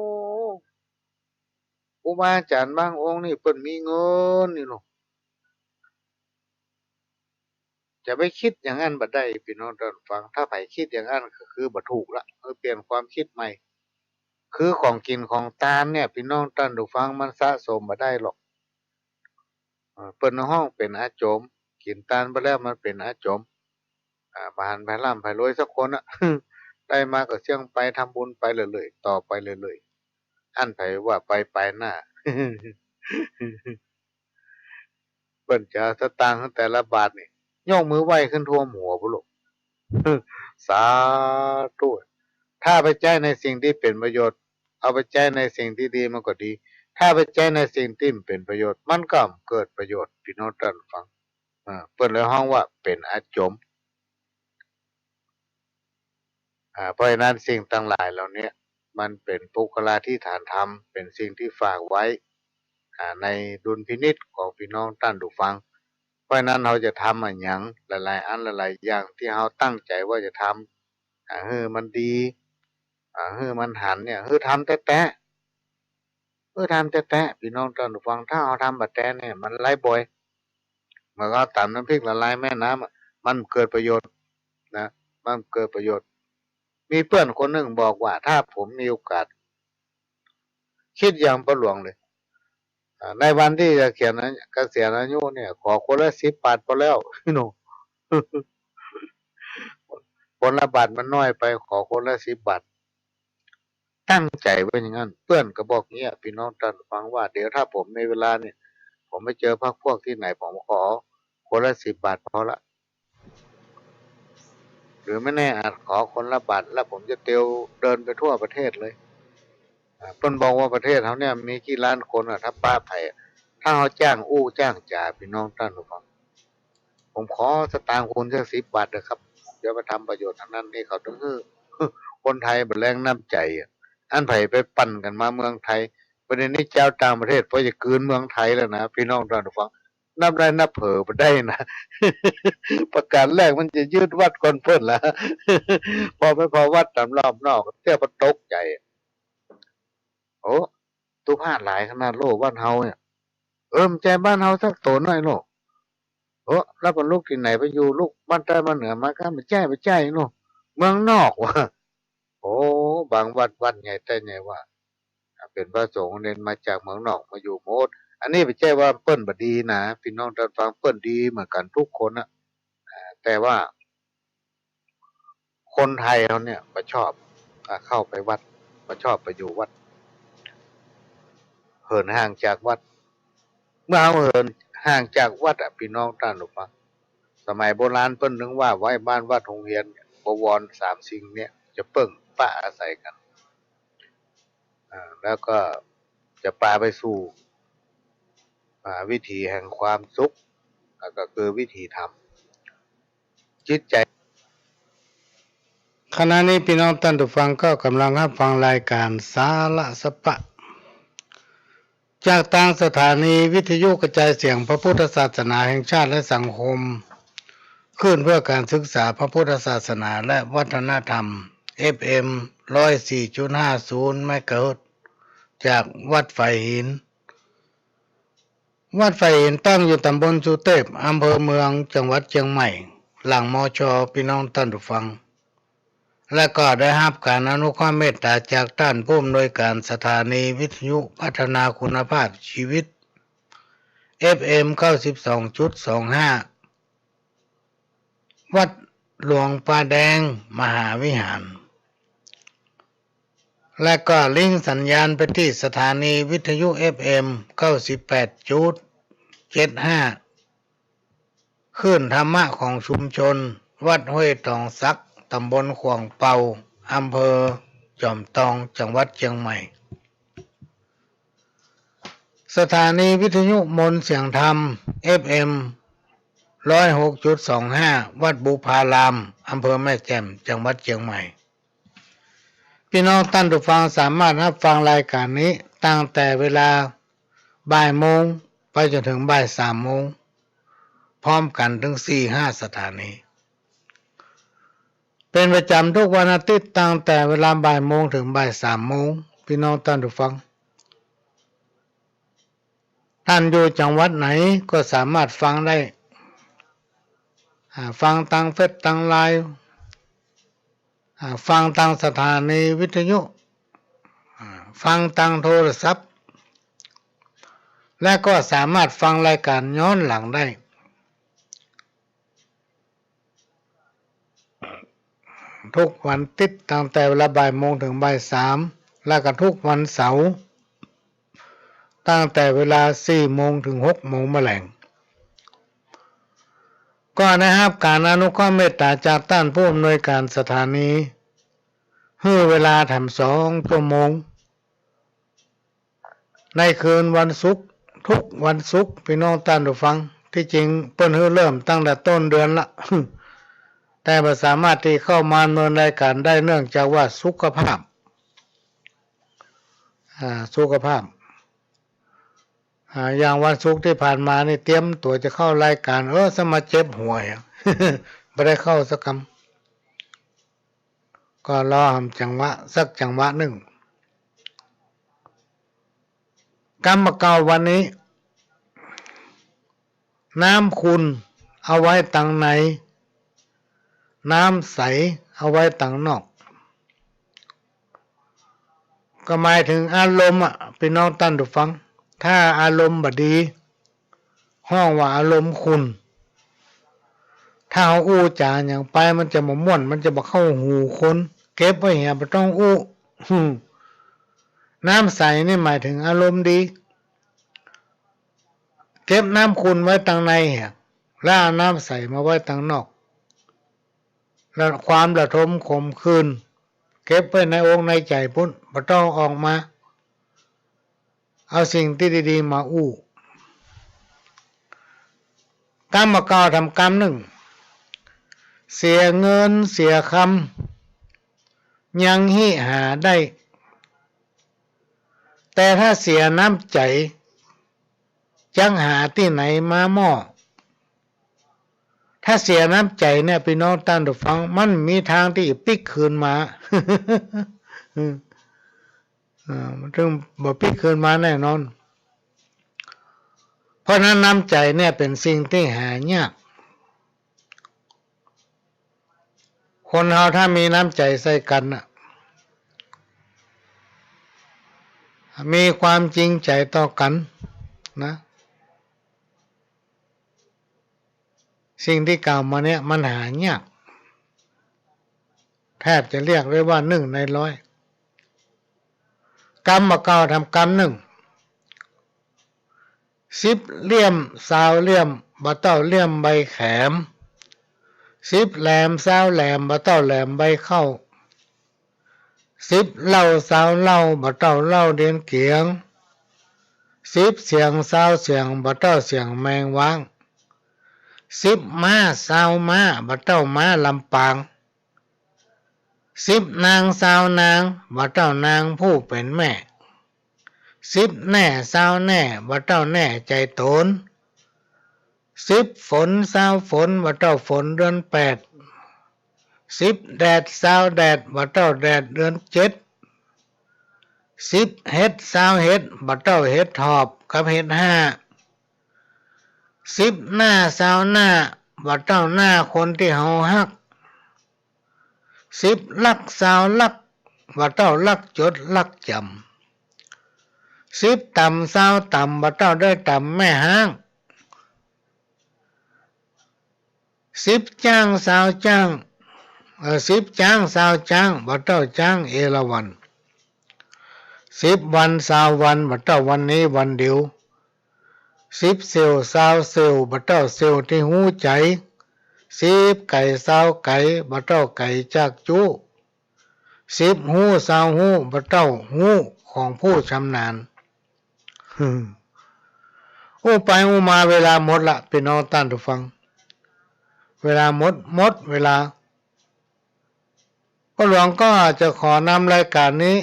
ครูบาอาจารย์บางองค์นี่เพิ่นมีเงินนี่เนาะจะไปคิดอย่างนั้นบ่ได้พี่น้องท่านผู้ฟังถ้าไผคิดอย่างนั้นก็คือบ่ถูกละเปลี่ยนความคิดใหม่คือของกินของทานเนี่ยพี่น้องท่านผู้ฟังมันสะสมบ่ได้หรอกเปิ้นห้องเป็นอาโจมกินทานไปแล้วมันเป็นอาโจมบานไผร่ำไผรวยสักคนอะ ได้มาก็เสี่ยงไปทำบุญไปเรื่อยๆต่อไปเรื่อยๆอันไผว่าไปหน้า เปิ้นจะเอาสตางค์แต่ละบาทนี่ยกมือไหว้ขึ้นท่วมหัวพุ่นลูก สาธุถ้าไปใช้ในสิ่งที่เป็นประโยชน์เอาไปใช้ในสิ่งที่ดีมันก็ดีถ้าไปใช้ในสิ่งที่ไม่เป็นประโยชน์มันก็เกิดประโยชน์พี่น้องท่านฟังเปิ้นเลยฮ้องว่าเป็นอาจมเพราะฉะนั้นสิ่งต่างหลายเหล่านี้มันเป็นปุคลาธิฐานธรรมเป็นสิ่งที่ฝากไว้ในดุลพินิจของพี่น้องท่านผู้ฟังเพราะฉะนั้นเราจะทำอันหยังหลายๆอันหลายๆอย่างที่เราตั้งใจว่าจะทำให้มันดีให้มันหันเนี่ยทำแต๊ะทำแต๊ะพี่น้องท่านผู้ฟังถ้าเราทำแบบแต๊ะเนี่ยมันไร้บ่อยมันก็ตามน้ำพริกละลายแม่น้ำมันเกิดประโยชน์นะมันเกิดประโยชน์มีเพื่อนคนหนึ่งบอกว่าถ้าผมมีโอกาสคิดอย่างประหลวงเลยในวันที่จะเขียนเกษียณอายุเนี่ยขอคนละ10 บาทพอแล้ว พี่น้อง คนละบาทมันน้อยไปขอคนละ10 บาทตั้งใจไว้อย่างนั้นเพื่อนก็บอกเงี้ยพี่น้องท่านฟังว่าเดี๋ยวถ้าผมในเวลาเนี่ยผมไปเจอพรรคพวกที่ไหนผมขอคนละ10 บาทพอละหรือไม่แน่อาจขอคนละบาทแล้วผมจะเตียวเดินไปทั่วประเทศเลยเพิ่นบอกว่าประเทศเขาเนี่ยมีกี่ล้านคนถ้าป้าไผ่ถ้าเขาจ้างอู้จ้างจ่าพี่น้องท่านฟังผมขอสตางค์คุณสัก10 บาทนะครับเดี๋ยวไปทำประโยชน์ทางนั้นนี่เขาต้องคือ คนไทยเป็นแรงน้ำใจอันไผ่ไปปั่นกันมาเมืองไทยประเด็นนี้เจ้าต่างประเทศเพราะจะคืนเมืองไทยแล้วนะพี่น้องท่านฟังนับได้นับเผลอไปได้นะ ประกาศแรกมันจะยืดวัดคนเพิ่นละ พอไม่พอวัดตามรอบนอกเที่ยวประตกใจโอ้ตุพาดหลายขนาดโลกบ้านเฮาเนี่ยมันใจบ้านเฮาสักโตหน่อยโลกแล้วเป็นลูกที่ไหนไปอยู่ลูกบ้านใต้บ้านเหนือมาก็ไม่ใช่โลกเมืองนอกว่ะ โอ้บางวัดใหญ่แต่ใหญ่ว่า เป็นพระสงฆ์เน้นมาจากเมืองนอกมาอยู่โมดอันนี้ไม่ใช่ว่าเปิ้นบดีนะพี่น้องท่านฟังเปิ้นดีเหมือนกันทุกคนนะแต่ว่าคนไทยเราเนี่ยก็ชอบเข้าไปวัดก็ชอบไปอยู่วัดเหินห่างจากวัดเมื่อเหินห่างจากวัดพี่น้องท่านฟังสมัยโบราณเปิ้นนึกว่าไว้บ้านวัดโรงเรียนบวรสามสิ่งเนี่ยจะเปิ้งป้าอาศัยกันแล้วก็จะปาไปสู่วิถีแห่งความสุขก็คือวิถีธรรมจิตใจขณะนี้พี่น้องท่านผู้ฟังก็กำลังรับฟังรายการสาระสปะจากทางสถานีวิทยุกระจายเสียงพระพุทธศาสนาแห่งชาติและสังคมขึ้นเพื่อการศึกษาพระพุทธศาสนาและวัฒนธรรม FM 104.50 เมกะเฮิรตซ์จากวัดไฟหินวัดไฟหินตั้งอยู่ตำบลสุเทพอำเภอเมืองจังหวัดเชียงใหม่หลังมช.พี่น้องท่านผู้ฟังและก็ได้รับการอนุเคราะห์เมตตาจากท่านผู้อำนวยการสถานีวิทยุพัฒนาคุณภาพชีวิต FM 92.25 วัดหลวงป่าแดงมหาวิหารและก็ลิงก์สัญญาณไปที่สถานีวิทยุ FM 98.75 คลื่นธรรมะของชุมชนวัดห้วยตองซักตำบลขวางเปาอำเภอจอมทองจังหวัดเชียงใหม่สถานีวิทยุมนต์เสียงธรรม FM 106.25 วัดบุพารามอำเภอแม่แจ่มจังหวัดเชียงใหม่พี่น้องท่านผู้ฟังสามารถรับฟังรายการนี้ตั้งแต่เวลาบ่ายโมงไปจนถึงบ่าย3 โมงพร้อมกันถึง 4-5 สถานีเป็นประจำทุกวันอาทิตย์ตั้งแต่เวลาบ่ายโมงถึงบ่าย3 โมงพี่น้องท่านผู้ฟังท่านอยู่จังหวัดไหนก็สามารถฟังได้ฟังทางเฟซทางไลน์ฟังทางสถานีวิทยุฟังทางโทรศัพท์และก็สามารถฟังรายการย้อนหลังได้ทุกวันติดตั้งแต่เวลาบ่ายโมงถึงบ่าย3และก็ทุกวันเสาร์ตั้งแต่เวลา4 โมงถึง 6 โมงแมลงก็นะครับการอนุเคราะห์เมตตาจากท่านผู้อำนวยการสถานีให้เวลาทำ2 ชั่วโมงในคืนวันศุกร์ทุกวันศุกร์พี่น้องท่านผู้ฟังที่จริงเปิ้นเริ่มตั้งแต่ต้นเดือนละแต่ไม่สามารถที่เข้ามาดำเนินรายการได้เนื่องจากว่าสุขภาพอย่างวันศุกร์ที่ผ่านมานี่เตรียมตัวจะเข้ารายการสมาเจ็บหัวไม่ได้เข้าสักคำก็รอทำจังหวะสักจังหวะหนึ่งกรรมเก่าวันนี้น้ำขุ่นเอาไว้ตังในน้ำใสเอาไว้ตังนอกก็หมายถึงอารมณ์พี่น้องท่านผู้ฟังถ้าอารมณ์บดีห้องว่าอารมณ์ขุ่นถ้าเอาอู้จาอย่างไปมันจะม่วนมันจะบ่เข้าหูคนเก็บไว้เหี่ยบ่ต้องอู้น้ำใสนี่หมายถึงอารมณ์ดีเก็บน้ำขุ่นไว้ตังในแล้วเอาน้ำใสมาไว้ตังนอกแล้วความระทมขมขื่นเก็บไว้ในองค์ในใจพุ่นบ่ต้องออกมาเอาสิ่งที่ดีๆมาอู้กรรมเก่าทำกรรมหนึ่งเสียเงินเสียคำยังหิหาได้แต่ถ้าเสียน้ำใจจังหาที่ไหนมาหม้อถ้าเสียน้ำใจเนี่ยพี่น้องท่านผู้ฟังมันมีทางที่ปิกคืนมา มันถึงบ่ปิกคืนมาแน่นอนเพราะนั้นน้ำใจเนี่ยเป็นสิ่งที่หายากคนเราถ้ามีน้ำใจใส่กัน มีความจริงใจต่อกันนะสิ่งที่กล่าวมาเนี่ยมันหายากแทบจะเรียกได้ว่า1 ใน 100กรรมมาเก่าทำกรรม1 10 เหลี่ยม20 เหลี่ยมบ่เต้าเหลี่ยมใบแขม10 แหลม20 แหลมบ่เต้าแหลมใบเข้า10 เหล่า20 เหล่าบ่เต้าเหล่าเดียนเกียง10 เสียง20 เสียงบ่เต้าเสียงแมงว้าง10 ม้า20 ม้าบ่เต้าม้าลำปาง10 นาง20 นางบ่เต้านางผู้เป็นแม่10 แน่20 แน่บ่เต้าแน่ใจโตน10 ฝน20 ฝนบ่เต้าฝนเดือน8 10 แดด20 แดดบ่เต้าแดดเดือน7 10 เฮ็ด20 เฮ็ดบ่เต้าเฮ็ดทอบกับเฮ็ด10 หน้า20 หน้าบ่เต้าหน้าคนที่เฮาฮัก10 ลัก20 ลักบ่เต้าลักจดลักจำ10 ต่ำ20 ต่ำบ่เต้าได้ต่ำแม่ห้าง10 จ้าง20 จ้าง10 จ้าง20 จ้างบ่เต้าจ้างเอราวัณ10 วัน20 วันบ่เต้าวันนี้วันเดียว10 เซล20 เซลบ่เต้าเซลที่หูใจ10 ไก่20 ไก่บ่เต้าไก่จากจุ10 หู20 หูบ่เต้าหูของผู้ชำนาญไปมาเวลาหมดละพี่น้องท่านผู้ฟังเวลาหมดเวลาก็หลวงก็จะขอนำรายการนี้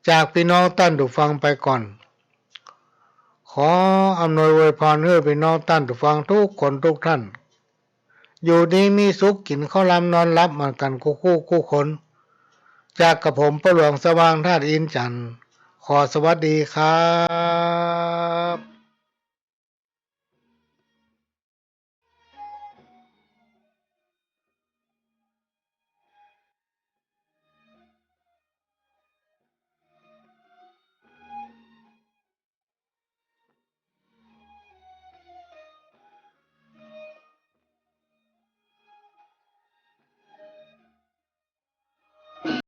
จากพี่น้องท่านผู้ฟังไปก่อนขออำนวยอวยพรให้พี่น้องท่านผู้ฟังทุกคนทุกท่านอยู่ดีมีสุขกินข้าวลำนอนรับเหมือนกันคู่คนจากกระผมพระหลวงสว่างธาตุอินทร์จันทร์ขอสวัสดีครับ